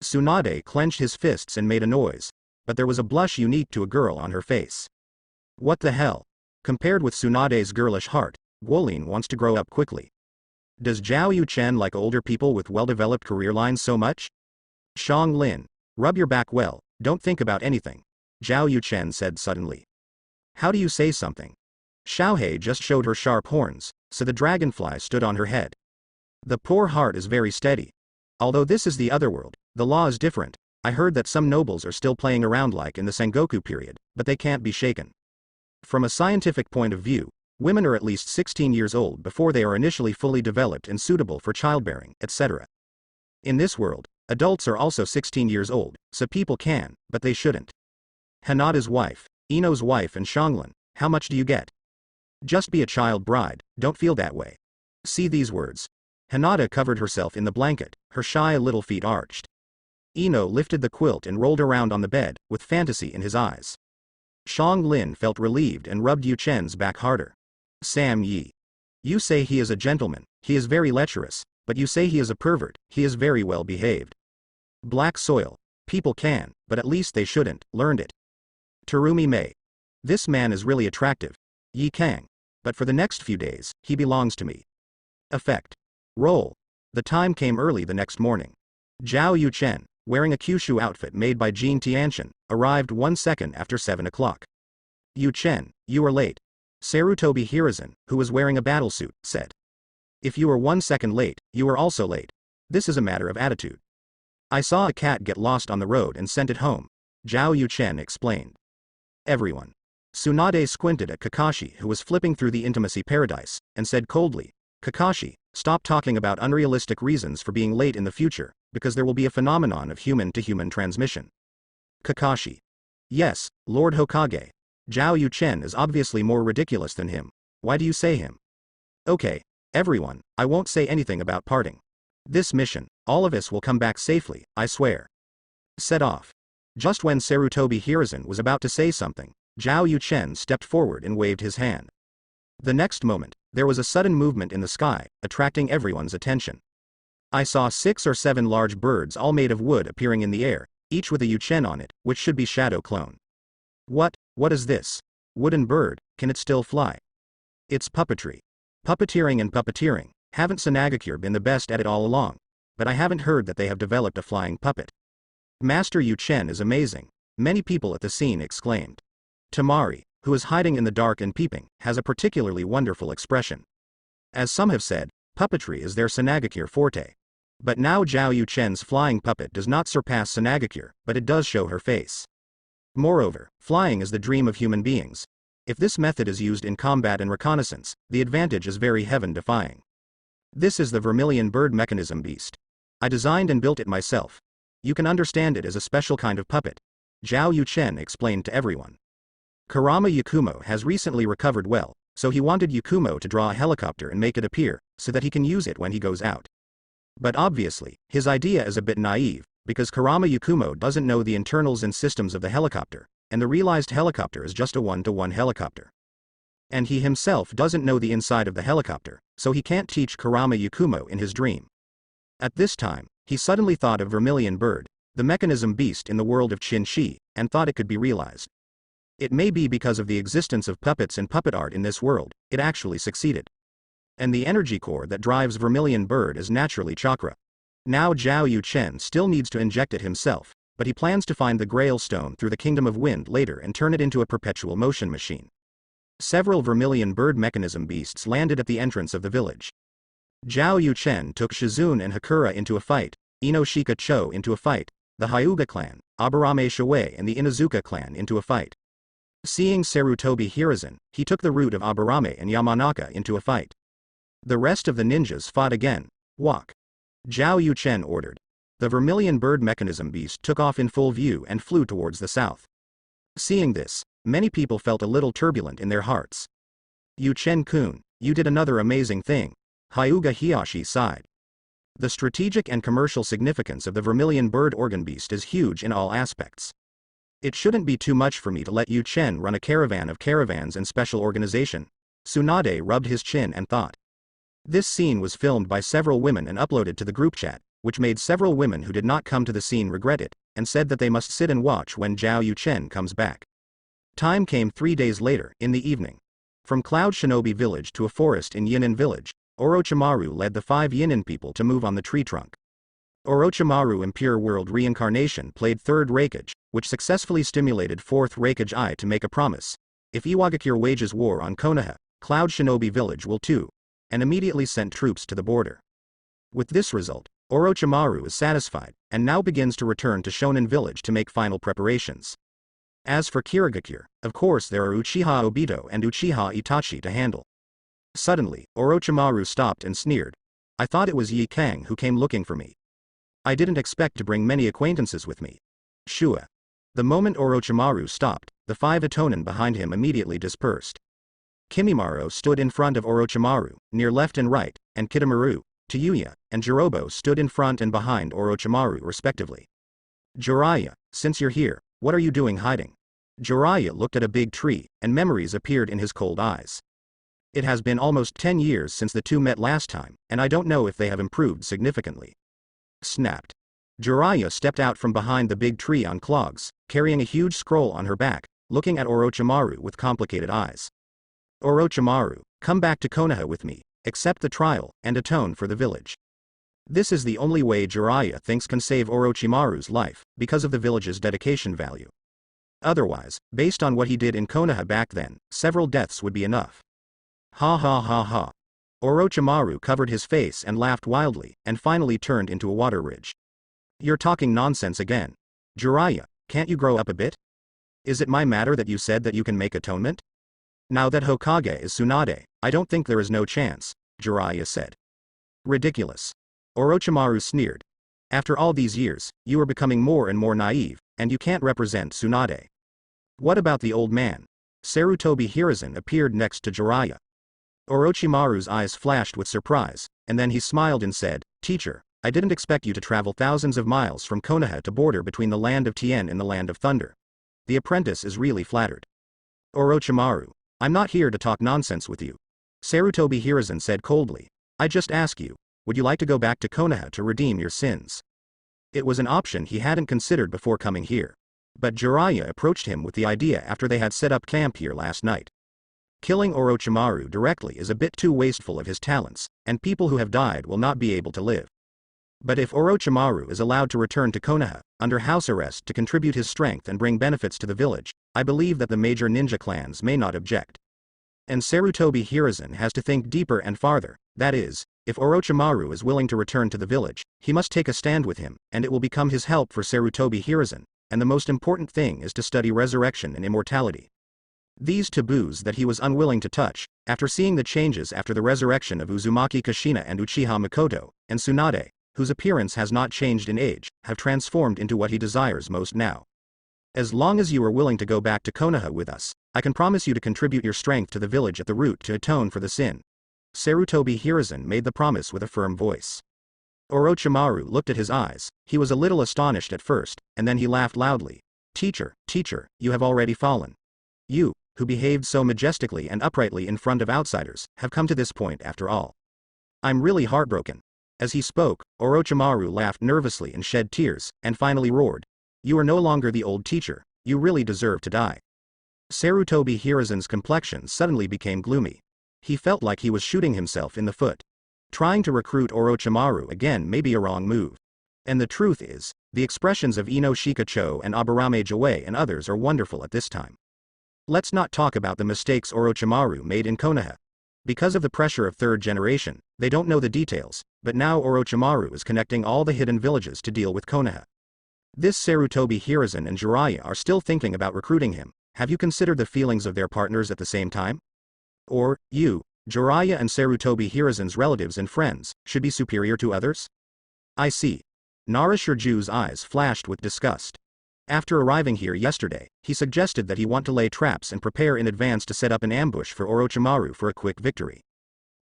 Tsunade clenched his fists and made a noise, but there was a blush unique to a girl on her face. What the hell? Compared with Tsunade's girlish heart, Guolin wants to grow up quickly. Does Zhao Yu Chen like older people with well-developed career lines so much? "Xianglin, rub your back well, don't think about anything," Zhao Yu Chen said suddenly. "How do you say something?" Xiaohei just showed her sharp horns, so the dragonfly stood on her head. The poor heart is very steady. Although this is the otherworld, the law is different. I heard that some nobles are still playing around like in the Sengoku period, but they can't be shaken. From a scientific point of view, women are at least 16 years old before they are initially fully developed and suitable for childbearing, etc. In this world, adults are also 16 years old, so people can, but they shouldn't. Hinata's wife, Ino's wife and Xianglin, how much do you get? Just be a child bride, don't feel that way. See these words. Hinata covered herself in the blanket, her shy little feet arched. Ino lifted the quilt and rolled around on the bed, with fantasy in his eyes. Xianglin felt relieved and rubbed Yu Chen's back harder. "Sam Yi. You say he is a gentleman, he is very lecherous, but you say he is a pervert, he is very well behaved. Black soil. People can, but at least they shouldn't, learned it. Terumi Mei. This man is really attractive. Yi Kang. But for the next few days, he belongs to me." Effect. Roll. The time came early the next morning. Zhao Yu Chen, wearing a Kyushu outfit made by Jean Tianxian, arrived 1 second after 7 o'clock. "Yu Chen, you are late." Sarutobi Hiruzen, who was wearing a battlesuit, said. "If you are 1 second late, you are also late. This is a matter of attitude. I saw a cat get lost on the road and sent it home," Zhao Yu Chen explained. Everyone. Tsunade squinted at Kakashi, who was flipping through the intimacy paradise, and said coldly, "Kakashi, stop talking about unrealistic reasons for being late in the future, because there will be a phenomenon of human-to-human transmission." Kakashi. "Yes, Lord Hokage. Zhao Yu Chen is obviously more ridiculous than him. Why do you say him?" Okay, everyone, I won't say anything about parting. This mission, all of us will come back safely, I swear. Set off. Just when Sarutobi Hiruzen was about to say something, Zhao Yuchen stepped forward and waved his hand. The next moment, there was a sudden movement in the sky, attracting everyone's attention. I saw 6 or 7 large birds all made of wood appearing in the air, each with a Yuchen on it, which should be Shadow Clone. What is this? Wooden bird, can it still fly? It's puppetry. Puppeteering and puppeteering, haven't Tsunade been the best at it all along? But I haven't heard that they have developed a flying puppet. Master Yuchen is amazing, many people at the scene exclaimed. Tamari, who is hiding in the dark and peeping, has a particularly wonderful expression. As some have said, puppetry is their Tsunade forte. But now Zhao Yuchen's flying puppet does not surpass Tsunade, but it does show her face. Moreover, flying is the dream of human beings. If this method is used in combat and reconnaissance, the advantage is very heaven-defying. This is the vermilion bird mechanism beast. I designed and built it myself. You can understand it as a special kind of puppet, Zhao Yuchen explained to everyone. Kurama Yakumo has recently recovered well, so he wanted Yakumo to draw a helicopter and make it appear, so that he can use it when he goes out. But obviously, his idea is a bit naive, because Kurama Yakumo doesn't know the internals and systems of the helicopter, and the realized helicopter is just a one-to-one helicopter. And he himself doesn't know the inside of the helicopter, so he can't teach Kurama Yakumo in his dream. At this time, he suddenly thought of Vermilion Bird, the mechanism beast in the world of Qin-Shi, and thought it could be realized. It may be because of the existence of puppets and puppet art in this world, it actually succeeded. And the energy core that drives Vermilion Bird is naturally chakra. Now Zhao Yuchen still needs to inject it himself, but he plans to find the Grail Stone through the Kingdom of Wind later and turn it into a perpetual motion machine. Several Vermilion Bird mechanism beasts landed at the entrance of the village. Zhao Yuchen took Shizune and Hakura into a fight, Inoshika Cho into a fight, the Hyuga clan, Aburame Shuei and the Inazuka clan into a fight. Seeing Sarutobi Hiruzen, he took the route of Aburame and Yamanaka into a fight. The rest of the ninjas fought again. Walk. Zhao Yuchen ordered. The Vermilion Bird mechanism beast took off in full view and flew towards the south. Seeing this, many people felt a little turbulent in their hearts. Yuchen-kun, you did another amazing thing, Hyuga Hiyashi sighed. The strategic and commercial significance of the Vermilion Bird organ beast is huge in all aspects. It shouldn't be too much for me to let Yuchen run a caravan of caravans and special organization. Tsunade rubbed his chin and thought. This scene was filmed by several women and uploaded to the group chat, which made several women who did not come to the scene regret it, and said that they must sit and watch when Zhao Yuchen comes back. Time came 3 days later, in the evening. From Cloud Shinobi Village to a forest in Yinin Village, Orochimaru led the 5 Yinin people to move on the tree trunk. Orochimaru Impure World Reincarnation played 3rd Raikage, which successfully stimulated 4th Raikage Eye to make a promise. If Iwagakure wages war on Konoha, Cloud Shinobi Village will too, and immediately sent troops to the border. With this result, Orochimaru is satisfied, and now begins to return to Shonen Village to make final preparations. As for Kirigakure, of course there are Uchiha Obito and Uchiha Itachi to handle. Suddenly, Orochimaru stopped and sneered. I thought it was Yi Kang who came looking for me. I didn't expect to bring many acquaintances with me. Shua. The moment Orochimaru stopped, the 5 Itonin behind him immediately dispersed. Kimimaro stood in front of Orochimaru, near left and right, and Kitamaru, Tayuya, and Jirobo stood in front and behind Orochimaru respectively. Jiraiya, since you're here, what are you doing hiding? Jiraiya looked at a big tree, and memories appeared in his cold eyes. It has been almost 10 years since the two met last time, and I don't know if they have improved significantly. Snapped. Jiraiya stepped out from behind the big tree on clogs, carrying a huge scroll on her back, looking at Orochimaru with complicated eyes. Orochimaru, come back to Konoha with me, accept the trial, and atone for the village. This is the only way Jiraiya thinks can save Orochimaru's life, because of the village's dedication value. Otherwise, based on what he did in Konoha back then, several deaths would be enough. Ha ha ha ha. Orochimaru covered his face and laughed wildly, and finally turned into a water ridge. You're talking nonsense again. Jiraiya, can't you grow up a bit? Is it my matter that you said that you can make atonement? Now that Hokage is Tsunade, I don't think there is no chance, Jiraiya said. Ridiculous. Orochimaru sneered. After all these years, you are becoming more and more naive, and you can't represent Tsunade. What about the old man? Sarutobi Hiruzen appeared next to Jiraiya. Orochimaru's eyes flashed with surprise, and then he smiled and said, "Teacher, I didn't expect you to travel thousands of miles from Konoha to border between the land of Tien and the land of Thunder. The apprentice is really flattered." "Orochimaru, I'm not here to talk nonsense with you," Sarutobi Hiruzen said coldly. "I just ask you, would you like to go back to Konoha to redeem your sins?" It was an option he hadn't considered before coming here. But Jiraiya approached him with the idea after they had set up camp here last night. Killing Orochimaru directly is a bit too wasteful of his talents, and people who have died will not be able to live. But if Orochimaru is allowed to return to Konoha, under house arrest to contribute his strength and bring benefits to the village, I believe that the major ninja clans may not object. And Sarutobi Hiruzen has to think deeper and farther, that is, if Orochimaru is willing to return to the village, he must take a stand with him, and it will become his help for Sarutobi Hiruzen, and the most important thing is to study resurrection and immortality. These taboos that he was unwilling to touch, after seeing the changes after the resurrection of Uzumaki Kushina and Uchiha Makoto, and Tsunade, whose appearance has not changed in age, have transformed into what he desires most now. As long as you are willing to go back to Konoha with us, I can promise you to contribute your strength to the village at the root to atone for the sin. Sarutobi Hiruzen made the promise with a firm voice. Orochimaru looked at his eyes. He was a little astonished at first, and then he laughed loudly. Teacher, you have already fallen. You, who behaved so majestically and uprightly in front of outsiders, have come to this point after all. I'm really heartbroken." As he spoke, Orochimaru laughed nervously and shed tears, and finally roared. "You are no longer the old teacher, you really deserve to die." Sarutobi Hiruzen's complexion suddenly became gloomy. He felt like he was shooting himself in the foot. Trying to recruit Orochimaru again may be a wrong move. And the truth is, the expressions of Ino Shikacho and Aburame Jawei and others are wonderful at this time. Let's not talk about the mistakes Orochimaru made in Konoha. Because of the pressure of third generation, they don't know the details, but now Orochimaru is connecting all the hidden villages to deal with Konoha. This Sarutobi Hiruzen and Jiraiya are still thinking about recruiting him. Have you considered the feelings of their partners at the same time? Or, you, Jiraiya and Sarutobi Hiruzen's relatives and friends, should be superior to others? I see. Nara Shirju's eyes flashed with disgust. After arriving here yesterday, he suggested that he want to lay traps and prepare in advance to set up an ambush for Orochimaru for a quick victory.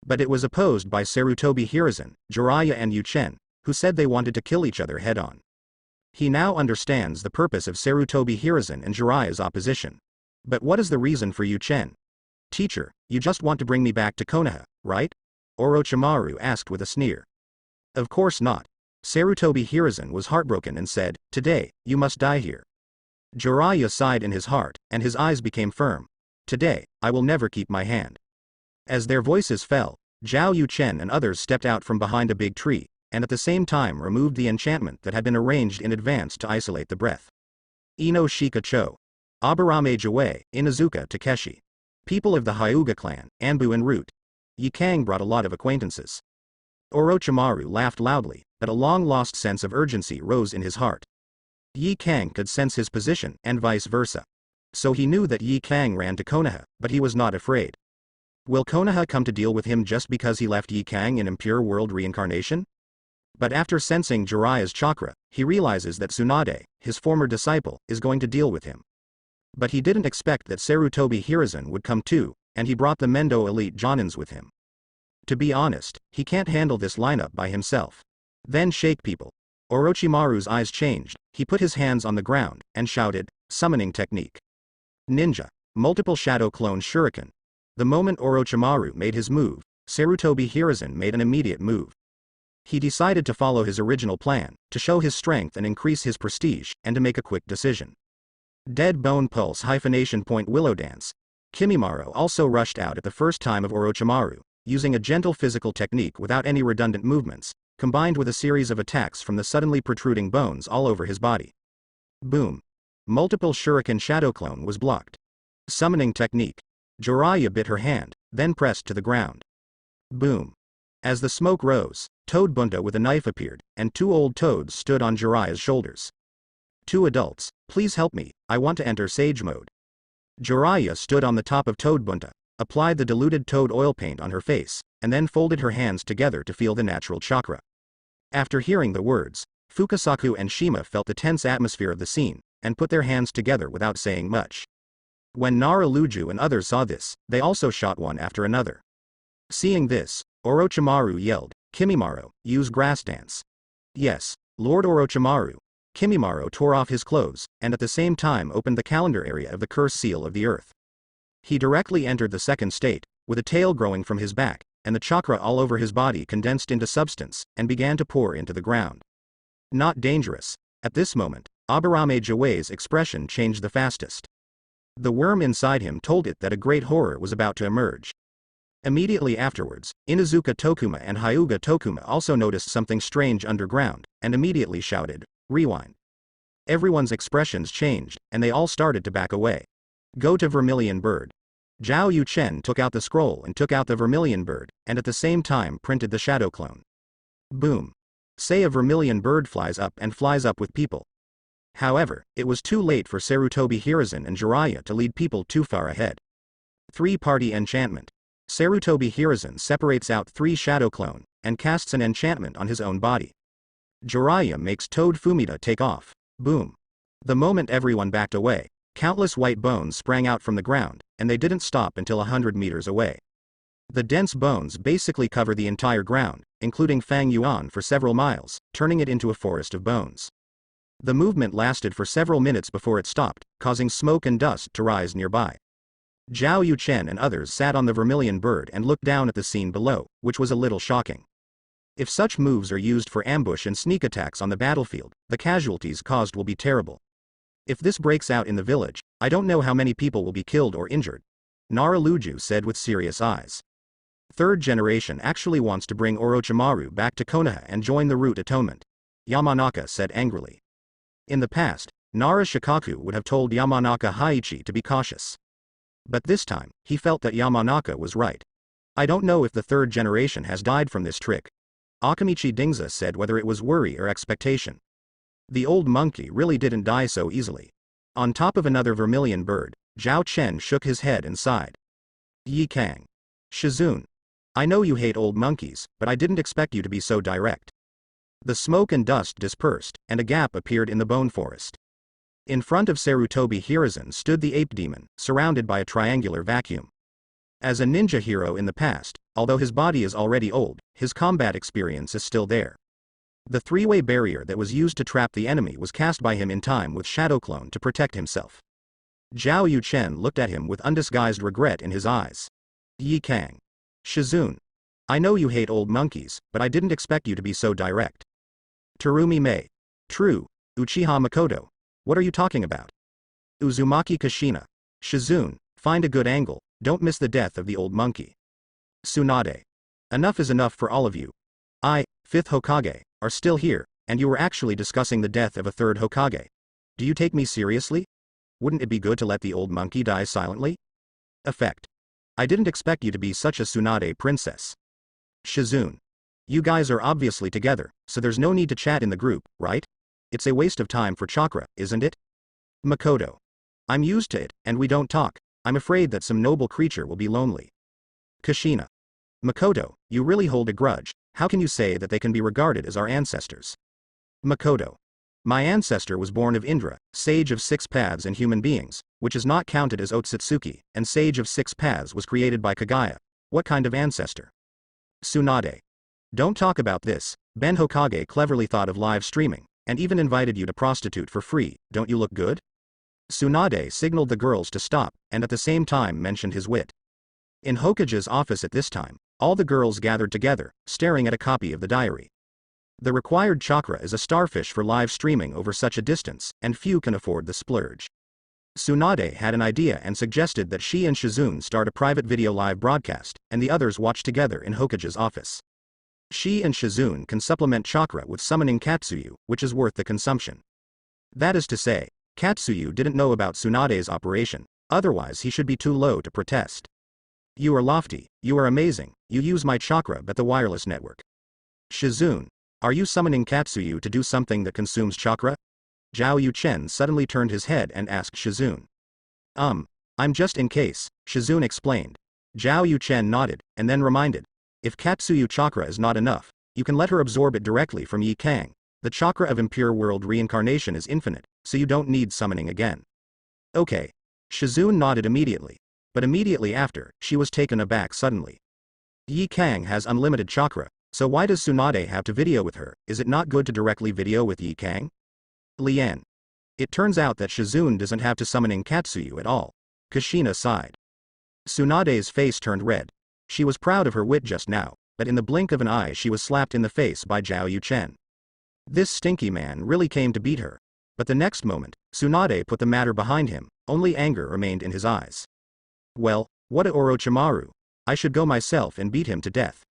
But it was opposed by Sarutobi Hiruzen, Jiraiya and Yuchen, who said they wanted to kill each other head-on. He now understands the purpose of Sarutobi Hiruzen and Jiraiya's opposition. But what is the reason for Yuchen? Teacher, you just want to bring me back to Konoha, right? Orochimaru asked with a sneer. Of course not. Sarutobi Hiruzen was heartbroken and said, Today, you must die here. Jiraiya sighed in his heart, and his eyes became firm. Today, I will never keep my hand. As their voices fell, Zhao Yuchen and others stepped out from behind a big tree, and at the same time removed the enchantment that had been arranged in advance to isolate the breath. Ino Shikacho. Aburame Jawei, Inazuka Takeshi. People of the Hyuga clan, Anbu and Root. Yi Kang brought a lot of acquaintances. Orochimaru laughed loudly, but a long-lost sense of urgency rose in his heart. Yi Kang could sense his position, and vice versa. So he knew that Yi Kang ran to Konoha, but he was not afraid. Will Konoha come to deal with him just because he left Yi Kang in impure world reincarnation? But after sensing Jiraiya's chakra, he realizes that Tsunade, his former disciple, is going to deal with him. But he didn't expect that Sarutobi Hiruzen would come too, and he brought the Mendo elite Jonins with him. To be honest, he can't handle this lineup by himself. Then shake people. Orochimaru's eyes changed, he put his hands on the ground, and shouted, Summoning technique. Ninja. Multiple shadow clone shuriken. The moment Orochimaru made his move, Sarutobi Hiruzen made an immediate move. He decided to follow his original plan, to show his strength and increase his prestige, and to make a quick decision. Dead Bone Pulse hyphenation point Willow Dance. Kimimaro also rushed out at the first time of Orochimaru, using a gentle physical technique without any redundant movements, combined with a series of attacks from the suddenly protruding bones all over his body. Boom. Multiple shuriken shadow clone was blocked. Summoning technique. Jiraiya bit her hand, then pressed to the ground. Boom. As the smoke rose, Toad Bunta with a knife appeared, and two old toads stood on Jiraiya's shoulders. Two adults, please help me, I want to enter Sage Mode. Jiraiya stood on the top of Toad Bunta, applied the diluted toad oil paint on her face, and then folded her hands together to feel the natural chakra. After hearing the words, Fukasaku and Shima felt the tense atmosphere of the scene, and put their hands together without saying much. When Nara Luju and others saw this, they also shot one after another. Seeing this, Orochimaru yelled, "Kimimaro, use grass dance." Yes, Lord Orochimaru. Kimimaro tore off his clothes, and at the same time opened the calendar area of the curse seal of the earth. He directly entered the second state, with a tail growing from his back, and the chakra all over his body condensed into substance, and began to pour into the ground. Not dangerous. At this moment, Aburame Jawei's expression changed the fastest. The worm inside him told it that a great horror was about to emerge. Immediately afterwards, Inuzuka Tokuma and Hyuga Tokuma also noticed something strange underground, and immediately shouted, "Rewind." Everyone's expressions changed, and they all started to back away. Go to Vermilion Bird. Zhao Yuchen took out the scroll and took out the Vermilion Bird, and at the same time printed the shadow clone. Boom. Say a Vermilion Bird flies up with people. However, it was too late for Sarutobi Hiruzen and Jiraiya to lead people too far ahead. 3-party enchantment. Sarutobi Hiruzen separates out 3 shadow clone, and casts an enchantment on his own body. Jiraiya makes Toad Fumita take off. Boom. The moment everyone backed away, countless white bones sprang out from the ground, and they didn't stop until 100 meters away. The dense bones basically cover the entire ground, including Fang Yuan for several miles, turning it into a forest of bones. The movement lasted for several minutes before it stopped, causing smoke and dust to rise nearby. Zhao Yuchen and others sat on the Vermilion Bird and looked down at the scene below, which was a little shocking. If such moves are used for ambush and sneak attacks on the battlefield, the casualties caused will be terrible. If this breaks out in the village, I don't know how many people will be killed or injured. Naraluju said with serious eyes. Third generation actually wants to bring Orochimaru back to Konoha and join the Root Atonement. Yamanaka said angrily. In the past, Nara Shikaku would have told Yamanaka Haichi to be cautious. But this time, he felt that Yamanaka was right. I don't know if the third generation has died from this trick. Akamichi Dingza said whether it was worry or expectation. The old monkey really didn't die so easily. On top of another Vermilion Bird, Zhao Chen shook his head and sighed. Yi Kang. Shizune. I know you hate old monkeys, but I didn't expect you to be so direct. The smoke and dust dispersed, and a gap appeared in the bone forest. In front of Sarutobi Hiruzen stood the ape demon, surrounded by a triangular vacuum. As a ninja hero in the past, although his body is already old, his combat experience is still there. The 3-way barrier that was used to trap the enemy was cast by him in time with Shadow Clone to protect himself. Zhao Yuchen looked at him with undisguised regret in his eyes. Yi Kang. Shizune. I know you hate old monkeys, but I didn't expect you to be so direct. Terumi Mei. True. Uchiha Makoto. What are you talking about? Uzumaki Kushina. Shizune, find a good angle, don't miss the death of the old monkey. Tsunade. Enough is enough for all of you. I, 5th Hokage, are still here, and you were actually discussing the death of a 3rd Hokage. Do you take me seriously? Wouldn't it be good to let the old monkey die silently? Effect. I didn't expect you to be such a Tsunade princess. Shizune. You guys are obviously together, so there's no need to chat in the group, right? It's a waste of time for chakra, isn't it? Makoto. I'm used to it, and we don't talk. I'm afraid that some noble creature will be lonely. Kushina. Makoto, you really hold a grudge. How can you say that they can be regarded as our ancestors? Makoto. My ancestor was born of Indra, sage of 6 paths and human beings, which is not counted as Otsutsuki, and sage of 6 paths was created by Kagaya. What kind of ancestor? Tsunade. Don't talk about this. Ben Hokage cleverly thought of live streaming, and even invited you to prostitute for free. Don't you look good? Tsunade signaled the girls to stop, and at the same time mentioned his wit. In Hokage's office at this time, all the girls gathered together, staring at a copy of the diary. The required chakra is a starfish for live streaming over such a distance, and few can afford the splurge. Tsunade had an idea and suggested that she and Shizune start a private video live broadcast, and the others watch together in Hokage's office. She and Shizune can supplement chakra with summoning Katsuyu, which is worth the consumption. That is to say, Katsuyu didn't know about Tsunade's operation, otherwise he should be too low to protest. You are lofty, you are amazing, you use my chakra but the wireless network. Shizune, are you summoning Katsuyu to do something that consumes chakra? Zhao Yuchen suddenly turned his head and asked Shizune. I'm just in case, Shizune explained. Zhao Yuchen nodded, and then reminded. If Katsuyu chakra is not enough, you can let her absorb it directly from Yi Kang. The chakra of impure world reincarnation is infinite, so you don't need summoning again. Okay. Shizune nodded immediately. But immediately after, she was taken aback suddenly. Yi Kang has unlimited chakra, so why does Tsunade have to video with her? Is it not good to directly video with Yi Kang? Lien. It turns out that Shizune doesn't have to summoning Katsuyu at all. Kushina sighed. Tsunade's face turned red. She was proud of her wit just now, but in the blink of an eye she was slapped in the face by Zhao Yuchen. This stinky man really came to beat her. But the next moment, Tsunade put the matter behind him, only anger remained in his eyes. Well, what a Orochimaru. I should go myself and beat him to death.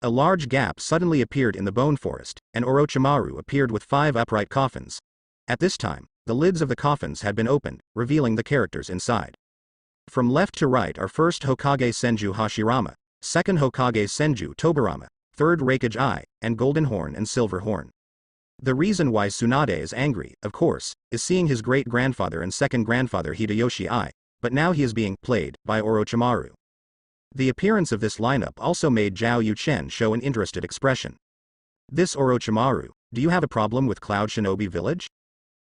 A large gap suddenly appeared in the bone forest, and Orochimaru appeared with 5 upright coffins. At this time, the lids of the coffins had been opened, revealing the characters inside. From left to right are 1st Hokage Senju Hashirama, 2nd Hokage Senju Tobirama, 3rd Raikage Eye, and Golden Horn and Silver Horn. The reason why Tsunade is angry, of course, is seeing his great-grandfather and second grandfather Hideyoshi Eye, but now he is being played by Orochimaru. The appearance of this lineup also made Zhao Yuchen show an interested expression. This Orochimaru, do you have a problem with Cloud Shinobi Village?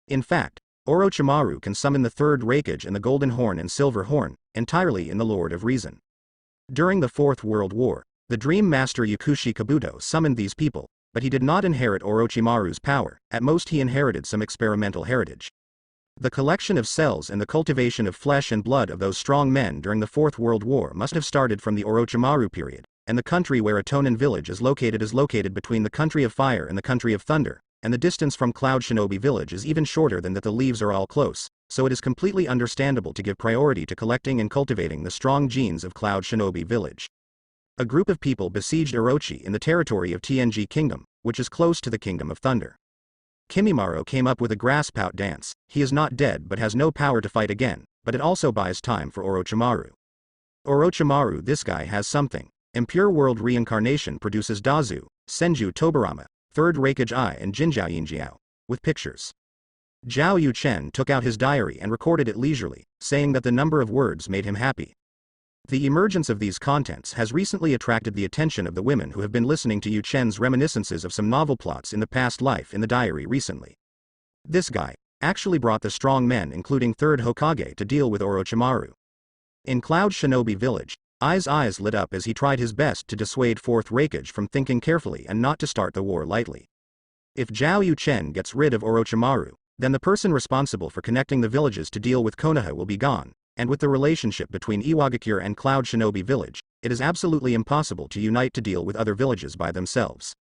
In fact, Orochimaru can summon the 3rd Raikage and the Golden Horn and Silver Horn, entirely in the Lord of Reason. During the 4th World War, the Dream Master Yakushi Kabuto summoned these people, but he did not inherit Orochimaru's power, at most he inherited some experimental heritage. The collection of cells and the cultivation of flesh and blood of those strong men during the 4th World War must have started from the Orochimaru period, and the country where Atonin village is located between the country of fire and the country of thunder, and the distance from Cloud Shinobi village is even shorter than that. The leaves are all close, so it is completely understandable to give priority to collecting and cultivating the strong genes of Cloud Shinobi village. A group of people besieged Orochi in the territory of TNG Kingdom, which is close to the Kingdom of Thunder. Kimimaro came up with a grass pout dance. He is not dead but has no power to fight again, but it also buys time for Orochimaru. Orochimaru, this guy has something. Impure World Reincarnation produces Dazu, Senju Tobirama, 3rd Raikage Eye and Jinjiao Yinjiao, with pictures. Zhao Yuchen took out his diary and recorded it leisurely, saying that the number of words made him happy. The emergence of these contents has recently attracted the attention of the women who have been listening to Yuchen's reminiscences of some novel plots in the past life in the diary recently. This guy actually brought the strong men including 3rd Hokage to deal with Orochimaru. In Cloud Shinobi village, Ai's eyes lit up as he tried his best to dissuade 4th Raikage from thinking carefully and not to start the war lightly. If Zhao Yuchen gets rid of Orochimaru, then the person responsible for connecting the villages to deal with Konoha will be gone. And with the relationship between Iwagakure and Cloud Shinobi village, it is absolutely impossible to unite to deal with other villages by themselves.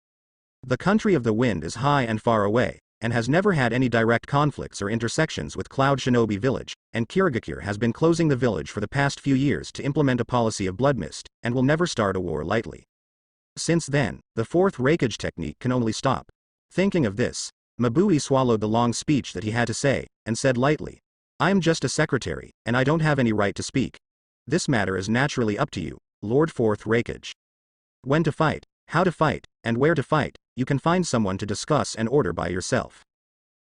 The country of the wind is high and far away, and has never had any direct conflicts or intersections with Cloud Shinobi village, and Kirigakure has been closing the village for the past few years to implement a policy of blood mist, and will never start a war lightly. Since then, the 4th Raikage technique can only stop. Thinking of this, Mabui swallowed the long speech that he had to say, and said lightly, I am just a secretary, and I don't have any right to speak. This matter is naturally up to you, Lord 4th Raikage. When to fight, how to fight, and where to fight, you can find someone to discuss and order by yourself.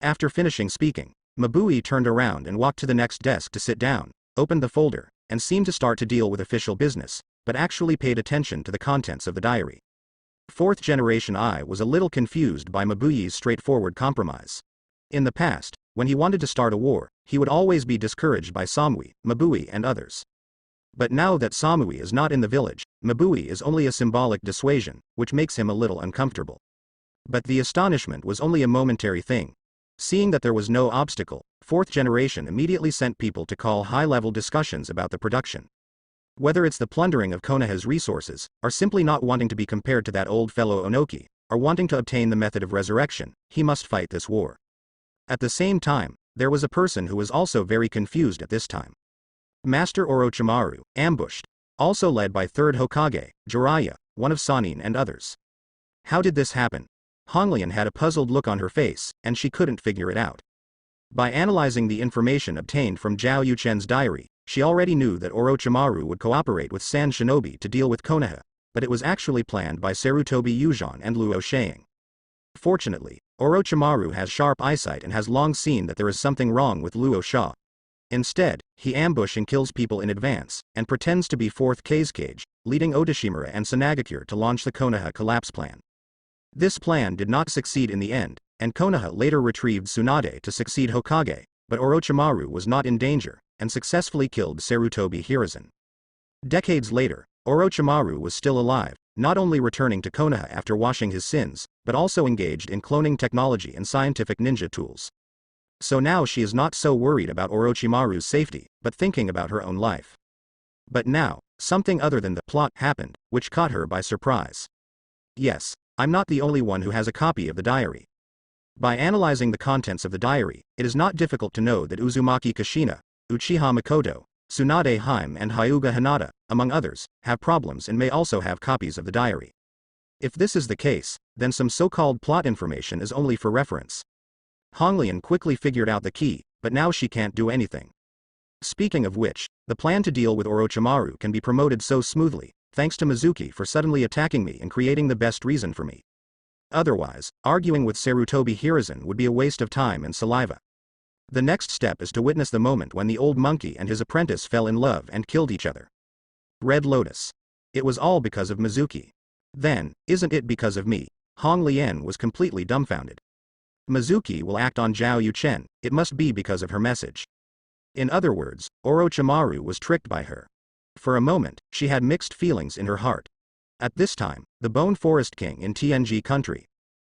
After finishing speaking, Mabui turned around and walked to the next desk to sit down, opened the folder, and seemed to start to deal with official business, but actually paid attention to the contents of the diary. 4th Generation I was a little confused by Mabui's straightforward compromise. In the past, when he wanted to start a war, he would always be discouraged by Samui, Mabui and others. But now that Samui is not in the village, Mabui is only a symbolic dissuasion, which makes him a little uncomfortable. But the astonishment was only a momentary thing. Seeing that there was no obstacle, 4th Generation immediately sent people to call high-level discussions about the production. Whether it's the plundering of Konoha's resources, or simply not wanting to be compared to that old fellow Onoki, or wanting to obtain the method of resurrection, he must fight this war. At the same time, there was a person who was also very confused at this time. Master Orochimaru, ambushed, also led by 3rd Hokage, Jiraiya, one of Sannin and others. How did this happen? Honglian had a puzzled look on her face, and she couldn't figure it out. By analyzing the information obtained from Zhao Yuchen's diary, she already knew that Orochimaru would cooperate with Sand Shinobi to deal with Konoha, but it was actually planned by Sarutobi Yuuzhan and Luo Shaing. Fortunately, Orochimaru has sharp eyesight and has long seen that there is something wrong with Luo Sha. Instead, he ambushes and kills people in advance, and pretends to be 4th Kazekage, leading Odashimura and Sanagakure to launch the Konoha collapse plan. This plan did not succeed in the end, and Konoha later retrieved Tsunade to succeed Hokage, but Orochimaru was not in danger, and successfully killed Sarutobi Hiruzen. Decades later, Orochimaru was still alive, not only returning to Konoha after washing his sins, but also engaged in cloning technology and scientific ninja tools. So now she is not so worried about Orochimaru's safety, but thinking about her own life. But now, something other than the plot happened, which caught her by surprise. Yes, I'm not the only one who has a copy of the diary. By analyzing the contents of the diary, it is not difficult to know that Uzumaki Kushina, Uchiha Makoto, Tsunade Hime and Hyuga Hinata, among others, have problems and may also have copies of the diary. If this is the case, then some so-called plot information is only for reference. Honglian quickly figured out the key, but now she can't do anything. Speaking of which, the plan to deal with Orochimaru can be promoted so smoothly, thanks to Mizuki for suddenly attacking me and creating the best reason for me. Otherwise, arguing with Sarutobi Hiruzen would be a waste of time and saliva. The next step is to witness the moment when the old monkey and his apprentice fell in love and killed each other. Red Lotus. It was all because of Mizuki. Then, isn't it because of me? Hong Lian was completely dumbfounded. Mizuki will act on Zhao Yuchen, it must be because of her message. In other words, Orochimaru was tricked by her. For a moment, she had mixed feelings in her heart. At this time, the Bone Forest King in TNG country,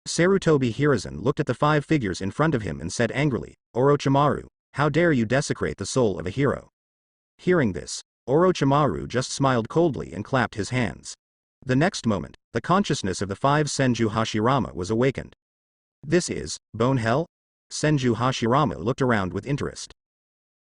Sarutobi Hiruzen looked at the 5 figures in front of him and said angrily, Orochimaru, how dare you desecrate the soul of a hero? Hearing this, Orochimaru just smiled coldly and clapped his hands. The next moment, the consciousness of the 5 Senju Hashirama was awakened. This is, Bone Hell? Senju Hashirama looked around with interest.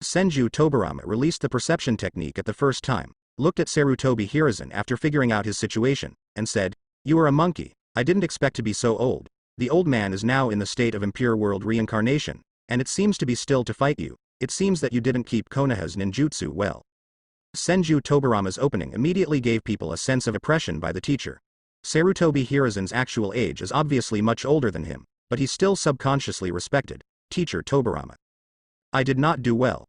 Senju Tobarama released the perception technique at the first time, looked at Sarutobi Hiruzen after figuring out his situation, and said, You are a monkey, I didn't expect to be so old. The old man is now in the state of impure world reincarnation, and it seems to be still to fight you. It seems that you didn't keep Konoha's ninjutsu well. Senju Tobarama's opening immediately gave people a sense of oppression by the teacher. Sarutobi Hiruzen's actual age is obviously much older than him, but he still subconsciously respected Teacher Tobarama. I did not do well.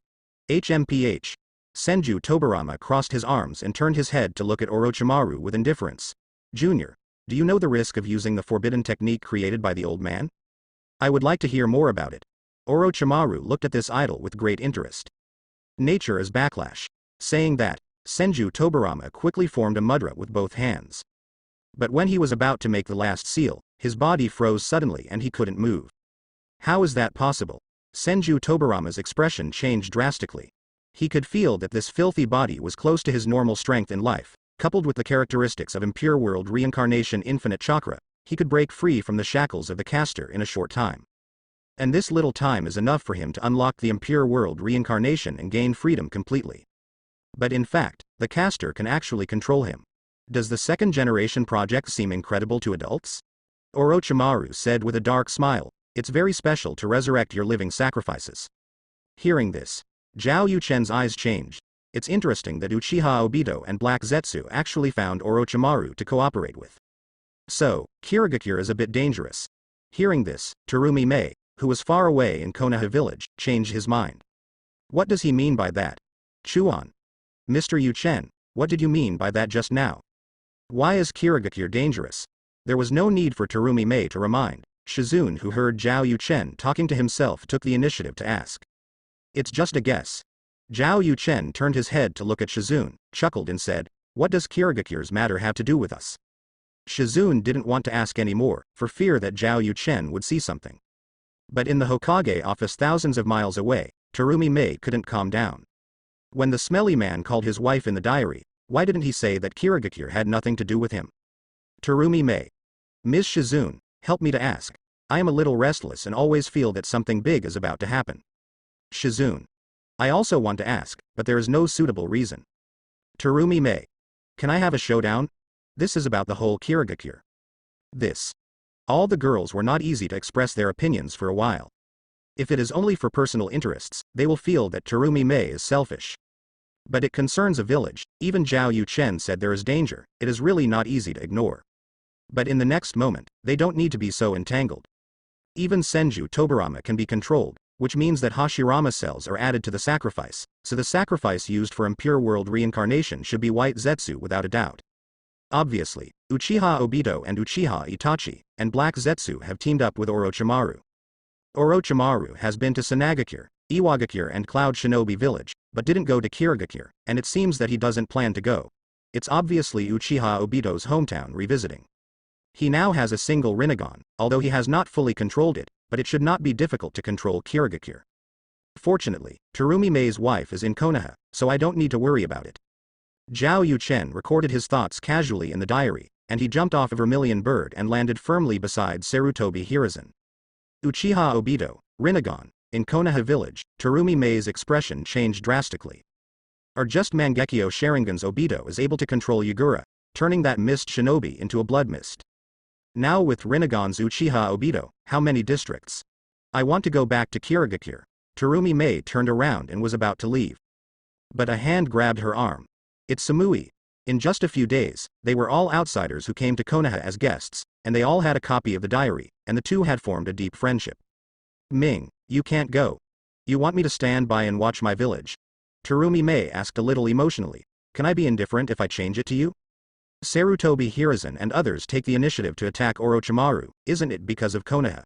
HMPH. Senju Tobarama crossed his arms and turned his head to look at Orochimaru with indifference. Junior, do you know the risk of using the forbidden technique created by the old man? I would like to hear more about it. Orochimaru looked at this idol with great interest. Nature is backlash. Saying that, Senju Tobarama quickly formed a mudra with both hands. But when he was about to make the last seal, his body froze suddenly and he couldn't move. How is that possible? Senju Tobarama's expression changed drastically. He could feel that this filthy body was close to his normal strength in life, coupled with the characteristics of impure world reincarnation infinite chakra, he could break free from the shackles of the caster in a short time. And this little time is enough for him to unlock the impure world reincarnation and gain freedom completely. But in fact, the caster can actually control him. Does the second generation project seem incredible to adults? Orochimaru said with a dark smile, it's very special to resurrect your living sacrifices. Hearing this, Zhao Yuchen's eyes changed. It's interesting that Uchiha Obito and Black Zetsu actually found Orochimaru to cooperate with. So, Kirigakure is a bit dangerous. Hearing this, Terumi Mei, who was far away in Konoha village, changed his mind. What does he mean by that? Chuan. Mr. Yuchen, what did you mean by that just now? Why is Kirigakure dangerous? There was no need for Terumi Mei to remind. Shizune, who heard Zhao Yuchen talking to himself, took the initiative to ask. It's just a guess. Zhao Yuchen turned his head to look at Shizune, chuckled and said, What does Kirigakure's matter have to do with us? Shizune didn't want to ask any more, for fear that Zhao Yuchen would see something. But in the Hokage office thousands of miles away, Terumi Mei couldn't calm down. When the smelly man called his wife in the diary, why didn't he say that Kirigakure had nothing to do with him? Terumi Mei. Ms. Shizune, help me to ask. I am a little restless and always feel that something big is about to happen. Shizune. I also want to ask, but there is no suitable reason. Terumi Mei. Can I have a showdown? This is about the whole Kirigakure. This. All the girls were not easy to express their opinions for a while. If it is only for personal interests, they will feel that Terumi Mei is selfish. But it concerns a village, even Zhao Yuchen said there is danger, it is really not easy to ignore. But in the next moment, they don't need to be so entangled. Even Senju Tobarama can be controlled, which means that Hashirama cells are added to the sacrifice, so the sacrifice used for impure world reincarnation should be white Zetsu without a doubt. Obviously, Uchiha Obito and Uchiha Itachi, and Black Zetsu have teamed up with Orochimaru. Orochimaru has been to Tsunade, Iwagakure and Cloud Shinobi village, but didn't go to Kirigakure, and it seems that he doesn't plan to go. It's obviously Uchiha Obito's hometown revisiting. He now has a single Rinnegan, although he has not fully controlled it, but it should not be difficult to control Kirigakure. Fortunately, Terumi Mei's wife is in Konoha, so I don't need to worry about it. Zhao Yuchen recorded his thoughts casually in the diary, and he jumped off a vermilion bird and landed firmly beside Sarutobi Hiruzen. Uchiha Obito, Rinnegan, in Konoha village. Terumi Mei's expression changed drastically. Or just Mangekyo Sharingan's Obito is able to control Yagura, turning that mist shinobi into a blood mist. Now with Rinnegan's Uchiha Obito, how many districts? I want to go back to Kirigakure. Terumi Mei turned around and was about to leave. But a hand grabbed her arm. It's Samui. In just a few days, they were all outsiders who came to Konoha as guests, and they all had a copy of the diary, and the two had formed a deep friendship. Ming, you can't go. You want me to stand by and watch my village? Terumi Mei asked a little emotionally. Can I be indifferent if I change it to you? Sarutobi Hiruzen and others take the initiative to attack Orochimaru, isn't it because of Konoha?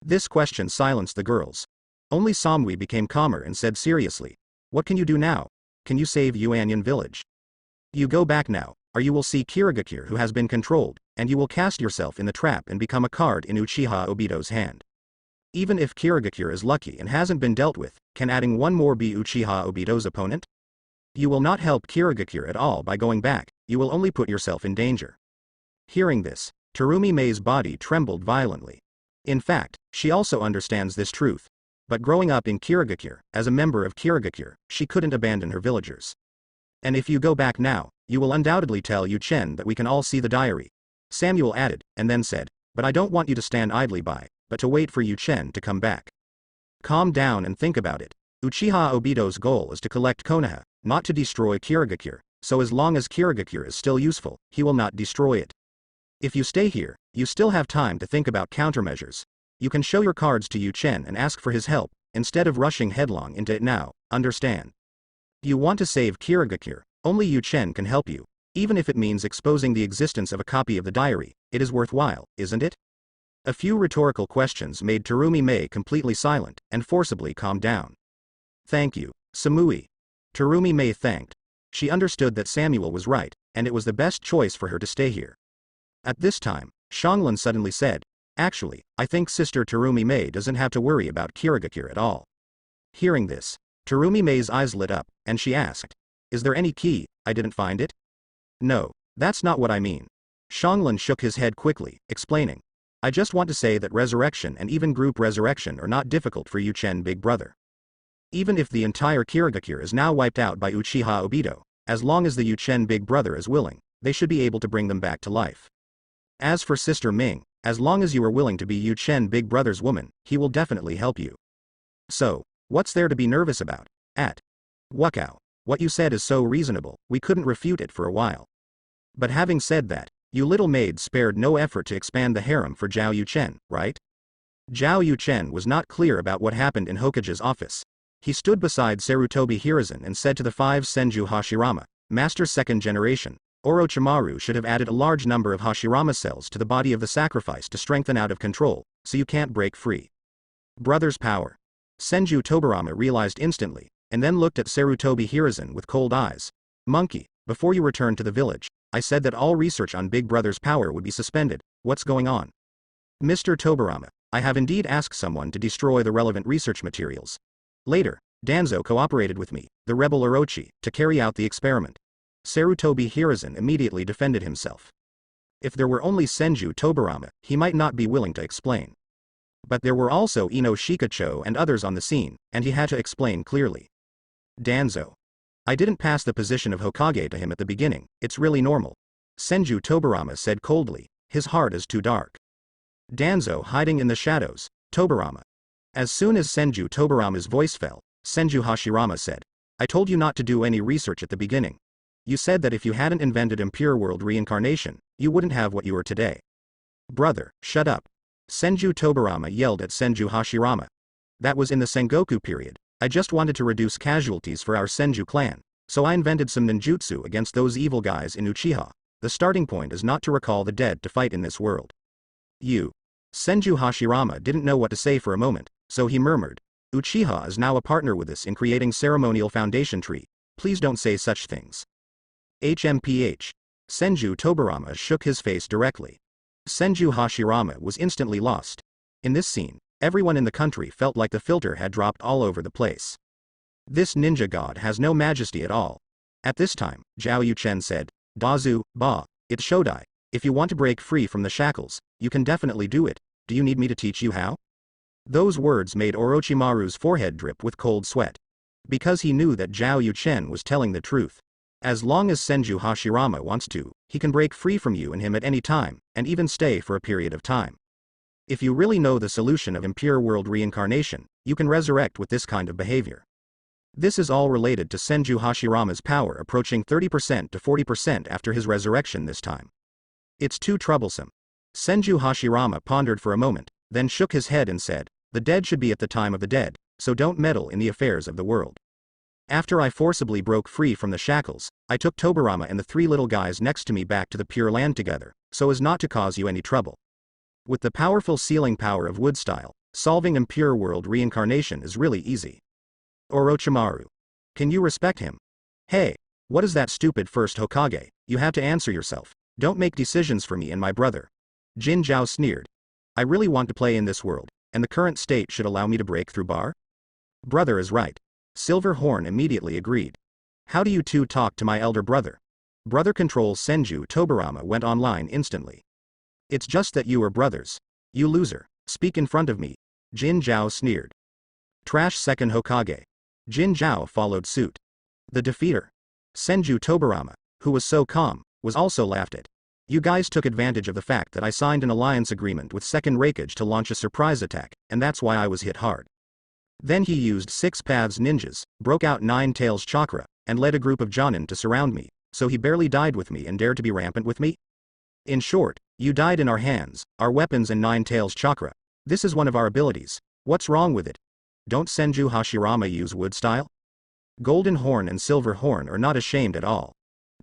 This question silenced the girls. Only Samui became calmer and said seriously. What can you do now? Can you save Yuanyan village? You go back now, or you will see Kirigakure who has been controlled, and you will cast yourself in the trap and become a card in Uchiha Obito's hand. Even if Kirigakure is lucky and hasn't been dealt with, can adding one more be Uchiha Obito's opponent? You will not help Kirigakure at all by going back, you will only put yourself in danger. Hearing this, Terumi Mei's body trembled violently. In fact, she also understands this truth. But growing up in Kirigakure, as a member of Kirigakure, she couldn't abandon her villagers. And if you go back now, you will undoubtedly tell Yuchen that we can all see the diary. Samuel added, and then said, but I don't want you to stand idly by, but to wait for Yuchen to come back. Calm down and think about it. Uchiha Obito's goal is to collect Konoha, not to destroy Kirigakure, so as long as Kirigakure is still useful, he will not destroy it. If you stay here, you still have time to think about countermeasures. You can show your cards to Yuchen and ask for his help, instead of rushing headlong into it now, understand? You want to save Kirigakure, only Yuchen can help you. Even if it means exposing the existence of a copy of the diary, it is worthwhile, isn't it? A few rhetorical questions made Terumi Mei completely silent, and forcibly calmed down. Thank you, Samui. Terumi Mei thanked. She understood that Samuel was right, and it was the best choice for her to stay here. At this time, Xianglin suddenly said, actually, I think Sister Terumi Mei doesn't have to worry about Kirigakure at all. Hearing this, Terumi Mei's eyes lit up, and she asked, is there any key? I didn't find it? No, that's not what I mean. Xianglin shook his head quickly, explaining. I just want to say that resurrection and even group resurrection are not difficult for Yuchen Big Brother. Even if the entire Kirigakure is now wiped out by Uchiha Obito, as long as the Yuchen Big Brother is willing, they should be able to bring them back to life. As for Sister Ming, as long as you are willing to be Yuchen Big Brother's woman, he will definitely help you. So, what's there to be nervous about? Wakao. What you said is so reasonable, we couldn't refute it for a while. But having said that, you little maid spared no effort to expand the harem for Zhao Yuchen, right? Zhao Yuchen was not clear about what happened in Hokage's office. He stood beside Sarutobi Hiruzen and said to the 5 Senju Hashirama, Master Second Generation, Orochimaru should have added a large number of Hashirama cells to the body of the sacrifice to strengthen out of control, so you can't break free. Brother's power. Senju Tobarama realized instantly, and then looked at Sarutobi Hiruzen with cold eyes. Monkey, before you returned to the village, I said that all research on Big Brother's power would be suspended. What's going on? Mr. Tobarama, I have indeed asked someone to destroy the relevant research materials. Later, Danzo cooperated with me, the rebel Orochi, to carry out the experiment. Sarutobi Hiruzen immediately defended himself. If there were only Senju Tobarama, he might not be willing to explain. But there were also Ino Shikacho and others on the scene, and he had to explain clearly. Danzo. I didn't pass the position of Hokage to him at the beginning, it's really normal. Senju Tobarama said coldly, his heart is too dark. Danzo hiding in the shadows, Tobarama. As soon as Senju Tobarama's voice fell, Senju Hashirama said, I told you not to do any research at the beginning. You said that if you hadn't invented impure world reincarnation, you wouldn't have what you are today. Brother, shut up. Senju Tobarama yelled at Senju Hashirama. That was in the Sengoku period. I just wanted to reduce casualties for our Senju clan, so I invented some ninjutsu against those evil guys in Uchiha. The starting point is not to recall the dead to fight in this world. You. Senju Hashirama didn't know what to say for a moment, so he murmured, Uchiha is now a partner with us in creating ceremonial foundation tree. Please don't say such things. HMPH. Senju Tobarama shook his face directly. Senju Hashirama was instantly lost. In this scene, everyone in the country felt like the filter had dropped all over the place. This ninja god has no majesty at all. At this time, Zhao Yuchen said, Dazu, Ba, it's Shodai. If you want to break free from the shackles, you can definitely do it. Do you need me to teach you how? Those words made Orochimaru's forehead drip with cold sweat. Because he knew that Zhao Yuchen was telling the truth. As long as Senju Hashirama wants to, he can break free from you and him at any time, and even stay for a period of time. If you really know the solution of impure world reincarnation, you can resurrect with this kind of behavior. This is all related to Senju Hashirama's power approaching 30% to 40% after his resurrection this time. It's too troublesome. Senju Hashirama pondered for a moment, then shook his head and said, the dead should be at the time of the dead, so don't meddle in the affairs of the world. After I forcibly broke free from the shackles, I took Tobarama and the three little guys next to me back to the Pure Land together, so as not to cause you any trouble. With the powerful sealing power of wood style, solving impure world reincarnation is really easy. Orochimaru. Can you respect him? Hey, what is that stupid first Hokage? You have to answer yourself. Don't make decisions for me and my brother. Jin Zhao sneered. I really want to play in this world, and the current state should allow me to break through bar? Brother is right. Silver Horn immediately agreed. How do you two talk to my elder brother? Brother controls Senju Tobarama went online instantly. It's just that you are brothers. You loser. Speak in front of me. Jin Zhao sneered. Trash second Hokage. Jin Zhao followed suit. The defeater. Senju Tobarama, who was so calm, was also laughed at. You guys took advantage of the fact that I signed an alliance agreement with second Hokage to launch a surprise attack, and that's why I was hit hard. Then he used 6 paths ninjas, broke out 9 tails chakra, and led a group of Jonin to surround me, so he barely died with me and dared to be rampant with me? In short, you died in our hands, our weapons and 9 tails chakra. This is one of our abilities. What's wrong with it? Don't Senju Hashirama use wood style? Golden Horn and Silver Horn are not ashamed at all.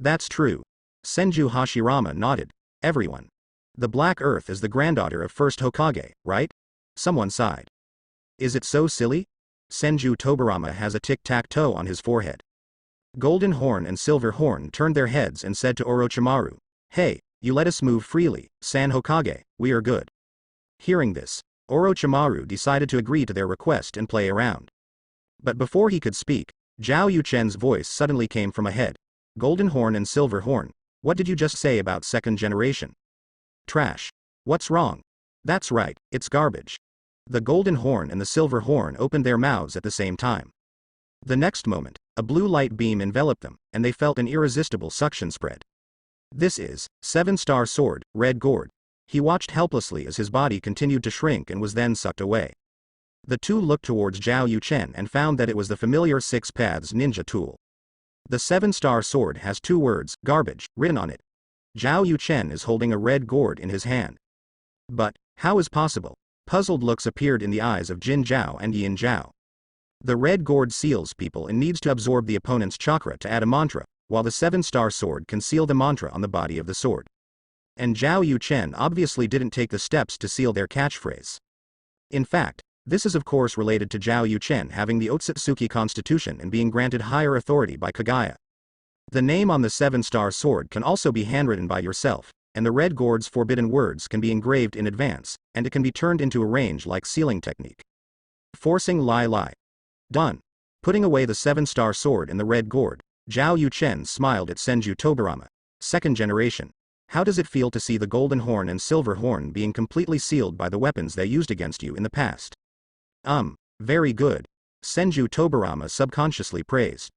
That's true. Senju Hashirama nodded. Everyone. The Black Earth is the granddaughter of first Hokage, right? Someone sighed. Is it so silly? Senju Tobarama has a tic-tac-toe on his forehead. Golden Horn and Silver Horn turned their heads and said to Orochimaru, Hey, you let us move freely, San Hokage, we are good. Hearing this, Orochimaru decided to agree to their request and play around. But before he could speak, Zhao Yuchen's voice suddenly came from ahead. Golden Horn and Silver Horn, what did you just say about second generation? Trash. What's wrong? That's right, it's garbage. The Golden Horn and the Silver Horn opened their mouths at the same time. The next moment, a blue light beam enveloped them, and they felt an irresistible suction spread. This is 7-star sword, Red Gourd. He watched helplessly as his body continued to shrink and was then sucked away. The two looked towards Zhao Yuchen and found that it was the familiar 6 paths ninja tool. The 7-star sword has 2 words, garbage, written on it. Zhao Yuchen is holding a red gourd in his hand. But, how is possible? Puzzled looks appeared in the eyes of Jin Zhao and Yin Zhao. The red gourd seals people and needs to absorb the opponent's chakra to add a mantra, while the 7-star sword can seal the mantra on the body of the sword. And Zhao Yuchen obviously didn't take the steps to seal their catchphrase. In fact, this is of course related to Zhao Yuchen having the Otsutsuki constitution and being granted higher authority by Kaguya. The name on the 7-star sword can also be handwritten by yourself, and the red gourd's forbidden words can be engraved in advance, and it can be turned into a range-like sealing technique. Forcing Lai. Done. Putting away the 7-star sword and the red gourd, Zhao Yuchen smiled at Senju Tobarama. Second generation. How does it feel to see the Golden Horn and Silver Horn being completely sealed by the weapons they used against you in the past? Very good. Senju Tobarama subconsciously praised.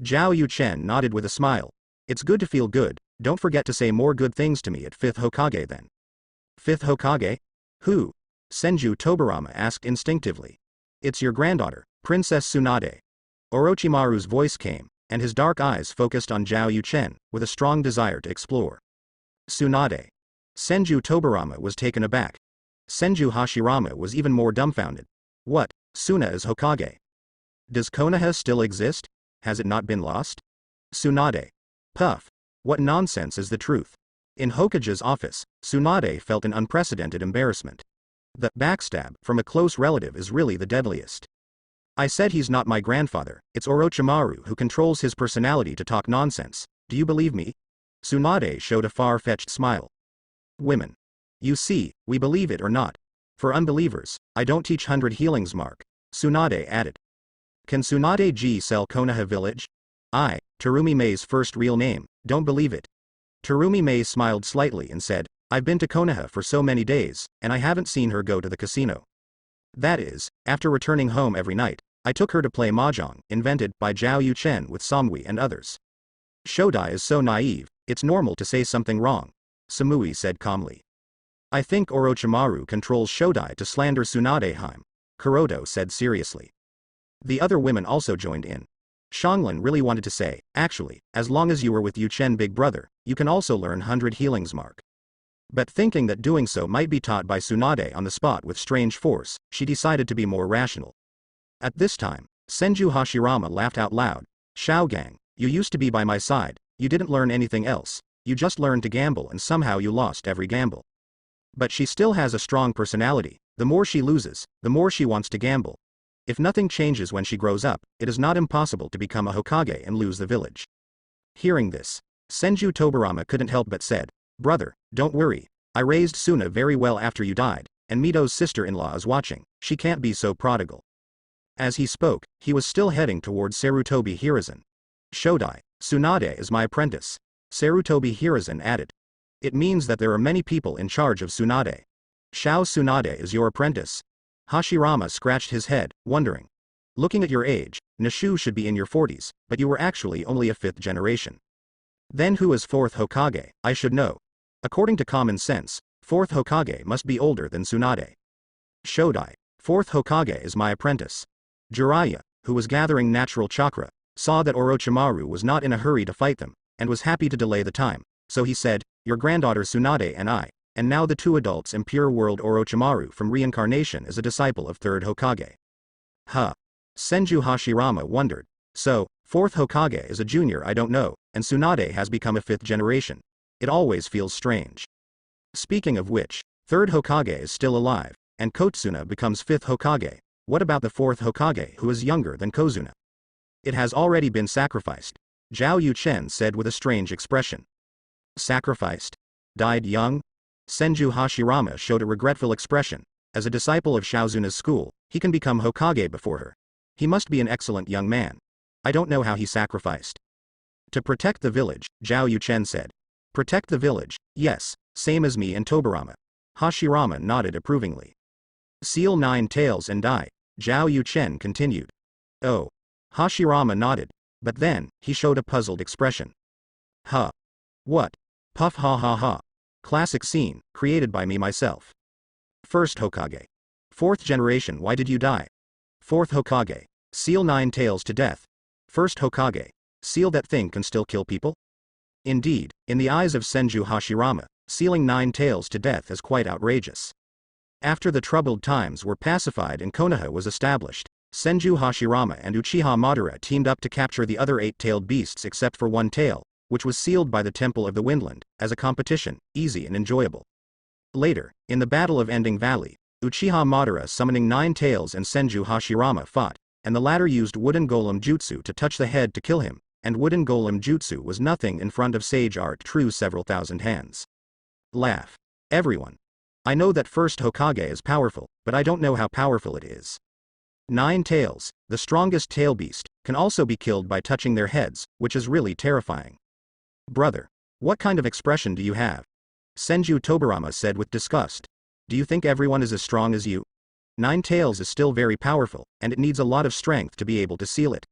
Zhao Yuchen nodded with a smile. It's good to feel good, don't forget to say more good things to me at 5th Hokage then. 5th Hokage? Who? Senju Tobarama asked instinctively. It's your granddaughter, Princess Tsunade. Orochimaru's voice came, and his dark eyes focused on Zhao Yuchen, with a strong desire to explore. Tsunade. Senju Tobarama was taken aback. Senju Hashirama was even more dumbfounded. What? Suna is Hokage. Does Konoha still exist? Has it not been lost? Tsunade. Puff. What nonsense is the truth? In Hokage's office, Tsunade felt an unprecedented embarrassment. The backstab from a close relative is really the deadliest. I said he's not my grandfather, it's Orochimaru who controls his personality to talk nonsense. Do you believe me? Tsunade showed a far-fetched smile. Women. You see, we believe it or not. For unbelievers, I don't teach 100 healings mark, Tsunade added. Can Tsunade G sell Konoha village? I, Terumi Mei's first real name, don't believe it. Terumi Mei smiled slightly and said, I've been to Konoha for so many days, and I haven't seen her go to the casino. That is, after returning home every night, I took her to play mahjong, invented by Zhao Yuchen with Samui and others. Shodai is so naive, it's normal to say something wrong, Samui said calmly. I think Orochimaru controls Shodai to slander Tsunadeheim, Kuroto said seriously. The other women also joined in. Shanglin really wanted to say, actually, as long as you were with Yuchen big brother, you can also learn 100 healings mark. But thinking that doing so might be taught by Tsunade on the spot with strange force, she decided to be more rational. At this time, Senju Hashirama laughed out loud. Shaogang, you used to be by my side, you didn't learn anything else, you just learned to gamble and somehow you lost every gamble. But she still has a strong personality, the more she loses, the more she wants to gamble. If nothing changes when she grows up, it is not impossible to become a Hokage and lose the village. Hearing this, Senju Tobarama couldn't help but said, Brother, don't worry, I raised Suna very well after you died, and Mito's sister-in-law is watching, she can't be so prodigal. As he spoke, he was still heading towards Sarutobi Hiruzen. Shodai, Tsunade is my apprentice, Sarutobi Hiruzen added. It means that there are many people in charge of Tsunade. Shao Tsunade is your apprentice? Hashirama scratched his head, wondering. Looking at your age, Nishu should be in your 40s, but you were actually only a 5th generation. Then who is 4th Hokage, I should know. According to common sense, 4th Hokage must be older than Tsunade. Shodai, 4th Hokage is my apprentice. Jiraiya, who was gathering natural chakra, saw that Orochimaru was not in a hurry to fight them, and was happy to delay the time, so he said, your granddaughter Tsunade and I, and now the 2 adults in pure world Orochimaru from reincarnation is a disciple of 3rd Hokage. Senju Hashirama wondered. So, 4th Hokage is a junior I don't know, and Tsunade has become a 5th generation. It always feels strange. Speaking of which, 3rd Hokage is still alive, and Kotsuna becomes 5th Hokage. What about the 4th Hokage who is younger than Kozuna? It has already been sacrificed, Zhao Yuchen said with a strange expression. Sacrificed? Died young? Senju Hashirama showed a regretful expression. As a disciple of Shaozuna's school, he can become Hokage before her. He must be an excellent young man. I don't know how he sacrificed. To protect the village, Zhao Yuchen said. Protect the village, yes, same as me and Tobarama. Hashirama nodded approvingly. Seal 9 tails and die, Zhao Yuchen continued. Oh. Hashirama nodded, but then, he showed a puzzled expression. Huh. What? Puff ha ha ha. Classic scene, created by me myself. 1st Hokage. 4th generation, why did you die? 4th Hokage. Seal 9 tails to death. 1st Hokage. Seal that thing can still kill people? Indeed, in the eyes of Senju Hashirama, sealing 9 tails to death is quite outrageous. After the troubled times were pacified and Konoha was established, Senju Hashirama and Uchiha Madara teamed up to capture the other 8-tailed beasts except for one tail, which was sealed by the Temple of the Windland, as a competition, easy and enjoyable. Later, in the Battle of Ending Valley, Uchiha Madara summoning 9 tails and Senju Hashirama fought, and the latter used wooden golem jutsu to touch the head to kill him, and wooden golem jutsu was nothing in front of sage art true several thousand hands. Laugh. Everyone. I know that 1st Hokage is powerful, but I don't know how powerful it is. 9 tails, the strongest tail beast, can also be killed by touching their heads, which is really terrifying. Brother. What kind of expression do you have? Senju Tobarama said with disgust. Do you think everyone is as strong as you? 9 tails is still very powerful, and it needs a lot of strength to be able to seal it.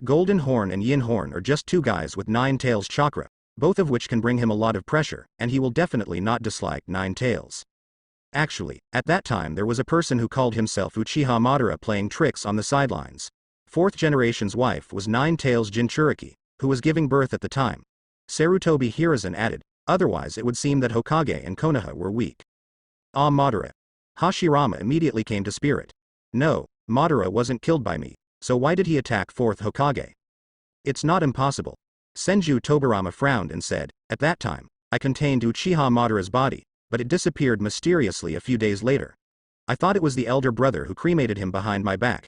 Golden Horn and Yin Horn are just 2 guys with 9 tails chakra, both of which can bring him a lot of pressure, and he will definitely not dislike 9 tails. Actually, at that time there was a person who called himself Uchiha Madara playing tricks on the sidelines. 4th generation's wife was 9 tails Jinchuriki, who was giving birth at the time. Sarutobi Hiruzen added, otherwise it would seem that Hokage and Konoha were weak. Ah, Madara. Hashirama immediately came to spirit. No, Madara wasn't killed by me, so why did he attack 4th Hokage? It's not impossible. Senju Tobarama frowned and said, at that time, I contained Uchiha Madara's body, but it disappeared mysteriously a few days later. I thought it was the elder brother who cremated him behind my back.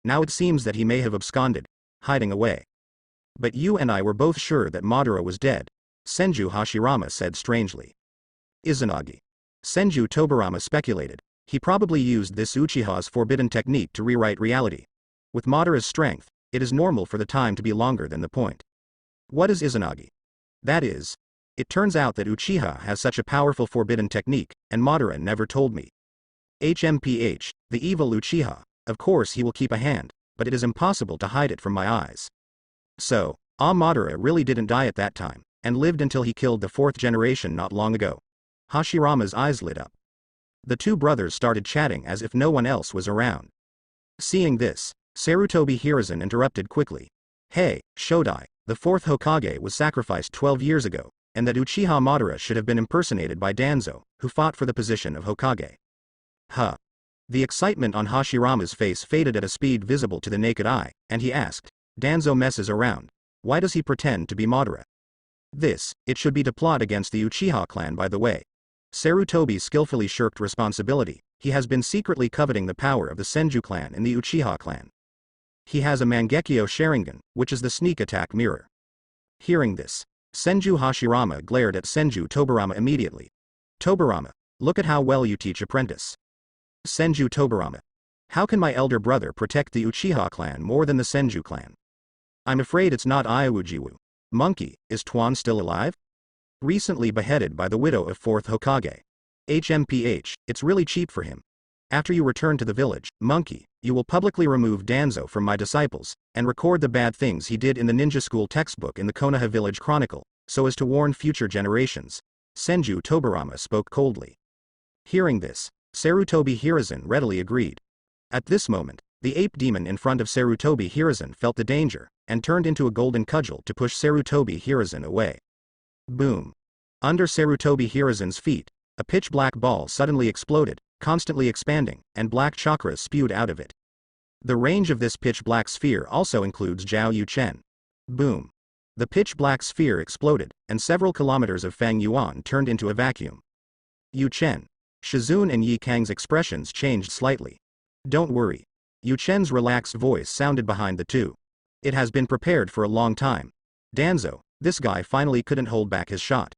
Now it seems that he may have absconded, hiding away. But you and I were both sure that Madara was dead, Senju Hashirama said strangely. Izanagi. Senju Tobarama speculated. He probably used this Uchiha's forbidden technique to rewrite reality. With Madara's strength, it is normal for the time to be longer than the point. What is Izanagi? That is. It turns out that Uchiha has such a powerful forbidden technique, and Madara never told me. HMPH, the evil Uchiha, of course he will keep a hand, but it is impossible to hide it from my eyes. So, Madara really didn't die at that time, and lived until he killed the 4th generation not long ago. Hashirama's eyes lit up. The two brothers started chatting as if no one else was around. Seeing this, Sarutobi Hiruzen interrupted quickly. Hey, Shodai, the 4th Hokage was sacrificed 12 years ago, and that Uchiha Madara should have been impersonated by Danzo, who fought for the position of Hokage. Huh. The excitement on Hashirama's face faded at a speed visible to the naked eye, and he asked, Danzo messes around. Why does he pretend to be Madara? It should be to plot against the Uchiha clan by the way. Sarutobi skillfully shirked responsibility. He has been secretly coveting the power of the Senju clan and the Uchiha clan. He has a Mangekyo Sharingan, which is the sneak attack mirror. Hearing this, Senju Hashirama glared at Senju Tobarama immediately. Tobarama, look at how well you teach apprentice. Senju Tobarama. How can my elder brother protect the Uchiha clan more than the Senju clan? I'm afraid it's not Iaujiwu. Monkey, is Tuan still alive? Recently beheaded by the widow of 4th Hokage. HMPH, it's really cheap for him. After you return to the village, Monkey, you will publicly remove Danzo from my disciples, and record the bad things he did in the ninja school textbook in the Konoha village chronicle, so as to warn future generations. Senju Tobarama spoke coldly. Hearing this, Sarutobi Hiruzen readily agreed. At this moment, the ape demon in front of Sarutobi Hiruzen felt the danger, and turned into a golden cudgel to push Sarutobi Hiruzen away. Boom. Under Sarutobi Hiruzen's feet, a pitch-black ball suddenly exploded, constantly expanding, and black chakras spewed out of it. The range of this pitch-black sphere also includes Zhao Yuchen. Boom. The pitch-black sphere exploded, and several kilometers of Fang Yuan turned into a vacuum. Yuchen. Shizun and Yi Kang's expressions changed slightly. Don't worry. Yuchen's relaxed voice sounded behind the two. It has been prepared for a long time. Danzo, this guy finally couldn't hold back his shot.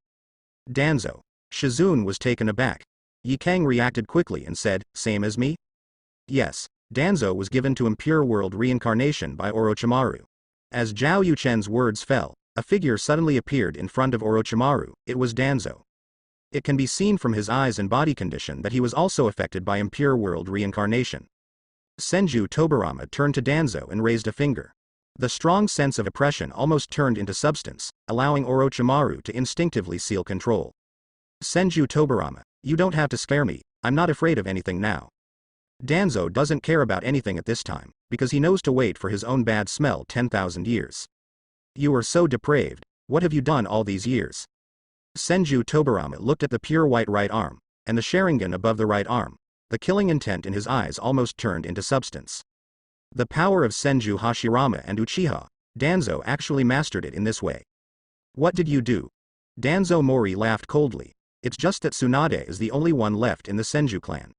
Danzo. Shizun was taken aback. Yi Kang reacted quickly and said, same as me? Yes, Danzo was given to impure world reincarnation by Orochimaru. As Zhao Yuchen's words fell, a figure suddenly appeared in front of Orochimaru. It was Danzo. It can be seen from his eyes and body condition that he was also affected by impure world reincarnation. Senju Tobarama turned to Danzo and raised a finger. The strong sense of oppression almost turned into substance, allowing Orochimaru to instinctively seal control. Senju Tobarama, you don't have to scare me, I'm not afraid of anything now. Danzo doesn't care about anything at this time, because he knows to wait for his own bad smell 10,000 years. You are so depraved, what have you done all these years? Senju Tobarama looked at the pure white right arm, and the Sharingan above the right arm. The killing intent in his eyes almost turned into substance. The power of Senju Hashirama and Uchiha, Danzo actually mastered it in this way. What did you do? Danzo Mori laughed coldly. It's just that Tsunade is the only one left in the Senju clan.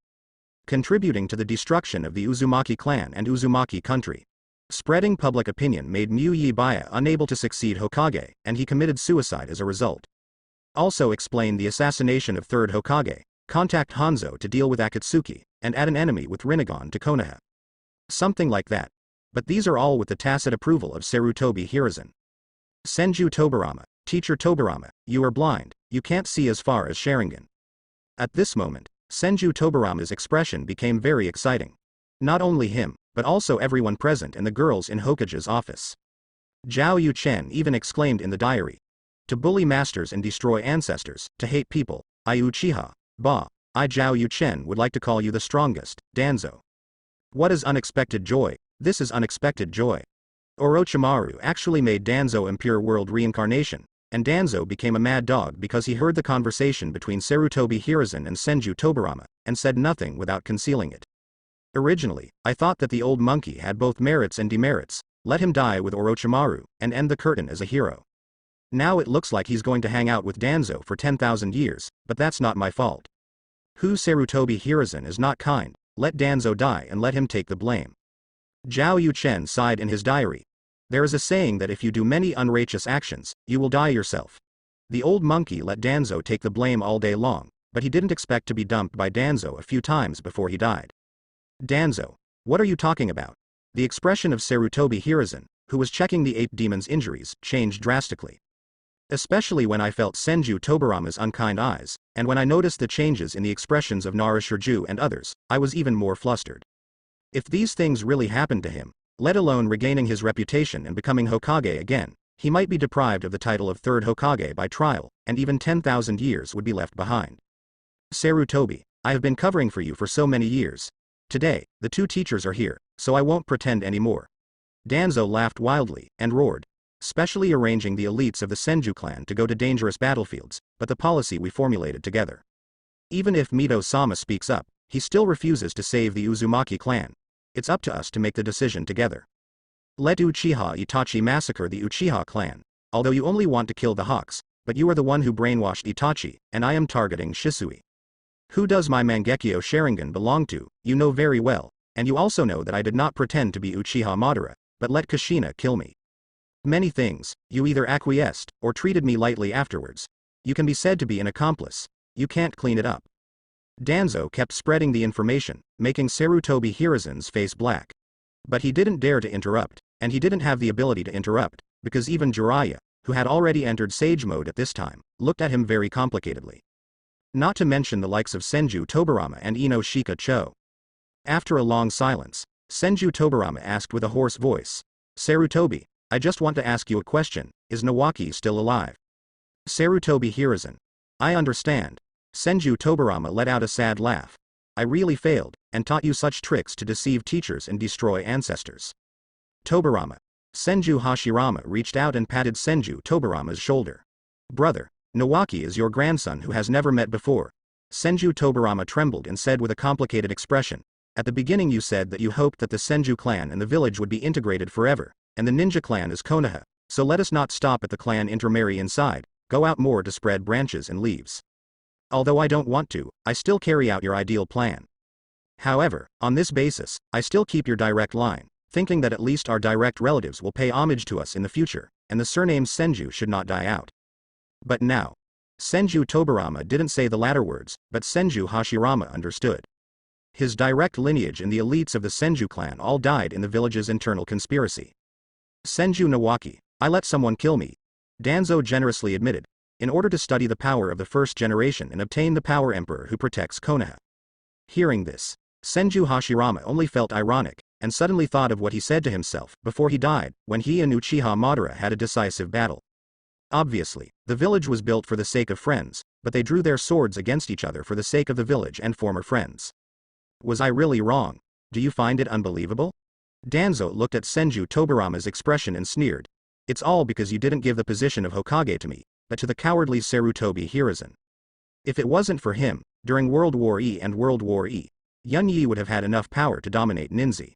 Contributing to the destruction of the Uzumaki clan and Uzumaki country. Spreading public opinion made Muyi Baya unable to succeed Hokage, and he committed suicide as a result. Also explain the assassination of 3rd Hokage, contact Hanzo to deal with Akatsuki, and add an enemy with Rinnegan to Konoha. Something like that. But these are all with the tacit approval of Sarutobi Hiruzen. Senju Tobarama, Teacher Tobarama, you are blind, you can't see as far as Sharingan. At this moment, Senju Tobarama's expression became very exciting. Not only him, but also everyone present and the girls in Hokage's office. Zhao Yuchen even exclaimed in the diary. To bully masters and destroy ancestors, to hate people, I Uchiha, Ba, I Zhao Yuchen would like to call you the strongest, Danzo. What is unexpected joy? This is unexpected joy. Orochimaru actually made Danzo impure world reincarnation, and Danzo became a mad dog because he heard the conversation between Sarutobi Hiruzen and Senju Tobarama, and said nothing without concealing it. Originally, I thought that the old monkey had both merits and demerits, let him die with Orochimaru, and end the curtain as a hero. Now it looks like he's going to hang out with Danzo for 10,000 years, but that's not my fault. Who Sarutobi Hiruzen is not kind, let Danzo die and let him take the blame. Zhao Yuchen sighed in his diary. There is a saying that if you do many unrighteous actions, you will die yourself. The old monkey let Danzo take the blame all day long, but he didn't expect to be dumped by Danzo a few times before he died. Danzo, what are you talking about? The expression of Sarutobi Hiruzen, who was checking the 8 demons' injuries, changed drastically. Especially when I felt Senju Tobarama's unkind eyes, and when I noticed the changes in the expressions of Narushirju and others, I was even more flustered. If these things really happened to him, let alone regaining his reputation and becoming Hokage again, he might be deprived of the title of 3rd Hokage by trial, and even 10,000 years would be left behind. Sarutobi, I have been covering for you for so many years. Today, the 2 teachers are here, so I won't pretend anymore. Danzo laughed wildly, and roared. Specially arranging the elites of the Senju clan to go to dangerous battlefields, but the policy we formulated together. Even if Mito-sama speaks up, he still refuses to save the Uzumaki clan. It's up to us to make the decision together. Let Uchiha Itachi massacre the Uchiha clan, although you only want to kill the Hawks, but you are the one who brainwashed Itachi, and I am targeting Shisui. Who does my Mangekyo Sharingan belong to, you know very well, and you also know that I did not pretend to be Uchiha Madara, but let Kushina kill me. Many things, you either acquiesced, or treated me lightly afterwards. You can be said to be an accomplice. You can't clean it up. Danzo kept spreading the information, making Sarutobi Hiruzen's face black. But he didn't dare to interrupt, and he didn't have the ability to interrupt, because even Jiraiya, who had already entered Sage mode at this time, looked at him very complicatedly. Not to mention the likes of Senju Tobarama and Ino Shika Cho. After a long silence, Senju Tobarama asked with a hoarse voice, Sarutobi, I just want to ask you a question, is Nawaki still alive? Sarutobi Hiruzen. I understand. Senju Tobarama let out a sad laugh. I really failed, and taught you such tricks to deceive teachers and destroy ancestors. Tobarama. Senju Hashirama reached out and patted Senju Tobarama's shoulder. Brother, Nawaki is your grandson who has never met before. Senju Tobarama trembled and said with a complicated expression, at the beginning you said that you hoped that the Senju clan and the village would be integrated forever, and the ninja clan is Konoha, so let us not stop at the clan intermarry inside, go out more to spread branches and leaves. Although I don't want to, I still carry out your ideal plan. However, on this basis, I still keep your direct line, thinking that at least our direct relatives will pay homage to us in the future, and the surname Senju should not die out. But now. Senju Tobarama didn't say the latter words, but Senju Hashirama understood. His direct lineage and the elites of the Senju clan all died in the village's internal conspiracy. Senju Nawaki, I let someone kill me. Danzo generously admitted, in order to study the power of the first generation and obtain the power emperor who protects Konoha. Hearing this, Senju Hashirama only felt ironic, and suddenly thought of what he said to himself before he died, when he and Uchiha Madara had a decisive battle. Obviously, the village was built for the sake of friends, but they drew their swords against each other for the sake of the village and former friends. Was I really wrong? Do you find it unbelievable? Danzo looked at Senju Tobarama's expression and sneered. It's all because you didn't give the position of Hokage to me, but to the cowardly Sarutobi Hiruzen. If it wasn't for him, during World War E and World War E, Yun Yi would have had enough power to dominate Ninzi.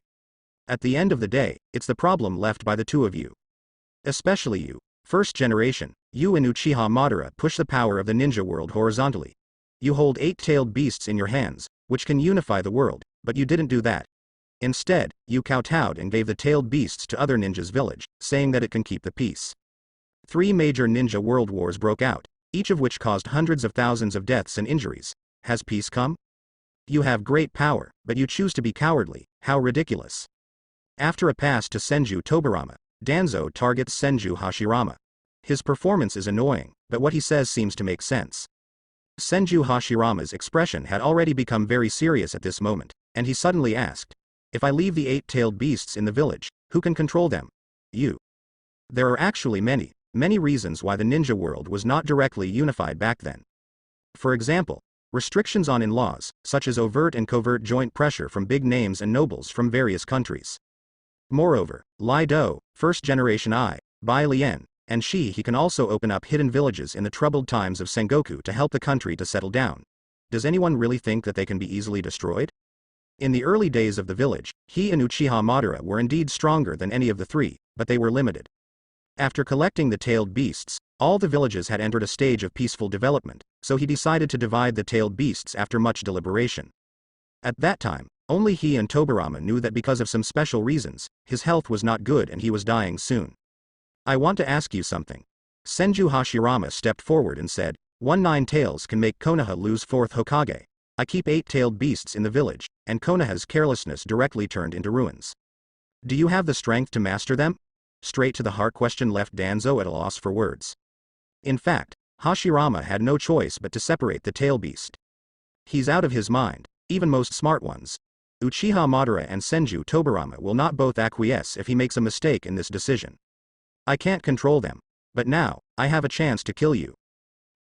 At the end of the day, it's the problem left by the two of you. Especially you. First generation, you and Uchiha Madara push the power of the ninja world horizontally. You hold 8-tailed beasts in your hands, which can unify the world, but you didn't do that. Instead, you kowtowed and gave the tailed beasts to other ninjas' village, saying that it can keep the peace. 3 major ninja world wars broke out, each of which caused hundreds of thousands of deaths and injuries. Has peace come? You have great power, but you choose to be cowardly. How ridiculous. After a pass to Senju Tobarama, Danzo targets Senju Hashirama. His performance is annoying, but what he says seems to make sense. Senju Hashirama's expression had already become very serious at this moment, and he suddenly asked, if I leave the 8-tailed beasts in the village, who can control them? You. There are actually many reasons why the ninja world was not directly unified back then. For example, restrictions on in-laws, such as overt and covert joint pressure from big names and nobles from various countries. Moreover, Lai Do, first generation Bai Lien, and he can also open up hidden villages in the troubled times of Sengoku to help the country to settle down. Does anyone really think that they can be easily destroyed? In the early days of the village, he and Uchiha Madara were indeed stronger than any of the 3, but they were limited. After collecting the tailed beasts, all the villages had entered a stage of peaceful development, so he decided to divide the tailed beasts after much deliberation. At that time, Only he and Tobirama knew that because of some special reasons, his health was not good and he was dying soon. I want to ask you something. Senju Hashirama stepped forward and said, 9 tails can make Konoha lose 4th Hokage. I keep 8-tailed beasts in the village, and Konoha's carelessness directly turned into ruins. Do you have the strength to master them? Straight to the heart question left Danzo at a loss for words. In fact, Hashirama had no choice but to separate the tail beast. He's out of his mind, even most smart ones. Uchiha Madara and Senju Tobirama will not both acquiesce if he makes a mistake in this decision. I can't control them, but now, I have a chance to kill you.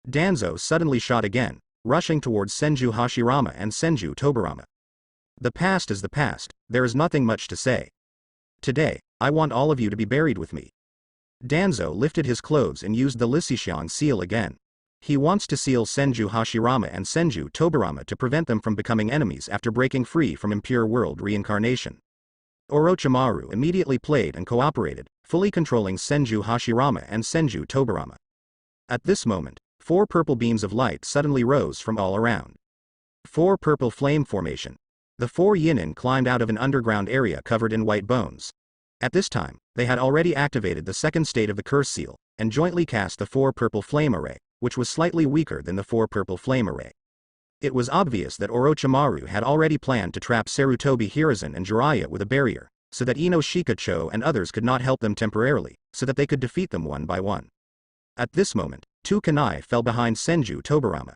Danzo suddenly shot again, rushing towards Senju Hashirama and Senju Tobirama. The past is the past, there is nothing much to say. Today, I want all of you to be buried with me. Danzo lifted his clothes and used the Lisishiang seal again. He wants to seal Senju Hashirama and Senju Tobirama to prevent them from becoming enemies after breaking free from impure world reincarnation. Orochimaru immediately played and cooperated, fully controlling Senju Hashirama and Senju Tobirama. At this moment, 4 purple beams of light suddenly rose from all around. 4 purple flame formation. The 4 Yinin climbed out of an underground area covered in white bones. At this time, they had already activated the second state of the curse seal, and jointly cast the 4 purple flame array, which was slightly weaker than the 4 purple flame array. It was obvious that Orochimaru had already planned to trap Sarutobi Hiruzen and Jiraiya with a barrier, so that Ino Shikacho and others could not help them temporarily, so that they could defeat them one by one. At this moment, 2 kunai fell behind Senju Tobirama.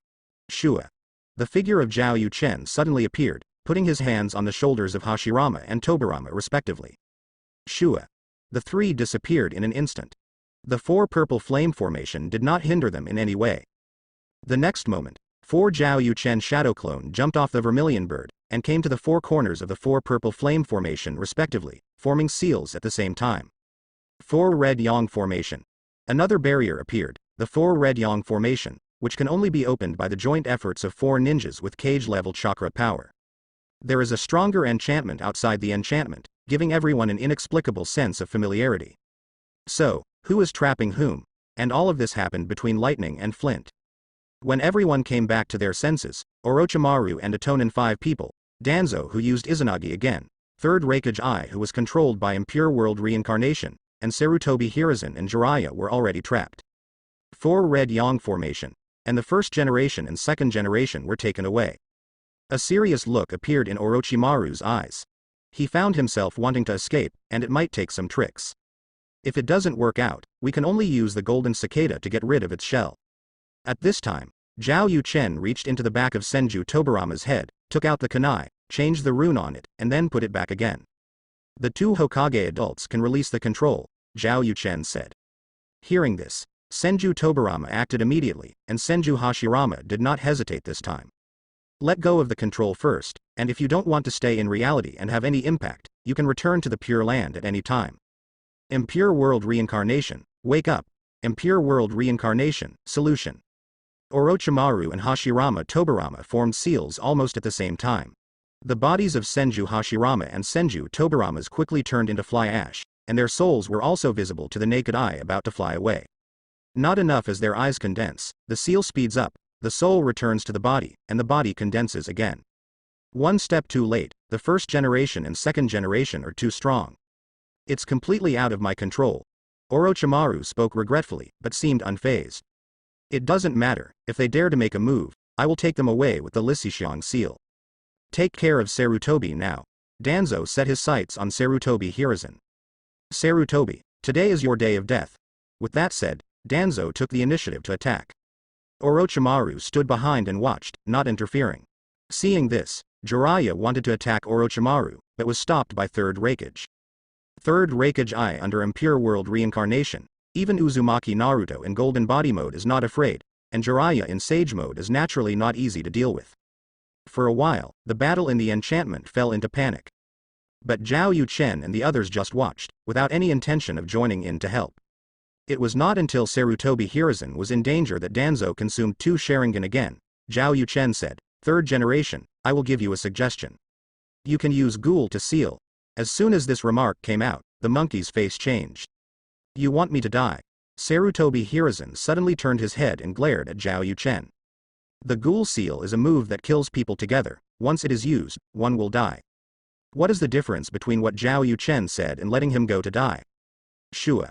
Shua. The figure of Zhao Yuchen suddenly appeared, putting his hands on the shoulders of Hashirama and Tobirama respectively. Shua. The 3 disappeared in an instant. The 4 purple flame formation did not hinder them in any way. The next moment, 4 Zhao Yuchen shadow clone jumped off the vermilion bird, and came to the 4 corners of the 4 purple flame formation respectively, forming seals at the same time. 4 red yang formation. Another barrier appeared, the 4 red yang formation, which can only be opened by the joint efforts of 4 ninjas with cage-level chakra power. There is a stronger enchantment outside the enchantment, giving everyone an inexplicable sense of familiarity. So, who is trapping whom? And all of this happened between lightning and flint. When everyone came back to their senses, Orochimaru and Atonin 5 people, Danzo who used Izanagi again, 3rd Reikage I who was controlled by impure world reincarnation, and Sarutobi Hiruzen and Jiraiya were already trapped. 4 red yang formation, and the 1st generation and 2nd generation were taken away. A serious look appeared in Orochimaru's eyes. He found himself wanting to escape, and it might take some tricks. If it doesn't work out, we can only use the golden cicada to get rid of its shell. At this time, Zhao Yuchen reached into the back of Senju Tobirama's head, took out the kunai, changed the rune on it, and then put it back again. The 2 Hokage adults can release the control, Zhao Yuchen said. Hearing this, Senju Tobirama acted immediately, and Senju Hashirama did not hesitate this time. Let go of the control first, and if you don't want to stay in reality and have any impact, you can return to the Pure Land at any time. Impure World Reincarnation, wake up. Impure World Reincarnation, solution. Orochimaru and Hashirama Tobirama formed seals almost at the same time. The bodies of Senju Hashirama and Senju Tobiramas quickly turned into fly ash, and their souls were also visible to the naked eye about to fly away. Not enough as their eyes condense, the seal speeds up, the soul returns to the body, and the body condenses again. One step too late, the 1st generation and 2nd generation are too strong. It's completely out of my control. Orochimaru spoke regretfully, but seemed unfazed. It doesn't matter, if they dare to make a move, I will take them away with the Lisishiang seal. Take care of Sarutobi now. Danzo set his sights on Sarutobi Hiruzen. Sarutobi, today is your day of death. With that said, Danzo took the initiative to attack. Orochimaru stood behind and watched, not interfering. Seeing this, Jiraiya wanted to attack Orochimaru, but was stopped by 3rd Reikage. 3rd Reikage I under Impure World Reincarnation, even Uzumaki Naruto in Golden Body mode is not afraid, and Jiraiya in Sage mode is naturally not easy to deal with. For a while, the battle in the enchantment fell into panic. But Zhao Yuchen and the others just watched, without any intention of joining in to help. It was not until Sarutobi Hiruzen was in danger that Danzo consumed 2 Sharingan again. Zhao Yuchen said, 3rd generation, I will give you a suggestion. You can use ghoul to seal. As soon as this remark came out, the monkey's face changed. You want me to die? Sarutobi Hiruzen suddenly turned his head and glared at Zhao Yuchen. The ghoul seal is a move that kills people together. Once it is used, one will die. What is the difference between what Zhao Yuchen said and letting him go to die? Shua.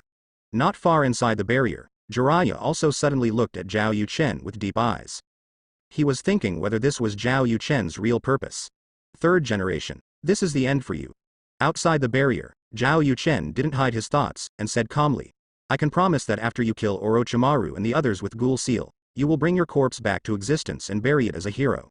Not far inside the barrier, Jiraiya also suddenly looked at Zhao Yuchen with deep eyes. He was thinking whether this was Zhao Yuchen's real purpose. Third generation. This is the end for you. Outside the barrier, Zhao Yuchen didn't hide his thoughts, and said calmly, I can promise that after you kill Orochimaru and the others with Ghoul Seal, you will bring your corpse back to existence and bury it as a hero.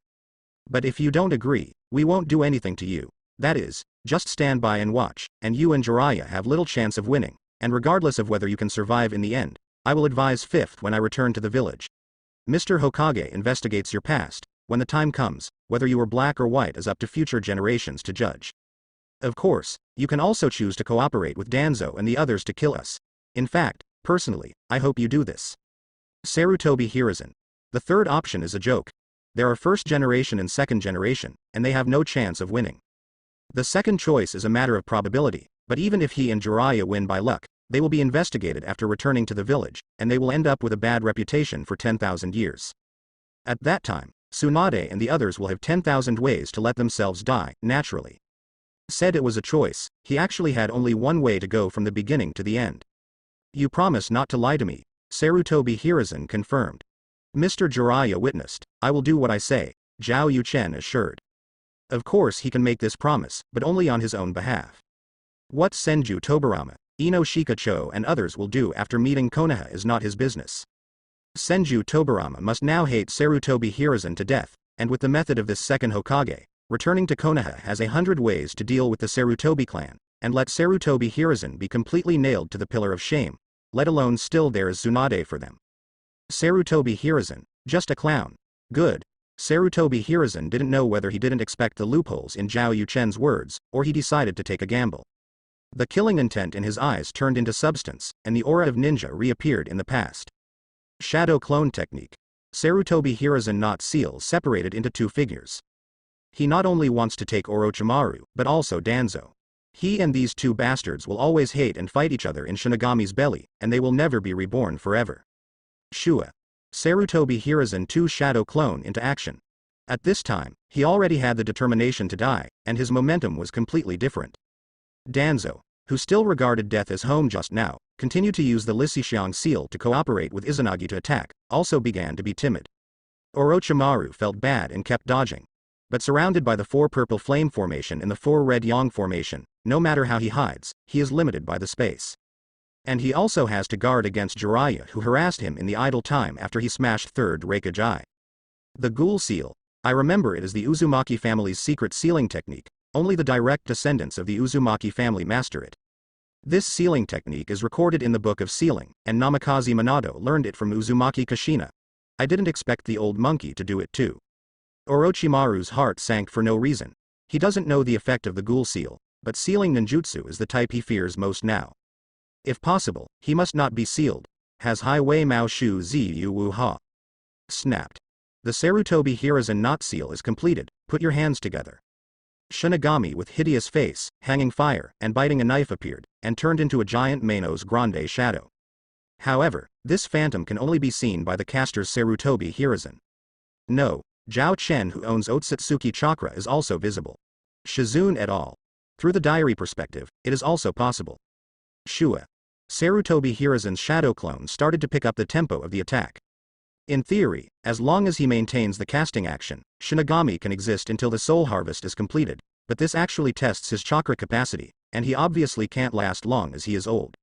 But if you don't agree, we won't do anything to you. That is, just stand by and watch, and you and Jiraiya have little chance of winning, and regardless of whether you can survive in the end, I will advise fifth when I return to the village. Mr. Hokage investigates your past. When the time comes, whether you are black or white is up to future generations to judge. Of course, you can also choose to cooperate with Danzo and the others to kill us. In fact, personally, I hope you do this. Sarutobi Hiruzen. The third option is a joke. There are first generation and second generation, and they have no chance of winning. The second choice is a matter of probability, but even if he and Jiraiya win by luck, they will be investigated after returning to the village, and they will end up with a bad reputation for 10,000 years. At that time, Tsunade and the others will have 10,000 ways to let themselves die, naturally. Said it was a choice, he actually had only one way to go from the beginning to the end. You promise not to lie to me, Sarutobi Hiruzen confirmed. Mr. Jiraiya witnessed, I will do what I say, Zhao Yuchen assured. Of course he can make this promise, but only on his own behalf. What Senju Tobarama, Ino Shikacho and others will do after meeting Konoha is not his business. Senju Tobarama must now hate Sarutobi Hiruzen to death, and with the method of this second Hokage, returning to Konoha has 100 ways to deal with the Sarutobi clan, and let Sarutobi Hiruzen be completely nailed to the pillar of shame, let alone still there is Tsunade for them. Sarutobi Hiruzen, just a clown. Good. Sarutobi Hiruzen didn't know whether he didn't expect the loopholes in Zhao Yuchen's words, or he decided to take a gamble. The killing intent in his eyes turned into substance, and the aura of ninja reappeared in the past. Shadow clone technique. Sarutobi Hiruzen not seal separated into two figures. He not only wants to take Orochimaru, but also Danzo. He and these two bastards will always hate and fight each other in Shinigami's belly, and they will never be reborn forever. Shua. Sarutobi Hiruzen 2 shadow clone into action. At this time, he already had the determination to die, and his momentum was completely different. Danzo, who still regarded death as home just now, continued to use the Lixixiang seal to cooperate with Izanagi to attack, also began to be timid. Orochimaru felt bad and kept dodging. But surrounded by the 4 purple flame formation and the 4 red yang formation, no matter how he hides, he is limited by the space. And he also has to guard against Jiraiya who harassed him in the idle time after he smashed third Raikage Eye. The Ghoul Seal. I remember it as the Uzumaki family's secret sealing technique, only the direct descendants of the Uzumaki family master it. This sealing technique is recorded in the Book of Sealing, and Namikaze Minato learned it from Uzumaki Kushina. I didn't expect the old monkey to do it too. Orochimaru's heart sank for no reason. He doesn't know the effect of the Ghoul Seal, but sealing ninjutsu is the type he fears most now. If possible, he must not be sealed. Has Highway Mao Shu Zi Yu Wu Ha. Snapped. The Sarutobi Hiruzen knot seal is completed, put your hands together. Shinigami with hideous face, hanging fire, and biting a knife appeared, and turned into a giant Manos Grande shadow. However, this phantom can only be seen by the caster's Sarutobi Hiruzen. No, Zhao Chen who owns Otsutsuki Chakra is also visible. Shizune et al. Through the diary perspective, it is also possible. Shua. Sarutobi Hiruzen's shadow clone started to pick up the tempo of the attack. In theory, as long as he maintains the casting action, Shinigami can exist until the soul harvest is completed, but this actually tests his chakra capacity, and he obviously can't last long as he is old.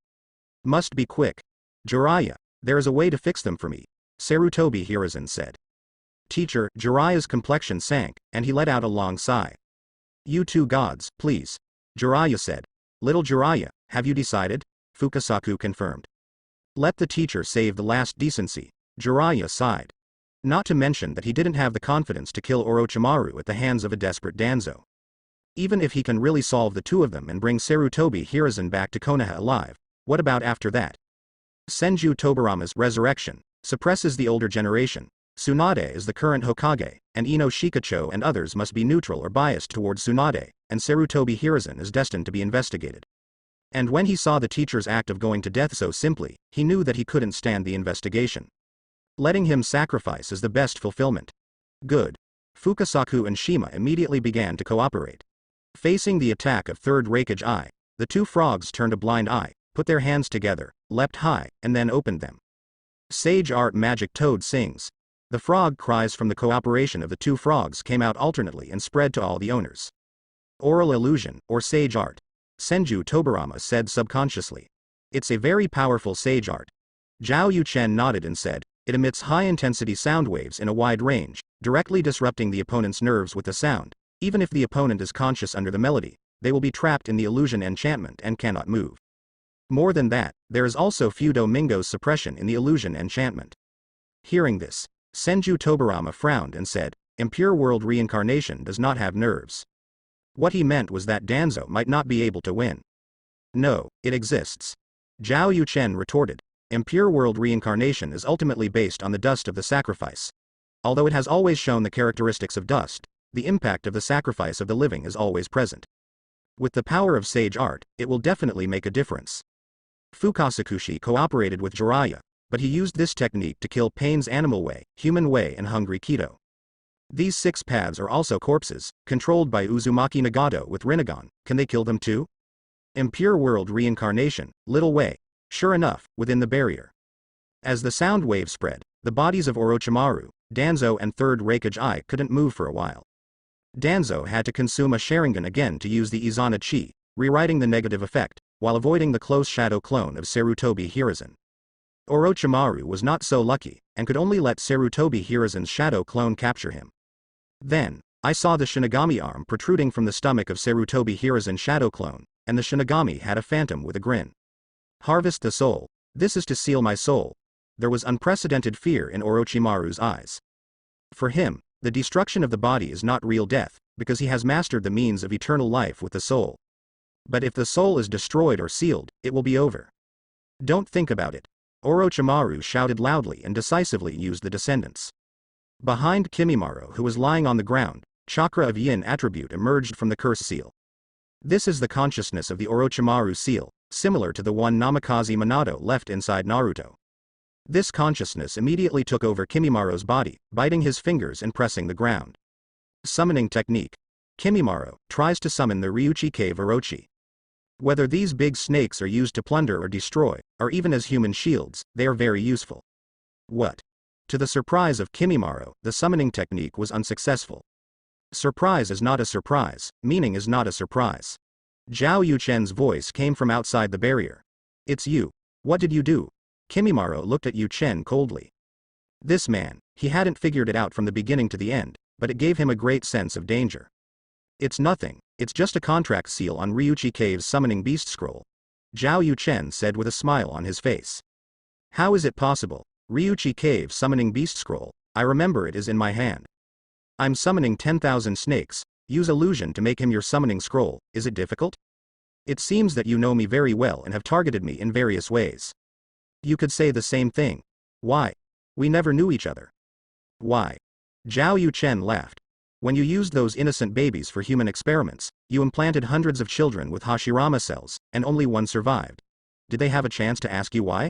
Must be quick. Jiraiya, there is a way to fix them for me, Sarutobi Hiruzen said. Teacher, Jiraiya's complexion sank, and he let out a long sigh. You two gods, please. Jiraiya said. Little Jiraiya, have you decided? Fukasaku confirmed. Let the teacher save the last decency, Jiraiya sighed. Not to mention that he didn't have the confidence to kill Orochimaru at the hands of a desperate Danzo. Even if he can really solve the two of them and bring Sarutobi Hiruzen back to Konoha alive, what about after that? Senju Tobarama's resurrection suppresses the older generation. Tsunade is the current Hokage, and Ino Shikacho and others must be neutral or biased towards Tsunade, and Sarutobi Hiruzen is destined to be investigated. And when he saw the teacher's act of going to death so simply, he knew that he couldn't stand the investigation. Letting him sacrifice is the best fulfillment. Good. Fukasaku and Shima immediately began to cooperate. Facing the attack of third Raikage Eye, the two frogs turned a blind eye, put their hands together, leapt high, and then opened them. Sage Art Magic Toad sings. The frog cries from the cooperation of the two frogs came out alternately and spread to all the owners. Oral illusion, or sage art. Senju Tobarama said subconsciously. It's a very powerful sage art. Zhao Yuchen nodded and said, it emits high-intensity sound waves in a wide range, directly disrupting the opponent's nerves with the sound. Even if the opponent is conscious under the melody, they will be trapped in the illusion enchantment and cannot move. More than that, there is also Fudo Mingo's suppression in the illusion enchantment. Hearing this, Senju Tobarama frowned and said, Impure World Reincarnation does not have nerves. What he meant was that Danzo might not be able to win. No, it exists. Zhao Yuchen retorted. Impure World Reincarnation is ultimately based on the dust of the sacrifice. Although it has always shown the characteristics of dust, the impact of the sacrifice of the living is always present. With the power of sage art, it will definitely make a difference. Fukasakushi cooperated with Jiraiya, but he used this technique to kill Pain's animal way, human way and hungry Kido. These 6 paths are also corpses, controlled by Uzumaki Nagato with Rinnegan. Can they kill them too? Impure World Reincarnation, Little Way. Sure enough, within the barrier. As the sound wave spread, the bodies of Orochimaru, Danzo and third Raikage Eye couldn't move for a while. Danzo had to consume a Sharingan again to use the Izana Chi, rewriting the negative effect, while avoiding the close shadow clone of Sarutobi Hiruzen. Orochimaru was not so lucky, and could only let Sarutobi Hiruzen's shadow clone capture him. Then, I saw the Shinigami arm protruding from the stomach of Sarutobi Hiruzen's shadow clone, and the Shinigami had a phantom with a grin. Harvest the soul. This is to seal my soul. There was unprecedented fear in Orochimaru's eyes. For him, the destruction of the body is not real death, because he has mastered the means of eternal life with the soul. But if the soul is destroyed or sealed, it will be over. Don't think about it. Orochimaru shouted loudly and decisively used the descendants. Behind Kimimaro, who was lying on the ground, Chakra of Yin attribute emerged from the curse seal. This is the consciousness of the Orochimaru seal, similar to the one Namikaze Minato left inside Naruto. This consciousness immediately took over Kimimaro's body, biting his fingers and pressing the ground. Summoning technique. Kimimaro tries to summon the Ryuchi Cave Orochi. Whether these big snakes are used to plunder or destroy, or even as human shields, they are very useful. What? To the surprise of Kimimaro, the summoning technique was unsuccessful. Surprise is not a surprise, meaning is not a surprise. Zhao Yuchen's voice came from outside the barrier. It's you. What did you do? Kimimaro looked at Yuchen coldly. This man, he hadn't figured it out from the beginning to the end, but it gave him a great sense of danger. It's nothing, it's just a contract seal on Ryuchi Cave's summoning beast scroll. Zhao Yuchen said with a smile on his face. How is it possible? Ryuchi Cave summoning beast scroll, I remember it is in my hand. I'm summoning 10,000 snakes, use illusion to make him your summoning scroll, is it difficult? It seems that you know me very well and have targeted me in various ways. You could say the same thing. Why? We never knew each other. Why? Zhao Yuchen laughed. When you used those innocent babies for human experiments, you implanted hundreds of children with Hashirama cells, and only one survived. Did they have a chance to ask you why?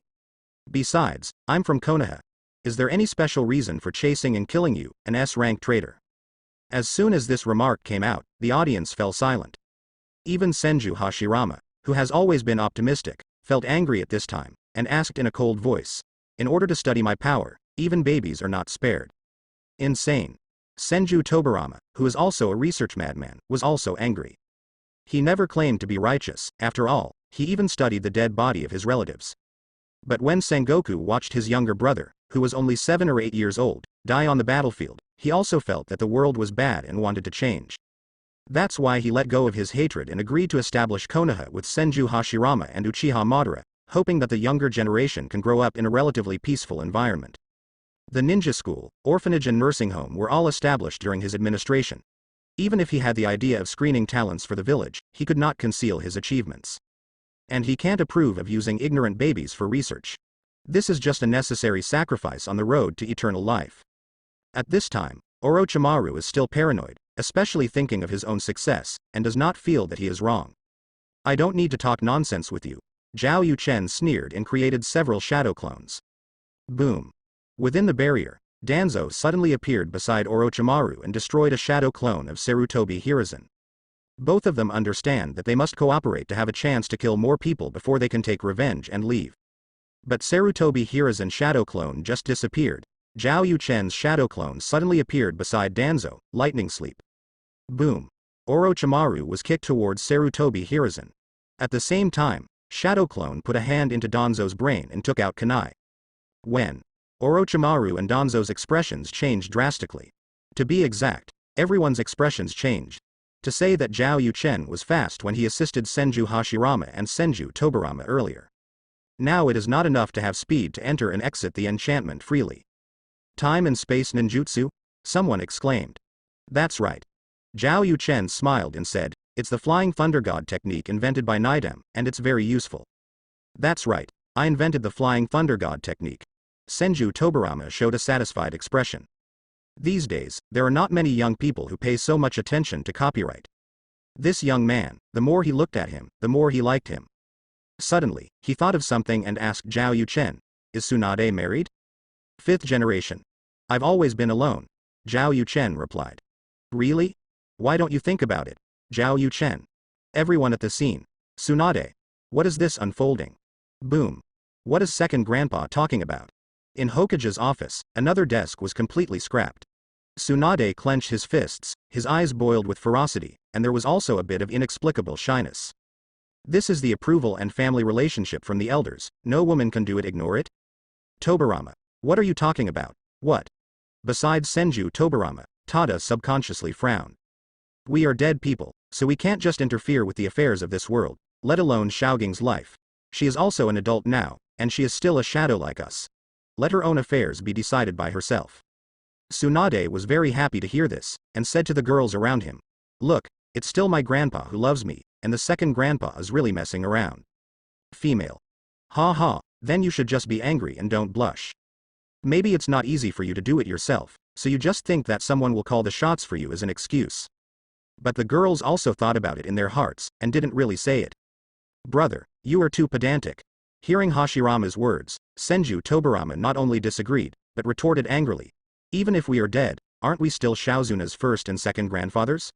Besides, I'm from Konoha. Is there any special reason for chasing and killing you, an S-rank traitor? As soon as this remark came out, the audience fell silent. Even Senju Hashirama, who has always been optimistic, felt angry at this time, and asked in a cold voice. In order to study my power, even babies are not spared. Insane. Senju Tobarama, who is also a research madman, was also angry. He never claimed to be righteous, after all, he even studied the dead body of his relatives. But when Sengoku watched his younger brother, who was only 7 or 8 years old, die on the battlefield, he also felt that the world was bad and wanted to change. That's why he let go of his hatred and agreed to establish Konoha with Senju Hashirama and Uchiha Madara, hoping that the younger generation can grow up in a relatively peaceful environment. The ninja school, orphanage and nursing home were all established during his administration. Even if he had the idea of screening talents for the village, he could not conceal his achievements. And he can't approve of using ignorant babies for research. This is just a necessary sacrifice on the road to eternal life. At this time, Orochimaru is still paranoid, especially thinking of his own success, and does not feel that he is wrong. I don't need to talk nonsense with you. Zhao Yuchen sneered and created several shadow clones. Boom. Within the barrier, Danzo suddenly appeared beside Orochimaru and destroyed a shadow clone of Sarutobi Hiruzen. Both of them understand that they must cooperate to have a chance to kill more people before they can take revenge and leave. But Sarutobi Hiruzen shadow clone just disappeared. Zhao Yuchen's shadow clone suddenly appeared beside Danzo, lightning sleep. Boom. Orochimaru was kicked towards Sarutobi Hiruzen. At the same time, shadow clone put a hand into Danzo's brain and took out kunai. When Orochimaru and Danzo's expressions changed drastically. To be exact, everyone's expressions changed. To say that Zhao Yuchen was fast when he assisted Senju Hashirama and Senju Tobarama earlier. Now it is not enough to have speed to enter and exit the enchantment freely. Time and space ninjutsu? Someone exclaimed. That's right. Zhao Yuchen smiled and said, it's the Flying Thunder God technique invented by Nidem, and it's very useful. That's right, I invented the Flying Thunder God technique. Senju Tobarama showed a satisfied expression. These days, there are not many young people who pay so much attention to copyright. This young man, the more he looked at him, the more he liked him. Suddenly, he thought of something and asked Zhao Yuchen, is Tsunade married? 5th generation. I've always been alone. Zhao Yuchen replied. Really? Why don't you think about it? Zhao Yuchen. Everyone at the scene. Tsunade. What is this unfolding? Boom. What is second grandpa talking about? In Hokage's office, another desk was completely scrapped. Tsunade clenched his fists, his eyes boiled with ferocity, and there was also a bit of inexplicable shyness. This is the approval and family relationship from the elders, no woman can do it, ignore it? Tobarama. What are you talking about? What? Besides Senju Tobarama, Tada subconsciously frowned. We are dead people, so we can't just interfere with the affairs of this world, let alone Xiaoging's life. She is also an adult now, and she is still a shadow like us. Let her own affairs be decided by herself. Tsunade was very happy to hear this, and said to the girls around him, look, it's still my grandpa who loves me, and the second grandpa is really messing around. Female. Ha ha, then you should just be angry and don't blush. Maybe it's not easy for you to do it yourself, so you just think that someone will call the shots for you as an excuse. But the girls also thought about it in their hearts, and didn't really say it. Brother, you are too pedantic. Hearing Hashirama's words, Senju Tobarama not only disagreed, but retorted angrily. Even if we are dead, aren't we still Shaozuna's first and second grandfathers?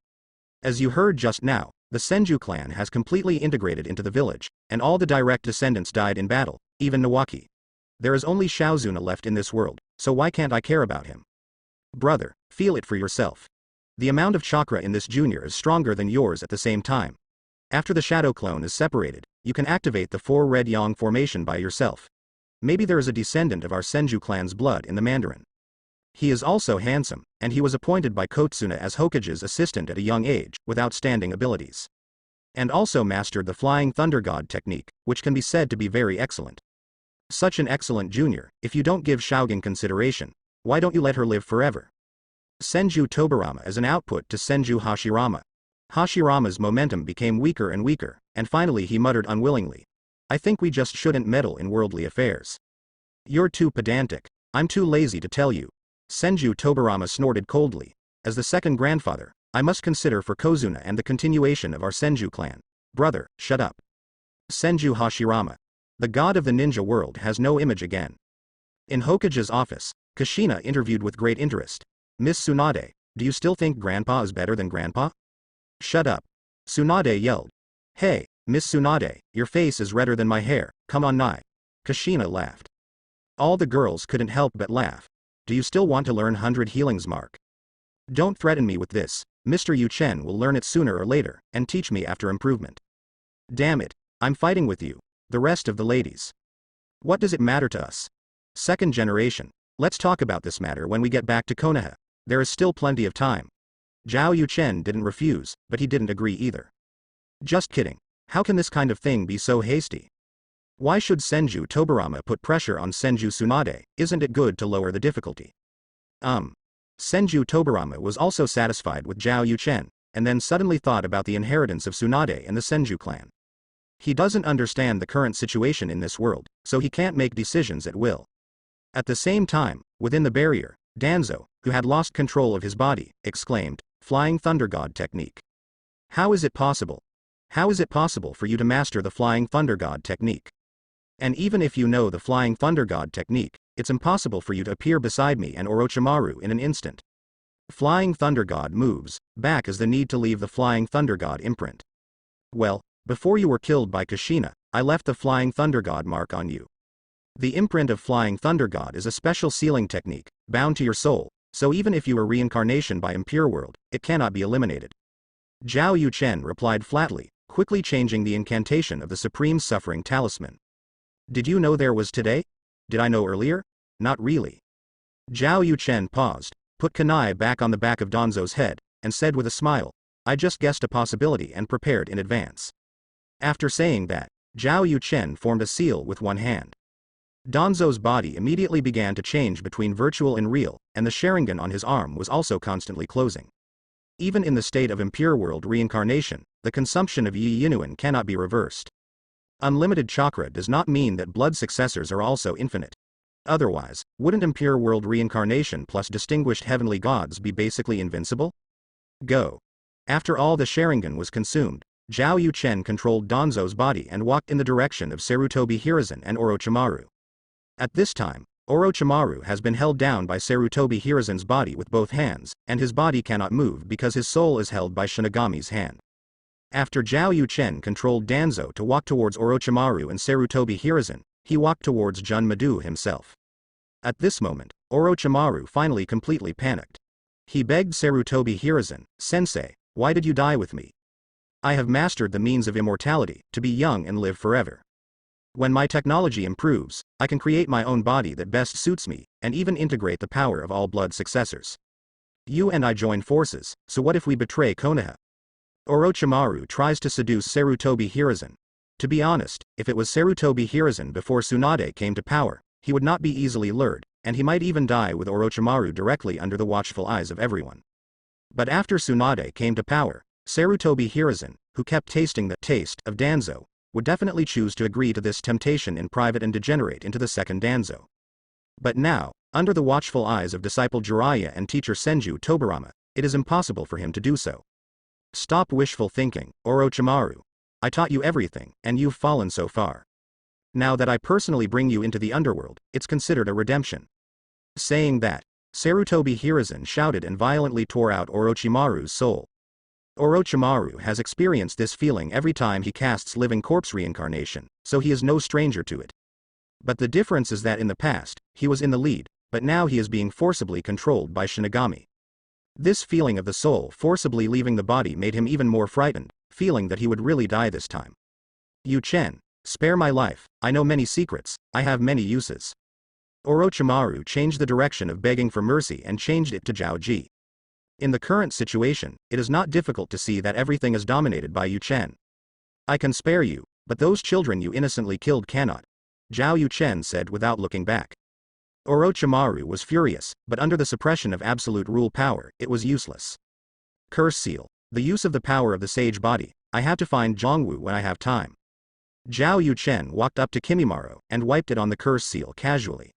As you heard just now, the Senju clan has completely integrated into the village, and all the direct descendants died in battle, even Nawaki. There is only Shaozuna left in this world, so why can't I care about him? Brother, feel it for yourself. The amount of chakra in this junior is stronger than yours at the same time. After the shadow clone is separated, you can activate the 4 red yang formation by yourself. Maybe there is a descendant of our Senju clan's blood in the Mandarin. He is also handsome, and he was appointed by Kotsuna as Hokage's assistant at a young age, with outstanding abilities. And also mastered the Flying Thunder God technique, which can be said to be very excellent. Such an excellent junior, if you don't give Xiaoging consideration, why don't you let her live forever? Senju Tobarama is an output to Senju Hashirama. Hashirama's momentum became weaker and weaker, and finally he muttered unwillingly. I think we just shouldn't meddle in worldly affairs. You're too pedantic. I'm too lazy to tell you. Senju Tobarama snorted coldly. As the second grandfather, I must consider for Kozuna and the continuation of our Senju clan. Brother, shut up. Senju Hashirama. The god of the ninja world has no image again. In Hokage's office, Kushina interviewed with great interest. Miss Tsunade, do you still think grandpa is better than grandpa? Shut up. Tsunade yelled. Hey, Miss Tsunade, your face is redder than my hair, come on nigh. Kushina laughed. All the girls couldn't help but laugh. Do you still want to learn 100 healings, Mark? Don't threaten me with this, Mr. Yuchen will learn it sooner or later, and teach me after improvement. Damn it, I'm fighting with you, the rest of the ladies. What does it matter to us? Second generation, let's talk about this matter when we get back to Konoha. There is still plenty of time. Zhao Yuchen didn't refuse, but he didn't agree either. Just kidding. How can this kind of thing be so hasty? Why should Senju Tobarama put pressure on Senju Tsunade? Isn't it good to lower the difficulty? Senju Tobarama was also satisfied with Zhao Yuchen, and then suddenly thought about the inheritance of Tsunade and the Senju clan. He doesn't understand the current situation in this world, so he can't make decisions at will. At the same time, within the barrier, Danzo, who had lost control of his body, exclaimed, Flying Thunder God technique. How is it possible? How is it possible for you to master the Flying Thunder God technique? And even if you know the Flying Thunder God technique, it's impossible for you to appear beside me and Orochimaru in an instant. Flying Thunder God moves back as the need to leave the Flying Thunder God imprint. Well, before you were killed by Kushina, I left the Flying Thunder God mark on you. The imprint of Flying Thunder God is a special sealing technique, bound to your soul, so even if you are reincarnation by Impure World, it cannot be eliminated. Zhao Yuchen replied flatly, quickly changing the incantation of the Supreme Suffering Talisman. Did you know there was today? Did I know earlier? Not really. Zhao Yuchen paused, put kunai back on the back of Danzo's head, and said with a smile, I just guessed a possibility and prepared in advance. After saying that, Zhao Yuchen formed a seal with one hand. Danzo's body immediately began to change between virtual and real, and the Sharingan on his arm was also constantly closing. Even in the state of Impure World reincarnation, the consumption of Yi Yinuan cannot be reversed. Unlimited chakra does not mean that blood successors are also infinite. Otherwise, wouldn't Impure World reincarnation plus distinguished heavenly gods be basically invincible? Go. After all the Sharingan was consumed, Zhao Yuchen controlled Danzo's body and walked in the direction of Sarutobi Hiruzen and Orochimaru. At this time, Orochimaru has been held down by Sarutobi Hiruzen's body with both hands, and his body cannot move because his soul is held by Shinigami's hand. After Zhao Yuchen controlled Danzo to walk towards Orochimaru and Sarutobi Hiruzen, he walked towards Jun Madu himself. At this moment, Orochimaru finally completely panicked. He begged Sarutobi Hiruzen, Sensei, why did you die with me? I have mastered the means of immortality, to be young and live forever. When my technology improves, I can create my own body that best suits me, and even integrate the power of all blood successors. You and I join forces, so what if we betray Konoha? Orochimaru tries to seduce Sarutobi Hiruzen. To be honest, if it was Sarutobi Hiruzen before Tsunade came to power, he would not be easily lured, and he might even die with Orochimaru directly under the watchful eyes of everyone. But after Tsunade came to power, Sarutobi Hiruzen, who kept tasting the taste of Danzo, would definitely choose to agree to this temptation in private and degenerate into the second Danzo. But now, under the watchful eyes of disciple Jiraiya and teacher Senju Tobirama, it is impossible for him to do so. Stop wishful thinking, Orochimaru. I taught you everything, and you've fallen so far. Now that I personally bring you into the underworld, it's considered a redemption. Saying that, Sarutobi Hiruzen shouted and violently tore out Orochimaru's soul. Orochimaru has experienced this feeling every time he casts living corpse reincarnation, so he is no stranger to it. But the difference is that in the past, he was in the lead, but now he is being forcibly controlled by Shinigami. This feeling of the soul forcibly leaving the body made him even more frightened, feeling that he would really die this time. Yuchen, spare my life, I know many secrets, I have many uses. Orochimaru changed the direction of begging for mercy and changed it to Zhao. In the current situation, it is not difficult to see that everything is dominated by Yuchen. I can spare you, but those children you innocently killed cannot, Zhao Yuchen said without looking back. Orochimaru was furious, but under the suppression of absolute rule power, it was useless. Curse seal. The use of the power of the sage body. I have to find Zhongwu when I have time. Zhao Yuchen walked up to Kimimaro and wiped it on the curse seal casually.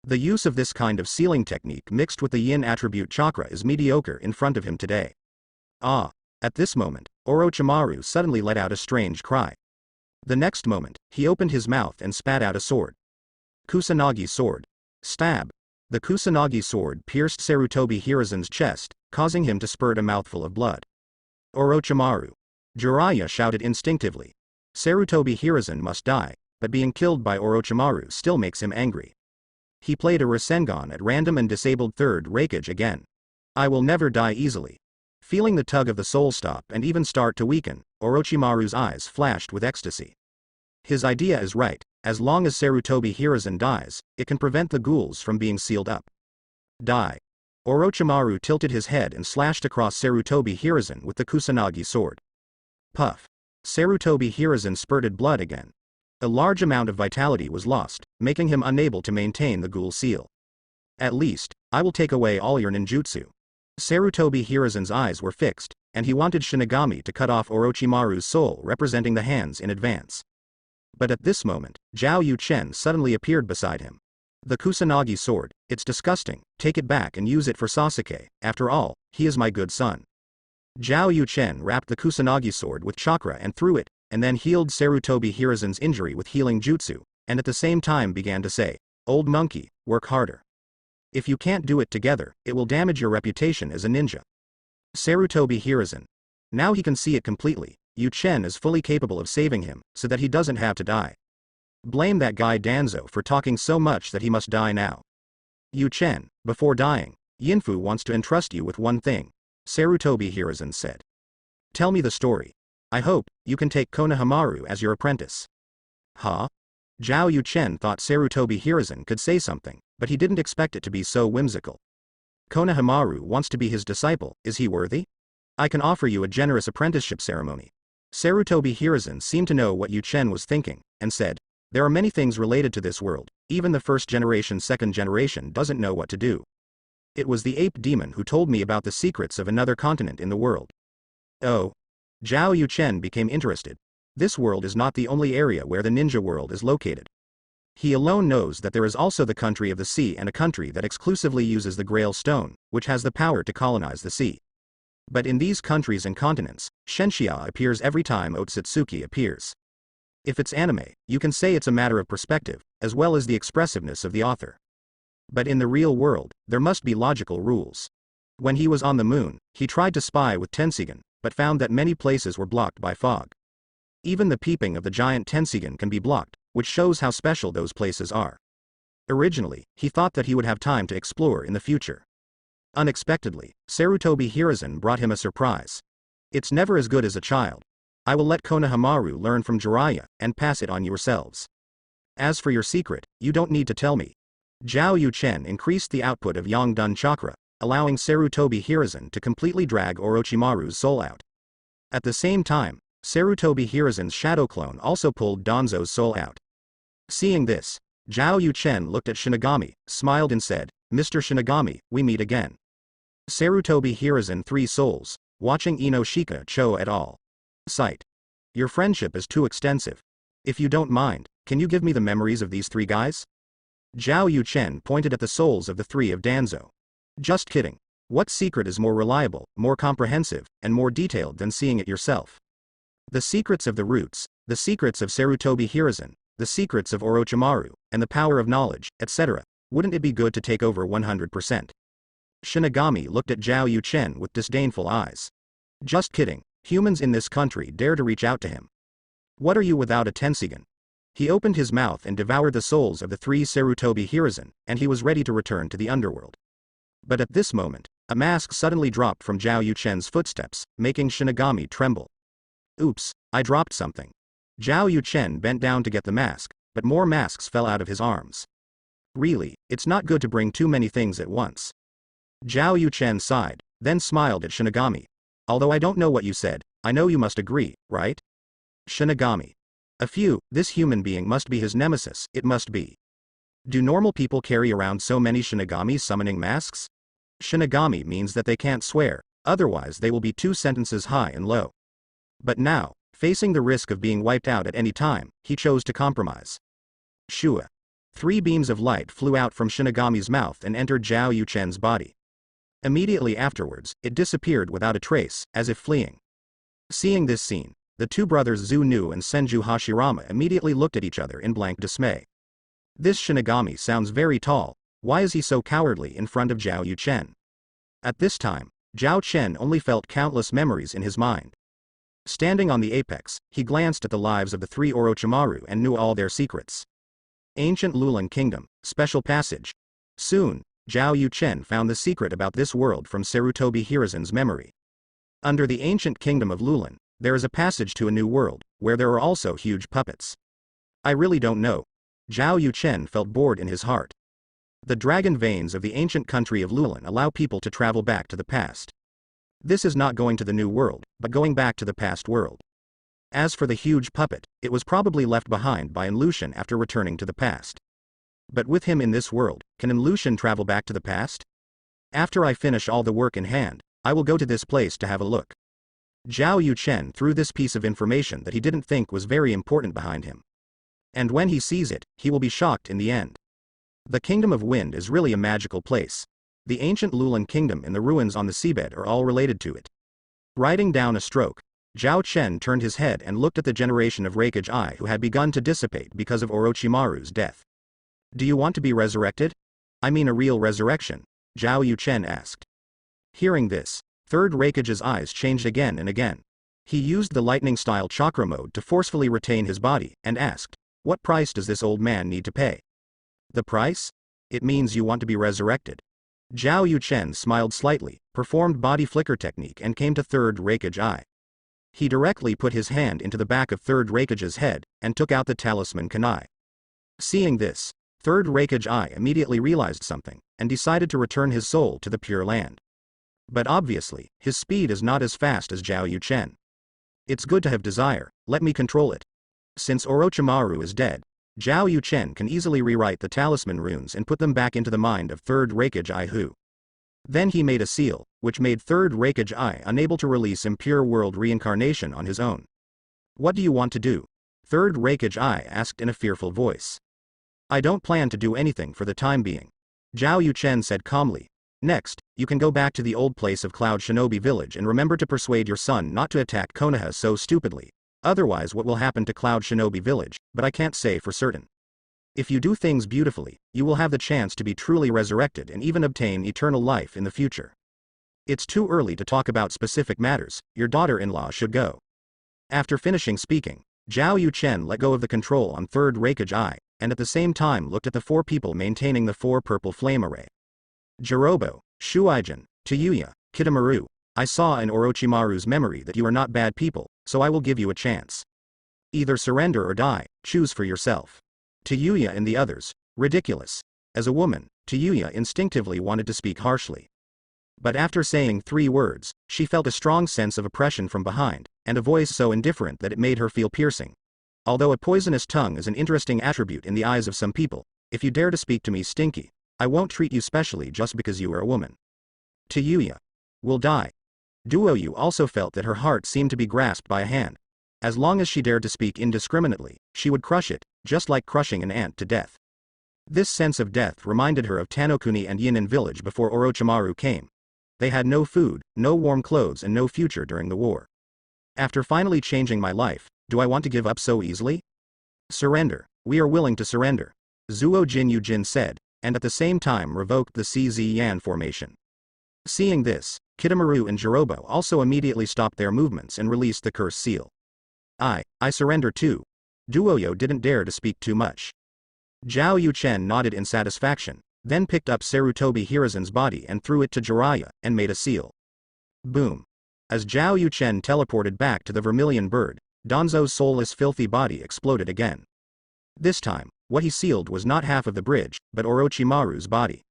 The use of this kind of sealing technique mixed with the yin attribute chakra is mediocre in front of him today. Ah! At this moment, Orochimaru suddenly let out a strange cry. The next moment, he opened his mouth and spat out a sword. Kusanagi sword. Stab! The Kusanagi sword pierced Sarutobi Hiruzen's chest, causing him to spurt a mouthful of blood. Orochimaru. Jiraiya shouted instinctively. Sarutobi Hiruzen must die, but being killed by Orochimaru still makes him angry. He played a Rasengan at random and disabled third Raikage again. I will never die easily. Feeling the tug of the soul stop and even start to weaken, Orochimaru's eyes flashed with ecstasy. His idea is right, as long as Sarutobi Hiruzen dies, it can prevent the ghouls from being sealed up. Die. Orochimaru tilted his head and slashed across Sarutobi Hiruzen with the Kusanagi sword. Puff. Sarutobi Hiruzen spurted blood again. A large amount of vitality was lost, making him unable to maintain the ghoul seal. At least, I will take away all your ninjutsu. Sarutobi Hiruzen's eyes were fixed, and he wanted Shinigami to cut off Orochimaru's soul representing the hands in advance. But at this moment, Zhao Yuchen suddenly appeared beside him. The Kusanagi sword, it's disgusting, take it back and use it for Sasuke, after all, he is my good son. Zhao Yuchen wrapped the Kusanagi sword with chakra and threw it, and then healed Sarutobi Hiruzen's injury with healing jutsu, and at the same time began to say, "Old monkey, work harder." If you can't do it together, it will damage your reputation as a ninja. Sarutobi Hiruzen. Now he can see it completely. Yu Chen is fully capable of saving him, so that he doesn't have to die. Blame that guy Danzo for talking so much that he must die now. Yu Chen, before dying, Yinfu wants to entrust you with one thing, Sarutobi Hiruzen said. Tell me the story. I hope you can take Konohamaru as your apprentice. Huh? Zhao Yu Chen thought Sarutobi Hiruzen could say something, but he didn't expect it to be so whimsical. Konohamaru wants to be his disciple, is he worthy? I can offer you a generous apprenticeship ceremony. Sarutobi Hiruzen seemed to know what Yu Chen was thinking, and said, there are many things related to this world, even the first generation second generation doesn't know what to do. It was the ape demon who told me about the secrets of another continent in the world. Oh. Zhao Yu Chen became interested. This world is not the only area where the ninja world is located. He alone knows that there is also the country of the sea and a country that exclusively uses the Grail Stone, which has the power to colonize the sea. But in these countries and continents, Shenxia appears every time Otsutsuki appears. If it's anime, you can say it's a matter of perspective, as well as the expressiveness of the author. But in the real world, there must be logical rules. When he was on the moon, he tried to spy with Tensigen, but found that many places were blocked by fog. Even the peeping of the giant Tensigen can be blocked, which shows how special those places are. Originally, he thought that he would have time to explore in the future. Unexpectedly, Sarutobi Hiruzen brought him a surprise. It's never as good as a child. I will let Konohamaru learn from Jiraiya, and pass it on yourselves. As for your secret, you don't need to tell me. Zhao Yu Chen increased the output of Yongdun Chakra, allowing Sarutobi Hiruzen to completely drag Orochimaru's soul out. At the same time, Sarutobi Hiruzen's shadow clone also pulled Danzo's soul out. Seeing this, Zhao Yu Chen looked at Shinigami, smiled and said, Mr. Shinigami, we meet again. Sarutobi Hiruzen 3 souls, watching Inoshika Cho et al. Sight. Your friendship is too extensive. If you don't mind, can you give me the memories of these 3 guys? Zhao Yu Chen pointed at the souls of the 3 of Danzo. Just kidding. What secret is more reliable, more comprehensive, and more detailed than seeing it yourself? The secrets of the roots, the secrets of Sarutobi Hiruzen, the secrets of Orochimaru, and the power of knowledge, etc. Wouldn't it be good to take over 100%? Shinigami looked at Zhao Yu Chen with disdainful eyes. Just kidding. Humans in this country dare to reach out to him. What are you without a Tensigen? He opened his mouth and devoured the souls of the 3 Sarutobi Hiruzen, and he was ready to return to the underworld. But at this moment, a mask suddenly dropped from Zhao Yu Chen's footsteps, making Shinigami tremble. Oops, I dropped something. Zhao Yu Chen bent down to get the mask, but more masks fell out of his arms. Really, it's not good to bring too many things at once. Zhao Yu Chen sighed, then smiled at Shinigami. Although I don't know what you said, I know you must agree, right? Shinigami. This human being must be his nemesis, it must be. Do normal people carry around so many Shinigami summoning masks? Shinigami means that they can't swear, otherwise they will be 2 sentences high and low. But now, facing the risk of being wiped out at any time, he chose to compromise. Shua. 3 beams of light flew out from Shinigami's mouth and entered Zhao Yu Chen's body. Immediately afterwards, it disappeared without a trace, as if fleeing. Seeing this scene, the 2 brothers Zhu Nu and Senju Hashirama immediately looked at each other in blank dismay. This Shinigami sounds very tall, why is he so cowardly in front of Zhao Yu Chen? At this time, Zhao Chen only felt countless memories in his mind. Standing on the apex, he glanced at the lives of the 3 Orochimaru and knew all their secrets. Ancient Lulan Kingdom, Special Passage. Soon, Zhao Yu Chen found the secret about this world from Sarutobi Hiruzen's memory. Under the ancient kingdom of Lulan, there is a passage to a new world, where there are also huge puppets. I really don't know. Zhao Yu Chen felt bored in his heart. The dragon veins of the ancient country of Lulan allow people to travel back to the past. This is not going to the new world, but going back to the past world. As for the huge puppet, it was probably left behind by Lucian after returning to the past. But with him in this world, can Lucian travel back to the past? After I finish all the work in hand, I will go to this place to have a look. Zhao Yu Chen threw this piece of information that he didn't think was very important behind him. And when he sees it, he will be shocked in the end. The Kingdom of Wind is really a magical place. The ancient Lulan Kingdom and the ruins on the seabed are all related to it. Writing down a stroke, Zhao Chen turned his head and looked at the generation of Reikage I who had begun to dissipate because of Orochimaru's death. Do you want to be resurrected? I mean a real resurrection, Zhao Yuchen asked. Hearing this, Third Raikage's eyes changed again and again. He used the lightning-style chakra mode to forcefully retain his body, and asked, what price does this old man need to pay? The price? It means you want to be resurrected. Zhao Yuchen smiled slightly, performed body flicker technique and came to Third Raikage Eye. He directly put his hand into the back of Third Raikage's head, and took out the talisman kunai. Seeing this, Third Raikage Eye immediately realized something, and decided to return his soul to the Pure Land. But obviously, his speed is not as fast as Zhao Yuchen. It's good to have desire, let me control it. Since Orochimaru is dead, Zhao Yuchen can easily rewrite the talisman runes and put them back into the mind of Third Raikage Eye who. Then he made a seal, which made Third Raikage Eye unable to release impure world reincarnation on his own. What do you want to do? Third Raikage Eye asked in a fearful voice. I don't plan to do anything for the time being. Zhao Yuchen said calmly. Next, you can go back to the old place of Cloud Shinobi Village and remember to persuade your son not to attack Konoha so stupidly. Otherwise what will happen to Cloud Shinobi Village, but I can't say for certain. If you do things beautifully, you will have the chance to be truly resurrected and even obtain eternal life in the future. It's too early to talk about specific matters, your daughter-in-law should go. After finishing speaking, Zhao Yuchen let go of the control on Third Raikage Eye, and at the same time looked at the four people maintaining the four purple flame array. Jirobo, Shuaijin, Tayuya, Kitamaru, I saw in Orochimaru's memory that you are not bad people, so I will give you a chance. Either surrender or die, choose for yourself. Tayuya and the others, ridiculous. As a woman, Tayuya instinctively wanted to speak harshly. But after saying 3 words, she felt a strong sense of oppression from behind, and a voice so indifferent that it made her feel piercing. Although a poisonous tongue is an interesting attribute in the eyes of some people, if you dare to speak to me stinky, I won't treat you specially just because you are a woman. Tayuya will die. Duoyu also felt that her heart seemed to be grasped by a hand. As long as she dared to speak indiscriminately, she would crush it, just like crushing an ant to death. This sense of death reminded her of Tanokuni and Yinin village before Orochimaru came. They had no food, no warm clothes and no future during the war. After finally changing my life, do I want to give up so easily? Surrender. We are willing to surrender. Zuo Jin said, and at the same time revoked the CZ Yan formation. Seeing this, Kitamaru and Jirobo also immediately stopped their movements and released the curse seal. I surrender too. Duoyo didn't dare to speak too much. Zhao Yuchen nodded in satisfaction, then picked up Sarutobi Hiruzen's body and threw it to Jiraiya, and made a seal. Boom. As Zhao Yuchen teleported back to the vermilion bird, Danzo's soulless filthy body exploded again. This time, what he sealed was not half of the bridge, but Orochimaru's body.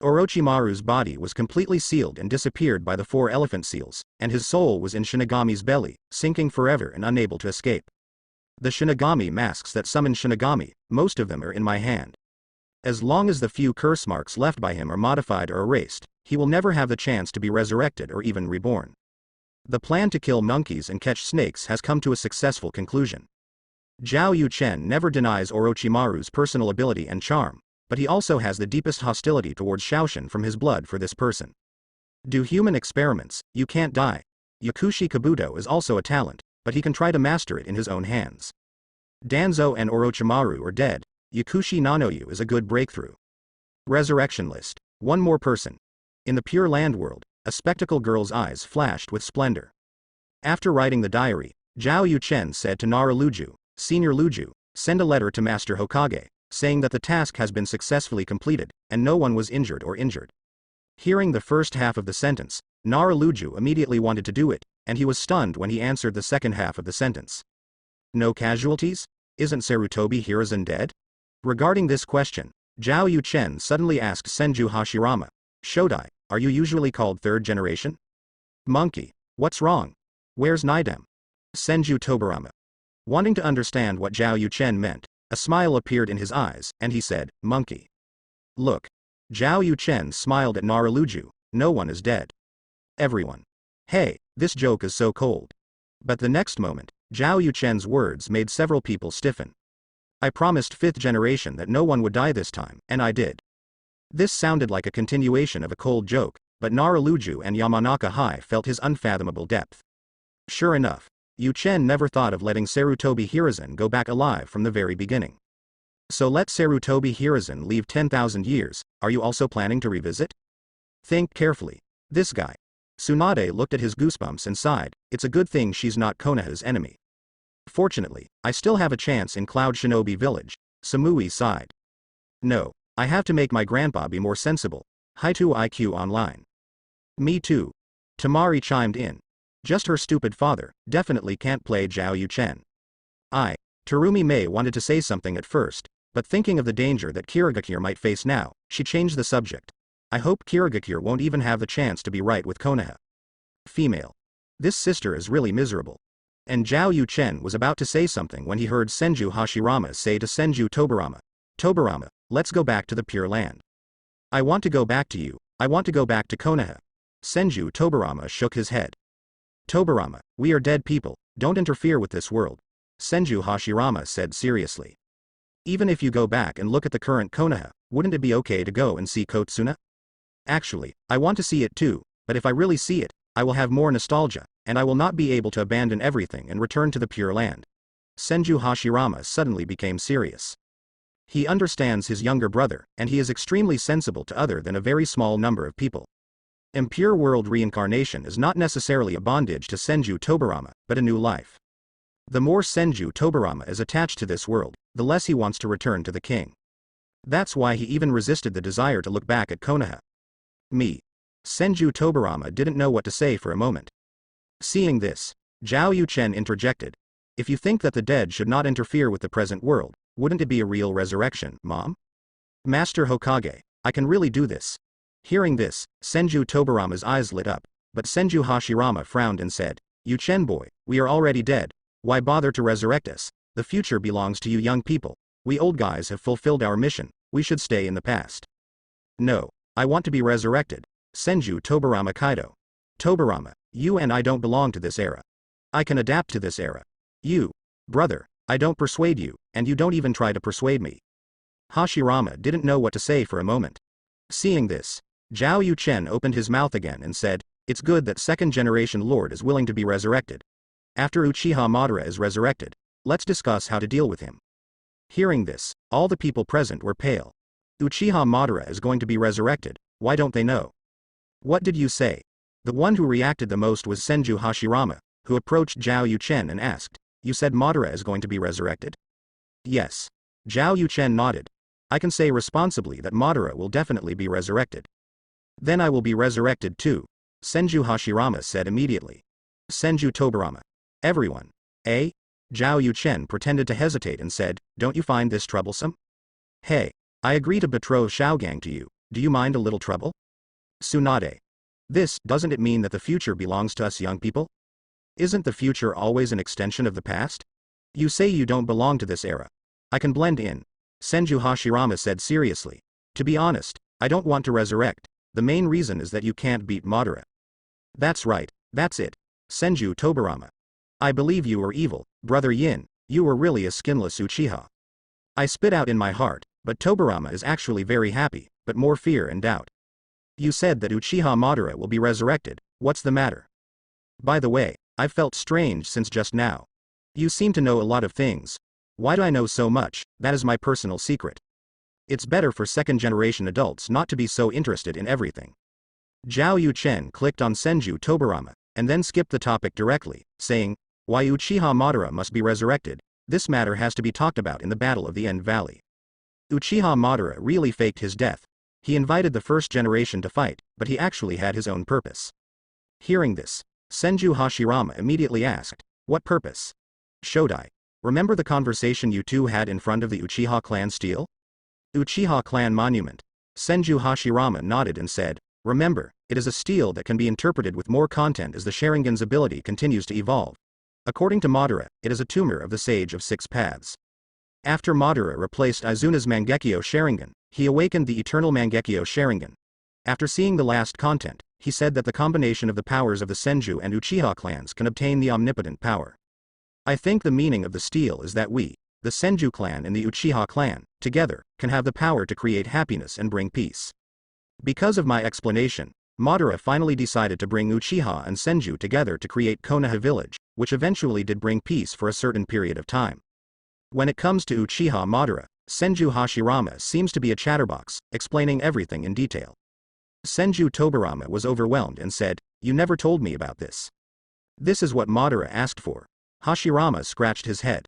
Orochimaru's body was completely sealed and disappeared by the 4 elephant seals, and his soul was in Shinigami's belly, sinking forever and unable to escape. The Shinigami masks that summon Shinigami, most of them are in my hand. As long as the few curse marks left by him are modified or erased, he will never have the chance to be resurrected or even reborn. The plan to kill monkeys and catch snakes has come to a successful conclusion. Zhao Yuchen never denies Orochimaru's personal ability and charm, but he also has the deepest hostility towards Shaoshin from his blood for this person. Do human experiments, you can't die. Yakushi Kabuto is also a talent, but he can try to master it in his own hands. Danzo and Orochimaru are dead, Yakushi Nanoyu is a good breakthrough. Resurrection list. 1 more person. In the Pure Land world, a spectacle girl's eyes flashed with splendor. After writing the diary, Zhao Yuchen said to Nara Luju, Senior Luju, send a letter to Master Hokage, saying that the task has been successfully completed, and no one was injured or injured. Hearing the first half of the sentence, Nara Luju immediately wanted to do it, and he was stunned when he answered the second half of the sentence. No casualties? Isn't Sarutobi Hiruzen dead? Regarding this question, Zhao Yuchen suddenly asked Senju Hashirama, Shodai, are you usually called 3rd generation? Monkey, what's wrong? Where's Nidem? Senju Tobarama. Wanting to understand what Zhao Yuchen meant, a smile appeared in his eyes, and he said, Monkey. Look. Zhao Yuchen smiled at Nara Luju, no one is dead. Everyone. Hey, this joke is so cold. But the next moment, Zhao Yuchen's words made several people stiffen. I promised 5th generation that no one would die this time, and I did. This sounded like a continuation of a cold joke, but Nara Luju and Yamanaka High felt his unfathomable depth. Sure enough, Yuchen never thought of letting Sarutobi Hiruzen go back alive from the very beginning. So let Sarutobi Hiruzen leave 10,000 years, are you also planning to revisit? Think carefully. This guy. Tsunade looked at his goosebumps and sighed, it's a good thing she's not Konoha's enemy. Fortunately, I still have a chance in Cloud Shinobi Village, Samui sighed. No, I have to make my grandpa be more sensible. Haitu IQ online. Me too. Tamari chimed in. Just her stupid father, definitely can't play Zhao Yuchen. Terumi Mei wanted to say something at first, but thinking of the danger that Kirigakure might face now, she changed the subject. I hope Kirigakure won't even have the chance to be right with Konoha. Female. This sister is really miserable. And Zhao Yuchen was about to say something when he heard Senju Hashirama say to Senju Tobarama, Tobarama, let's go back to the Pure Land. I want to go back to you, I want to go back to Konoha. Senju Tobarama shook his head. Tobarama, we are dead people, don't interfere with this world. Senju Hashirama said seriously. Even if you go back and look at the current Konoha, wouldn't it be okay to go and see Kotsuna? Actually, I want to see it too, but if I really see it, I will have more nostalgia, and I will not be able to abandon everything and return to the Pure Land. Senju Hashirama suddenly became serious. He understands his younger brother, and he is extremely sensible to other than a very small number of people. Impure world reincarnation is not necessarily a bondage to Senju Tobarama, but a new life. The more Senju Tobarama is attached to this world, the less he wants to return to the king. That's why he even resisted the desire to look back at Konoha. Senju Tobarama didn't know what to say for a moment. Seeing this, Zhao Yuchen interjected. If you think that the dead should not interfere with the present world, wouldn't it be a real resurrection, Mom? Master Hokage, I can really do this. Hearing this, Senju Tobarama's eyes lit up, but Senju Hashirama frowned and said, Yuchen boy, we are already dead. Why bother to resurrect us? The future belongs to you young people. We old guys have fulfilled our mission, we should stay in the past. No, I want to be resurrected. Senju Tobarama Kaido. Tobarama, you and I don't belong to this era. I can adapt to this era. You, brother, I don't persuade you, and you don't even try to persuade me. Hashirama didn't know what to say for a moment. Seeing this, Zhao Yuchen opened his mouth again and said, it's good that second-generation Lord is willing to be resurrected. After Uchiha Madara is resurrected, let's discuss how to deal with him. Hearing this, all the people present were pale. Uchiha Madara is going to be resurrected, why don't they know? What did you say? The one who reacted the most was Senju Hashirama, who approached Zhao Yuchen and asked, you said Madara is going to be resurrected? Yes. Zhao Yuchen nodded. I can say responsibly that Madara will definitely be resurrected. Then I will be resurrected too, Senju Hashirama said immediately. Senju Tobarama. Everyone. Eh? Zhao Yuchen pretended to hesitate and said, don't you find this troublesome? Hey, I agree to betroth Shaogang to you, do you mind a little trouble? Tsunade. Doesn't it mean that the future belongs to us young people? Isn't the future always an extension of the past? You say you don't belong to this era. I can blend in. Senju Hashirama said seriously. To be honest, I don't want to resurrect, the main reason is that you can't beat Madara. That's right, that's it. Senju Tobarama. I believe you were evil, Brother Yin, you were really a skinless Uchiha. I spit out in my heart, but Tobarama is actually very happy, but more fear and doubt. You said that Uchiha Madara will be resurrected, what's the matter? By the way, I've felt strange since just now. You seem to know a lot of things. Why do I know so much? That is my personal secret. It's better for second-generation adults not to be so interested in everything. Zhao Yuchen clicked on Senju Tobarama, and then skipped the topic directly, saying, why Uchiha Madara must be resurrected, this matter has to be talked about in the Battle of the End Valley. Uchiha Madara really faked his death. He invited the first generation to fight, but he actually had his own purpose. Hearing this, Senju Hashirama immediately asked, what purpose? Shodai. Remember the conversation you two had in front of the Uchiha clan stele? Uchiha clan monument. Senju Hashirama nodded and said, remember, it is a stele that can be interpreted with more content as the Sharingan's ability continues to evolve. According to Madara, it is a tumor of the Sage of Six Paths. After Madara replaced Izuna's Mangekyo Sharingan, he awakened the Eternal Mangekyo Sharingan. After seeing the last content, he said that the combination of the powers of the Senju and Uchiha clans can obtain the omnipotent power. I think the meaning of the stele is that we, the Senju clan and the Uchiha clan, together, can have the power to create happiness and bring peace. Because of my explanation, Madara finally decided to bring Uchiha and Senju together to create Konoha village, which eventually did bring peace for a certain period of time. When it comes to Uchiha Madara, Senju Hashirama seems to be a chatterbox, explaining everything in detail. Senju Tobarama was overwhelmed and said, "You never told me about this." "This is what Madara asked for." Hashirama scratched his head.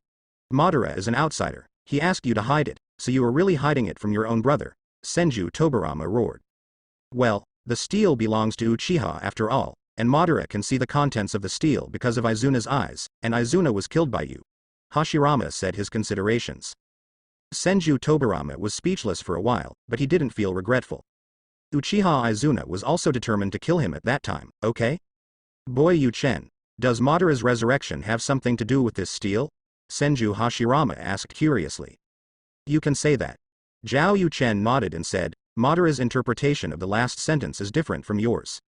"Madara is an outsider. He asked you to hide it, so you are really hiding it from your own brother," Senju Tobarama roared. "Well, the steel belongs to Uchiha after all, and Madara can see the contents of the steel because of Izuna's eyes, and Izuna was killed by you." Hashirama said his considerations. Senju Tobarama was speechless for a while, but he didn't feel regretful. Uchiha Izuna was also determined to kill him at that time, okay? "Boy Yuchen, does Madara's resurrection have something to do with this steel?" Senju Hashirama asked curiously. "You can say that." Zhao Yuchen nodded and said, "Madara's interpretation of the last sentence is different from yours.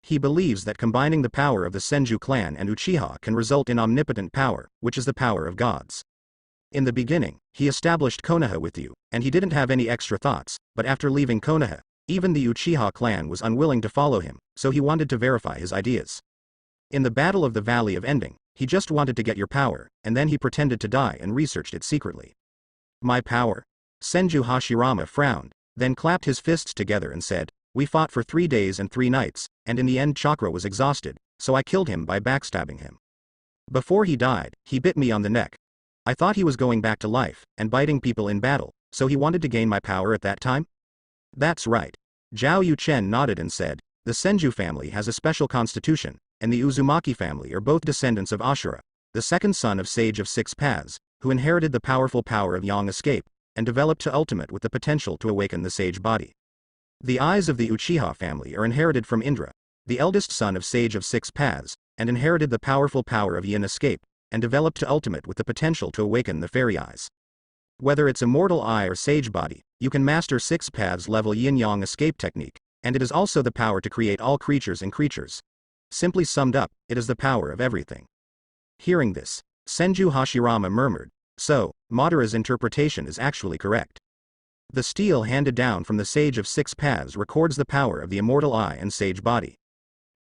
He believes that combining the power of the Senju clan and Uchiha can result in omnipotent power, which is the power of gods. In the beginning, he established Konoha with you, and he didn't have any extra thoughts, but after leaving Konoha, even the Uchiha clan was unwilling to follow him, so he wanted to verify his ideas. In the Battle of the Valley of Ending, he just wanted to get your power, and then he pretended to die and researched it secretly." "My power?" Senju Hashirama frowned, then clapped his fists together and said, "We fought for 3 days and 3 nights, and in the end Chakra was exhausted, so I killed him by backstabbing him. Before he died, he bit me on the neck. I thought he was going back to life, and biting people in battle, so he wanted to gain my power at that time?" "That's right." Zhao Yuchen nodded and said, "The Senju family has a special constitution, and the Uzumaki family are both descendants of Ashura, the second son of Sage of Six Paths, who inherited the powerful power of Yang Escape, and developed to ultimate with the potential to awaken the sage body. The eyes of the Uchiha family are inherited from Indra, the eldest son of Sage of Six Paths, and inherited the powerful power of Yin Escape, and developed to ultimate with the potential to awaken the fairy eyes. Whether it's immortal eye or sage body, you can master Six Paths level Yin-Yang Escape technique, and it is also the power to create all creatures and creatures. Simply summed up, it is the power of everything." Hearing this, Senju Hashirama murmured, "So, Madara's interpretation is actually correct. The steel handed down from the Sage of Six Paths records the power of the immortal eye and sage body.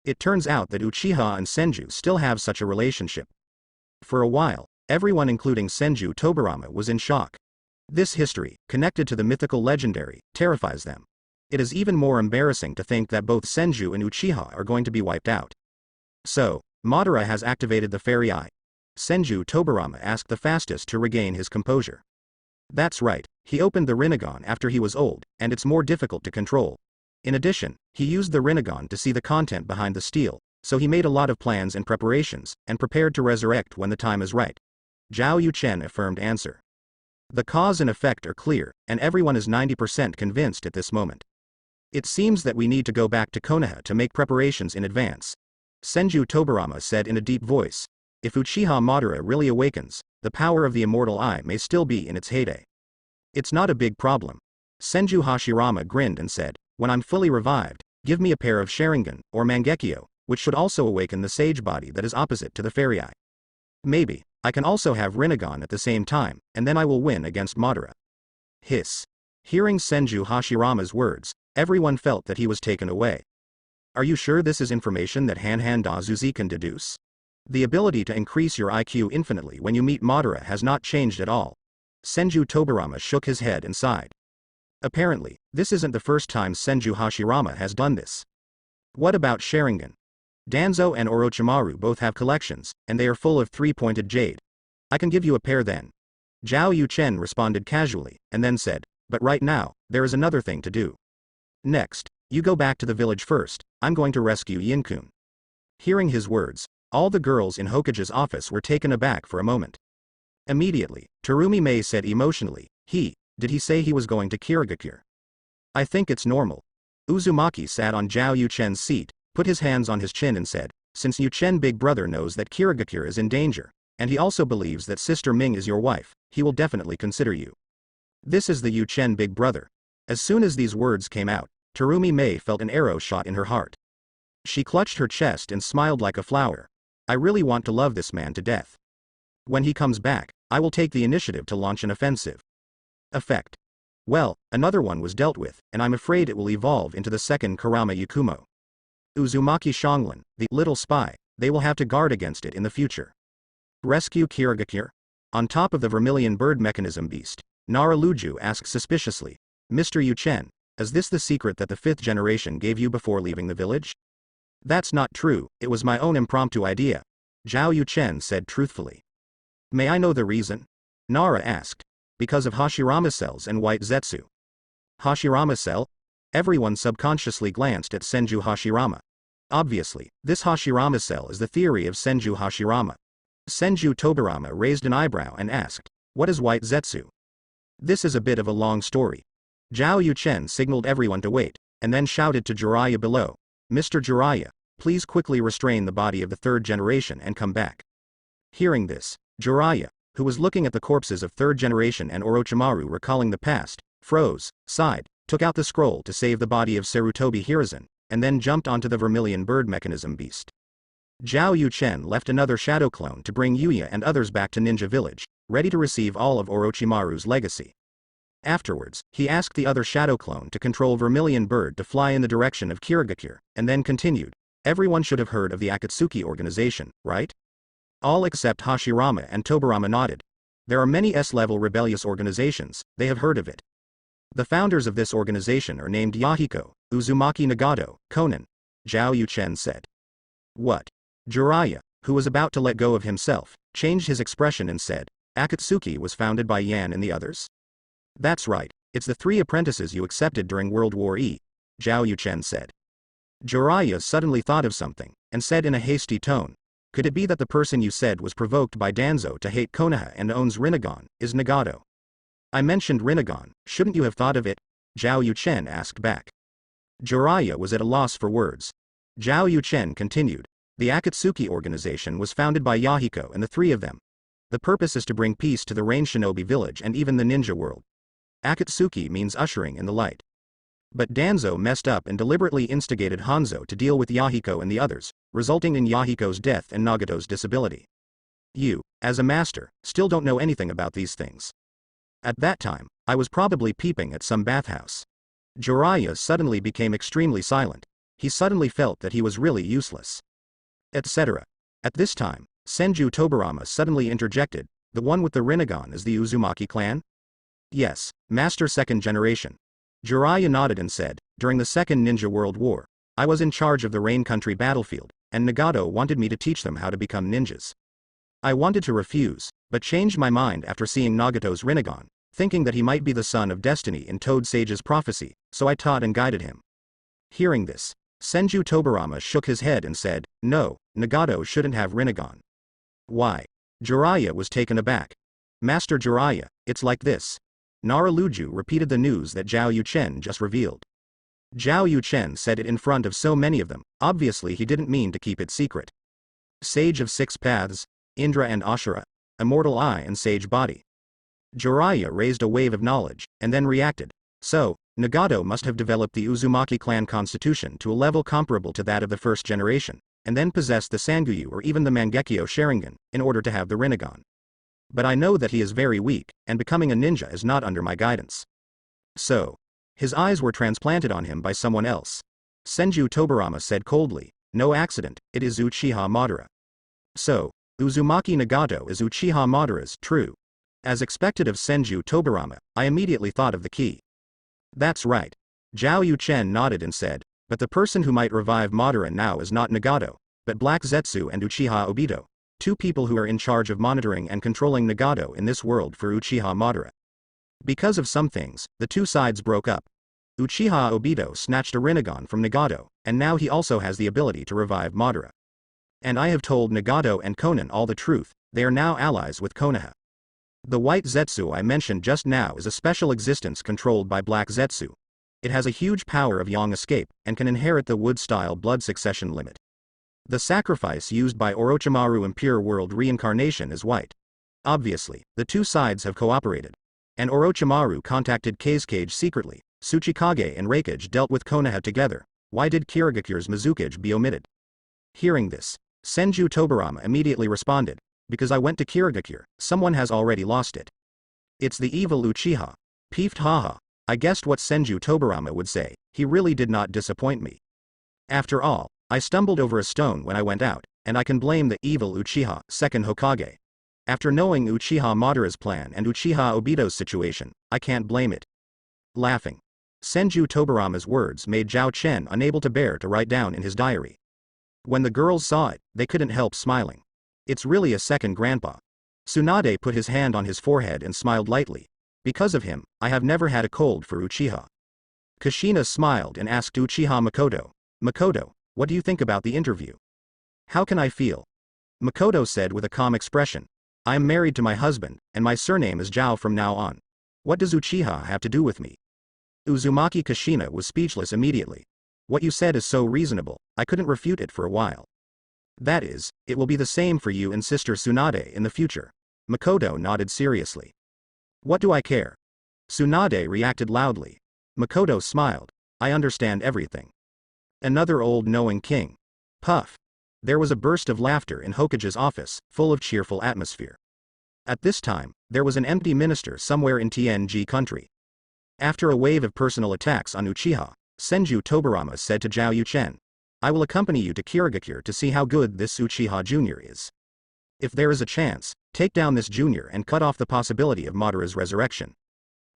It turns out that Uchiha and Senju still have such a relationship." For a while, everyone including Senju Tobarama was in shock. This history, connected to the mythical legendary, terrifies them. It is even more embarrassing to think that both Senju and Uchiha are going to be wiped out. "So, Madara has activated the fairy eye?" Senju Tobarama asked, the fastest to regain his composure. "That's right, he opened the Rinnegan after he was old, and it's more difficult to control. In addition, he used the Rinnegan to see the content behind the steel, so he made a lot of plans and preparations, and prepared to resurrect when the time is right." Zhao Yuchen affirmed answer. The cause and effect are clear, and everyone is 90% convinced at this moment. "It seems that we need to go back to Konoha to make preparations in advance," Senju Tobarama said in a deep voice. "If Uchiha Madara really awakens, the power of the immortal eye may still be in its heyday. It's not a big problem." Senju Hashirama grinned and said, "When I'm fully revived, give me a pair of Sharingan, or Mangekyo, which should also awaken the sage body that is opposite to the fairy eye. Maybe, I can also have Rinnegan at the same time, and then I will win against Madara." Hiss. Hearing Senju Hashirama's words, everyone felt that he was taken away. "Are you sure this is information that Hanhan Dazuzi can deduce? The ability to increase your IQ infinitely when you meet Madara has not changed at all." Senju Tobarama shook his head and sighed. Apparently, this isn't the first time Senju Hashirama has done this. "What about Sharingan? Danzo and Orochimaru both have collections, and they are full of three-pointed jade. I can give you a pair then." Zhao Yuchen responded casually, and then said, "But right now, there is another thing to do. Next, you go back to the village first, I'm going to rescue Yinkun." Hearing his words, all the girls in Hokage's office were taken aback for a moment. Immediately, Terumi Mei said emotionally, Did he say he was going to Kirigakure? I think it's normal." Uzumaki sat on Zhao Yuchen's seat, put his hands on his chin and said, "Since Yuchen Big Brother knows that Kirigakure is in danger, and he also believes that Sister Ming is your wife, he will definitely consider you." This is the Yuchen Big Brother. As soon as these words came out, Terumi Mei felt an arrow shot in her heart. She clutched her chest and smiled like a flower. "I really want to love this man to death. When he comes back, I will take the initiative to launch an offensive." Effect. Well, another one was dealt with, and I'm afraid it will evolve into the second Kurama Yakumo. Uzumaki Shanglan, the little spy, they will have to guard against it in the future. Rescue Kirigakure? On top of the vermilion bird mechanism beast, Naraluju asked suspiciously. Mr. Yuchen, is this the secret that the 5th generation gave you before leaving the village? That's not true, it was my own impromptu idea, Zhao Yuchen said truthfully. May I know the reason? Nara asked. Because of Hashirama cells and white Zetsu. Hashirama cell? Everyone subconsciously glanced at Senju Hashirama. Obviously, this Hashirama cell is the theory of Senju Hashirama. Senju Tobirama raised an eyebrow and asked, what is white Zetsu? This is a bit of a long story. Zhao Yuchen signaled everyone to wait, and then shouted to Jiraiya below, Mr. Jiraiya, please quickly restrain the body of the 3rd generation and come back. Hearing this, Jiraiya, who was looking at the corpses of 3rd generation and Orochimaru recalling the past, froze, sighed, took out the scroll to save the body of Sarutobi Hiruzen, and then jumped onto the vermilion bird mechanism beast. Zhao Yuchen left another shadow clone to bring Yuya and others back to Ninja Village, ready to receive all of Orochimaru's legacy. Afterwards, he asked the other shadow clone to control vermilion bird to fly in the direction of Kirigakure, and then continued, everyone should have heard of the Akatsuki organization, right? All except Hashirama and Tobirama nodded. There are many S-level rebellious organizations, they have heard of it. The founders of this organization are named Yahiko, Uzumaki Nagato, Konan, Zhao Yuchen said. What? Jiraiya, who was about to let go of himself, changed his expression and said, Akatsuki was founded by Yan and the others? That's right, it's the 3 apprentices you accepted during World War E, Zhao Yuchen said. Jiraiya suddenly thought of something, and said in a hasty tone, could it be that the person you said was provoked by Danzo to hate Konoha and owns Rinnegan, is Nagato? I mentioned Rinnegan, shouldn't you have thought of it? Zhao Yuchen asked back. Jiraiya was at a loss for words. Zhao Yuchen continued, the Akatsuki organization was founded by Yahiko and the 3 of them. The purpose is to bring peace to the Rain Shinobi village and even the ninja world. Akatsuki means ushering in the light. But Danzo messed up and deliberately instigated Hanzo to deal with Yahiko and the others, resulting in Yahiko's death and Nagato's disability. You, as a master, still don't know anything about these things. At that time, I was probably peeping at some bathhouse. Jiraiya suddenly became extremely silent. He suddenly felt that he was really useless. Etc. At this time, Senju Tobirama suddenly interjected, the one with the Rinnegan is the Uzumaki clan? Yes, Master 2nd generation. Jiraiya nodded and said, during the Second Ninja World War, I was in charge of the Rain Country battlefield, and Nagato wanted me to teach them how to become ninjas. I wanted to refuse, but changed my mind after seeing Nagato's Rinnegan, thinking that he might be the son of destiny in Toad Sage's prophecy, so I taught and guided him. Hearing this, Senju Tobirama shook his head and said, no, Nagato shouldn't have Rinnegan. Why? Jiraiya was taken aback. Master Jiraiya, it's like this. Naraluju repeated the news that Zhao Yuchen just revealed. Zhao Yuchen said it in front of so many of them, obviously he didn't mean to keep it secret. Sage of 6 paths, Indra and Ashura, immortal eye and sage body. Jiraiya raised a wave of knowledge, and then reacted. So, Nagato must have developed the Uzumaki clan constitution to a level comparable to that of the 1st generation, and then possessed the Sanguyu or even the Mangekyo Sharingan, in order to have the Rinnegan. But I know that he is very weak, and becoming a ninja is not under my guidance. So, his eyes were transplanted on him by someone else. Senju Tobirama said coldly, no accident, it is Uchiha Madara. So, Uzumaki Nagato is Uchiha Madara's, true. As expected of Senju Tobirama, I immediately thought of the key. That's right. Zhao Yuchen nodded and said, but the person who might revive Madara now is not Nagato, but Black Zetsu and Uchiha Obito. 2 people who are in charge of monitoring and controlling Nagato in this world for Uchiha Madara. Because of some things, the 2 sides broke up. Uchiha Obito snatched a Rinnegan from Nagato, and now he also has the ability to revive Madara. And I have told Nagato and Konan all the truth, they are now allies with Konoha. The white Zetsu I mentioned just now is a special existence controlled by Black Zetsu. It has a huge power of yang escape, and can inherit the wood-style blood succession limit. The sacrifice used by Orochimaru in Pure World Reincarnation is white. Obviously, the 2 sides have cooperated. And Orochimaru contacted Kazekage secretly, Tsuchikage and Raikage dealt with Konoha together, why did Kirigakure's Mizukage be omitted? Hearing this, Senju Tobirama immediately responded, because I went to Kirigakure, someone has already lost it. It's the evil Uchiha. Peefed haha, I guessed what Senju Tobirama would say, he really did not disappoint me. After all, I stumbled over a stone when I went out, and I can blame the evil Uchiha, 2nd Hokage. After knowing Uchiha Madara's plan and Uchiha Obito's situation, I can't blame it. Laughing. Senju Tobarama's words made Zhao Chen unable to bear to write down in his diary. When the girls saw it, they couldn't help smiling. It's really a second grandpa. Tsunade put his hand on his forehead and smiled lightly. Because of him, I have never had a cold for Uchiha. Kushina smiled and asked Uchiha Makoto, Makoto, what do you think about the interview? How can I feel? Makoto said with a calm expression. I am married to my husband, and my surname is Zhao from now on. What does Uchiha have to do with me? Uzumaki Kushina was speechless immediately. What you said is so reasonable, I couldn't refute it for a while. That is, it will be the same for you and Sister Tsunade in the future. Makoto nodded seriously. What do I care? Tsunade reacted loudly. Makoto smiled. I understand everything. Another old knowing king. Puff. There was a burst of laughter in Hokage's office, full of cheerful atmosphere. At this time, there was an empty minister somewhere in TNG country. After a wave of personal attacks on Uchiha, Senju Tobarama said to Zhao Yuchen, I will accompany you to Kirigakure to see how good this Uchiha Jr. is. If there is a chance, take down this junior and cut off the possibility of Madara's resurrection.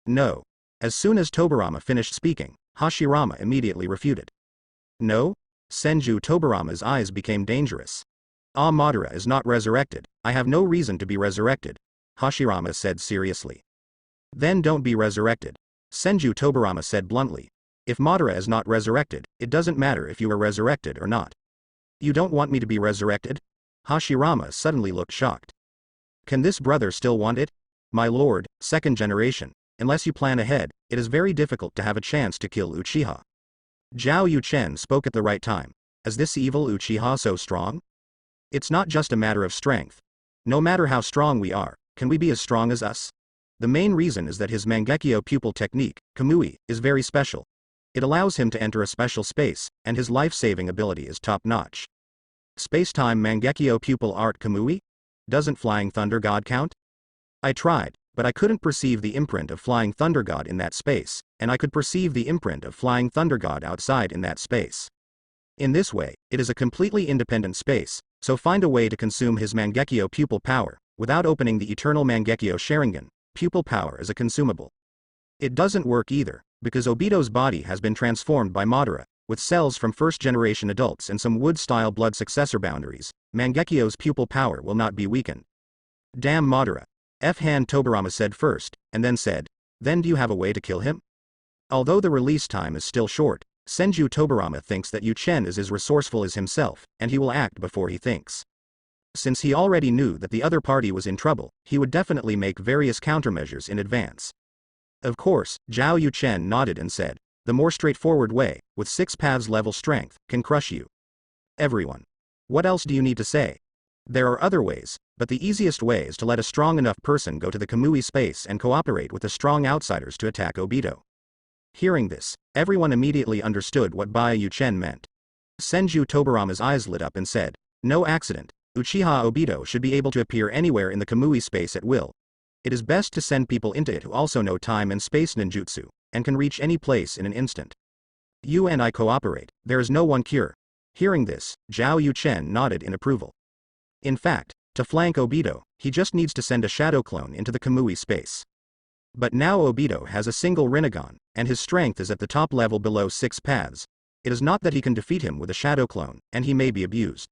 No. As soon as Tobarama finished speaking, Hashirama immediately refuted. No? Senju Tobarama's eyes became dangerous. Ah, Madara is not resurrected, I have no reason to be resurrected, Hashirama said seriously. Then don't be resurrected. Senju Tobarama said bluntly. If Madara is not resurrected, it doesn't matter if you are resurrected or not. You don't want me to be resurrected? Hashirama suddenly looked shocked. Can this brother still want it? My lord, second generation, unless you plan ahead, it is very difficult to have a chance to kill Uchiha. Zhao Yuchen spoke at the right time. Is this evil Uchiha so strong? It's not just a matter of strength. No matter how strong we are, can we be as strong as us? The main reason is that his Mangekyo pupil technique, Kamui, is very special. It allows him to enter a special space, and his life-saving ability is top-notch. Space-time Mangekyo pupil art Kamui? Doesn't Flying Thunder God count? I tried, but I couldn't perceive the imprint of Flying Thunder God in that space, and I could perceive the imprint of Flying Thunder God outside in that space. In this way, it is a completely independent space, so find a way to consume his Mangekyo pupil power, without opening the eternal Mangekyo Sharingan. Pupil power is a consumable. It doesn't work either, because Obito's body has been transformed by Madara, with cells from first-generation adults and some wood-style blood successor boundaries. Mangekyo's pupil power will not be weakened. Damn Madara. F-Han Tobarama said first, and then said, then do you have a way to kill him? Although the release time is still short, Senju Tobarama thinks that Yuchen is as resourceful as himself, and he will act before he thinks. Since he already knew that the other party was in trouble, he would definitely make various countermeasures in advance. Of course, Zhao Yuchen nodded and said, the more straightforward way, with 6 paths level strength, can crush you. Everyone. What else do you need to say? There are other ways, but the easiest way is to let a strong enough person go to the Kamui space and cooperate with the strong outsiders to attack Obito. Hearing this, everyone immediately understood what Baya Yuchen meant. Senju Tobarama's eyes lit up and said, no accident, Uchiha Obito should be able to appear anywhere in the Kamui space at will. It is best to send people into it who also know time and space ninjutsu, and can reach any place in an instant. You and I cooperate, there is no one cure. Hearing this, Zhao Yuchen nodded in approval. In fact, to flank Obito, he just needs to send a shadow clone into the Kamui space. But now Obito has a single Rinnegan, and his strength is at the top level below 6 paths. It is not that he can defeat him with a shadow clone, and he may be abused.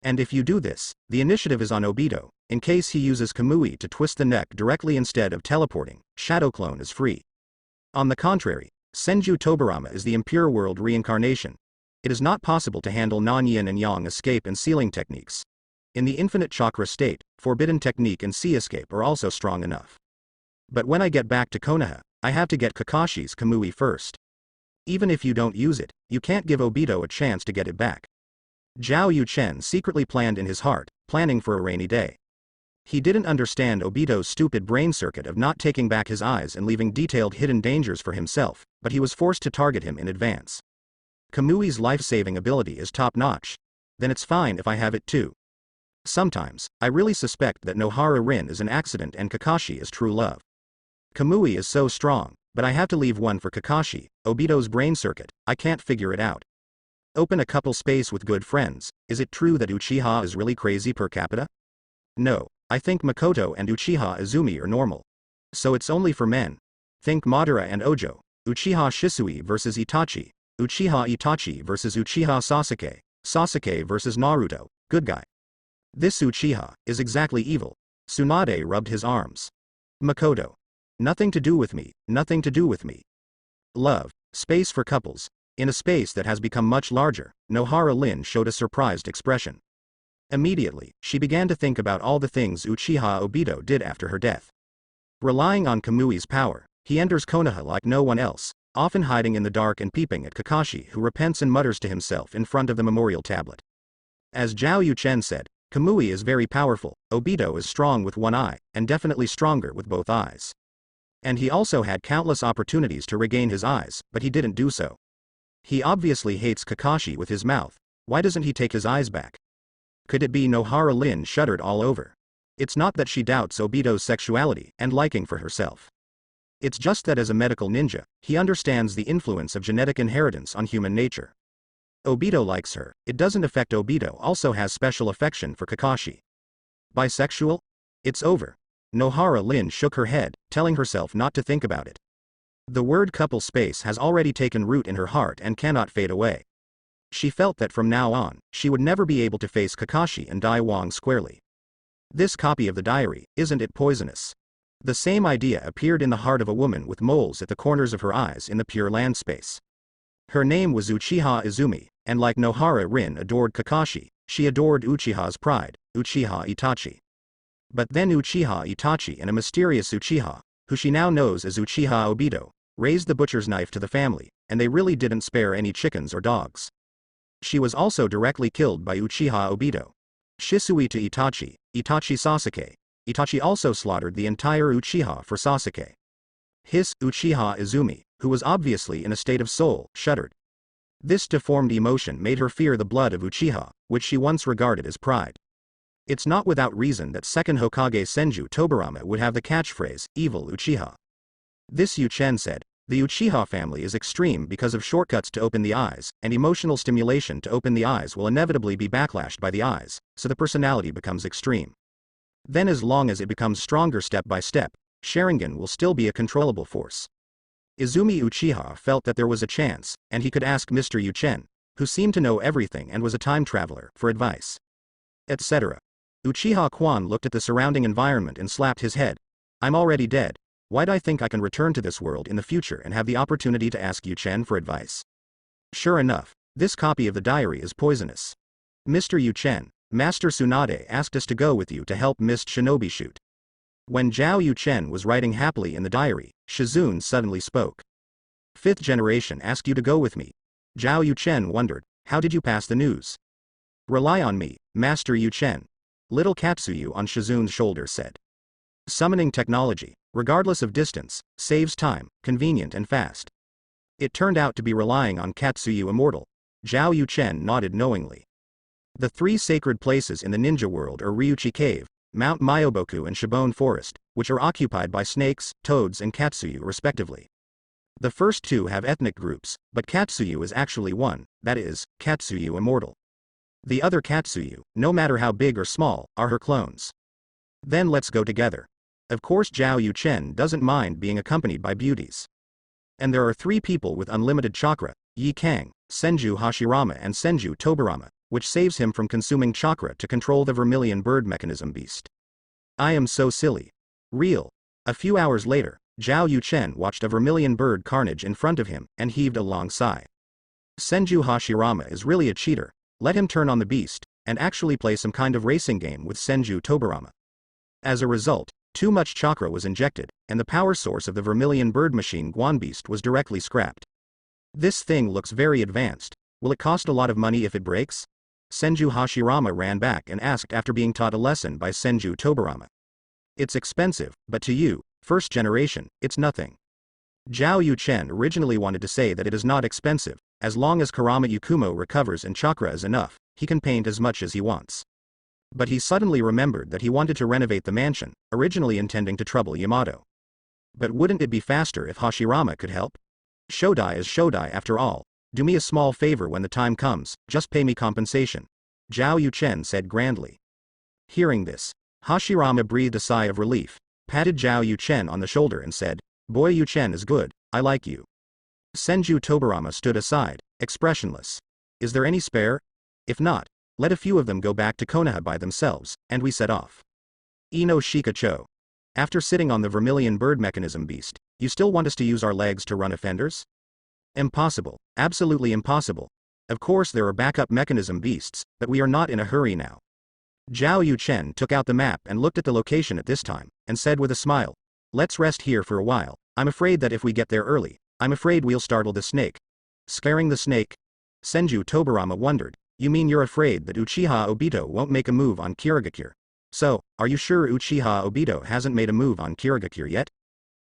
And if you do this, the initiative is on Obito. In case he uses Kamui to twist the neck directly instead of teleporting, shadow clone is free. On the contrary, Senju Tobarama is the impure world reincarnation. It is not possible to handle non-yin and yang escape and sealing techniques. In the infinite chakra state, forbidden technique and sea escape are also strong enough. But when I get back to Konoha, I have to get Kakashi's Kamui first. Even if you don't use it, you can't give Obito a chance to get it back. Zhao Yuchen secretly planned in his heart, planning for a rainy day. He didn't understand Obito's stupid brain circuit of not taking back his eyes and leaving detailed hidden dangers for himself, but he was forced to target him in advance. Kamui's life-saving ability is top-notch. Then it's fine if I have it too. Sometimes, I really suspect that Nohara Rin is an accident and Kakashi is true love. Kamui is so strong, but I have to leave one for Kakashi, Obito's brain circuit, I can't figure it out. Open a couple space with good friends. Is it true that Uchiha is really crazy per capita? No, I think Makoto and Uchiha Izumi are normal. So it's only for men. Think Madara and Ojo, Uchiha Shisui versus Itachi, Uchiha Itachi versus Uchiha Sasuke, Sasuke versus Naruto, good guy. This Uchiha is exactly evil. Tsunade rubbed his arms. Makoto. Nothing to do with me, nothing to do with me. Love, space for couples. In a space that has become much larger, Nohara Lin showed a surprised expression. Immediately, she began to think about all the things Uchiha Obito did after her death. Relying on Kamui's power, he enters Konoha like no one else, often hiding in the dark and peeping at Kakashi, who repents and mutters to himself in front of the memorial tablet. As Zhao Yuchen said, Kamui is very powerful, Obito is strong with one eye, and definitely stronger with both eyes. And he also had countless opportunities to regain his eyes, but he didn't do so. He obviously hates Kakashi with his mouth. Why doesn't he take his eyes back? Could it be? Nohara Lin shuddered all over. It's not that she doubts Obito's sexuality and liking for herself. It's just that as a medical ninja, he understands the influence of genetic inheritance on human nature. Obito likes her, it doesn't affect Obito also has special affection for Kakashi. Bisexual? It's over. Nohara Lin shook her head, telling herself not to think about it. The word couple space has already taken root in her heart and cannot fade away. She felt that from now on, she would never be able to face Kakashi and Dai Wang squarely. This copy of the diary, isn't it poisonous? The same idea appeared in the heart of a woman with moles at the corners of her eyes in the Pure Land space. Her name was Uchiha Izumi, and like Nohara Rin adored Kakashi, she adored Uchiha's pride, Uchiha Itachi. But then Uchiha Itachi and a mysterious Uchiha, who she now knows as Uchiha Obito, raised the butcher's knife to the family, and they really didn't spare any chickens or dogs. She was also directly killed by Uchiha Obito. Shisui to Itachi, Itachi Sasuke. Itachi also slaughtered the entire Uchiha for Sasuke. His Uchiha Izumi, who was obviously in a state of soul, shuddered. This deformed emotion made her fear the blood of Uchiha, which she once regarded as pride. It's not without reason that second Hokage Senju Tobirama would have the catchphrase, evil Uchiha. This Yuchen said, the Uchiha family is extreme because of shortcuts to open the eyes, and emotional stimulation to open the eyes will inevitably be backlashed by the eyes, so the personality becomes extreme. Then as long as it becomes stronger step by step, Sharingan will still be a controllable force. Izumi Uchiha felt that there was a chance, and he could ask Mr. Yuchen, who seemed to know everything and was a time traveler, for advice. Etc. Uchiha Kwan looked at the surrounding environment and slapped his head. I'm already dead. Why'd I think I can return to this world in the future and have the opportunity to ask Yuchen for advice? Sure enough, this copy of the diary is poisonous. Mr. Yuchen, Master Tsunade asked us to go with you to help Mist Shinobi shoot. When Zhao Yuchen was writing happily in the diary, Shizune suddenly spoke. Fifth generation asked you to go with me. Zhao Yuchen wondered, how did you pass the news? Rely on me, Master Yuchen. Little Katsuyu on Shizune's shoulder said. Summoning technology, regardless of distance, saves time, convenient and fast. It turned out to be relying on Katsuyu Immortal. Zhao Yuchen nodded knowingly. The three sacred places in the ninja world are Ryuchi Cave, Mount Myoboku and Shibone Forest, which are occupied by snakes, toads and Katsuyu respectively. The first two have ethnic groups, but Katsuyu is actually one, that is, Katsuyu Immortal. The other Katsuyu, no matter how big or small, are her clones. Then let's go together. Of course Zhao Yuchen doesn't mind being accompanied by beauties. And there are three people with unlimited chakra, Yi Kang, Senju Hashirama and Senju Tobirama, which saves him from consuming chakra to control the vermilion bird mechanism beast. I am so silly. Real. A few hours later, Zhao Yuchen watched a vermilion bird carnage in front of him and heaved a long sigh. Senju Hashirama is really a cheater. Let him turn on the beast, and actually play some kind of racing game with Senju Tobirama. As a result, too much chakra was injected, and the power source of the vermilion bird machine Guan Beast was directly scrapped. This thing looks very advanced. Will it cost a lot of money if it breaks? Senju Hashirama ran back and asked after being taught a lesson by Senju Tobirama. It's expensive, but to you, first generation, it's nothing. Zhao Yuchen originally wanted to say that it is not expensive, as long as Kurama Yukumo recovers and chakra is enough, he can paint as much as he wants. But he suddenly remembered that he wanted to renovate the mansion, originally intending to trouble Yamato. But wouldn't it be faster if Hashirama could help? Shodai is Shodai after all. Do me a small favor when the time comes, just pay me compensation. Zhao Yuchen said grandly. Hearing this, Hashirama breathed a sigh of relief, patted Zhao Yuchen on the shoulder and said, "Boy, Yuchen is good, I like you." Senju Tobarama stood aside, expressionless. "Is there any spare? If not, let a few of them go back to Konoha by themselves," and we set off. Ino Shikacho. After sitting on the vermilion bird mechanism beast, you still want us to use our legs to run offenders? Impossible, absolutely impossible. Of course there are backup mechanism beasts, but we are not in a hurry now. Zhao Yuchen took out the map and looked at the location at this time, and said with a smile, "Let's rest here for a while. I'm afraid that if we get there early, I'm afraid we'll startle the snake." Scaring the snake? Senju Tobarama wondered. "You mean you're afraid that Uchiha Obito won't make a move on Kirigakure? So, are you sure Uchiha Obito hasn't made a move on Kirigakure yet?"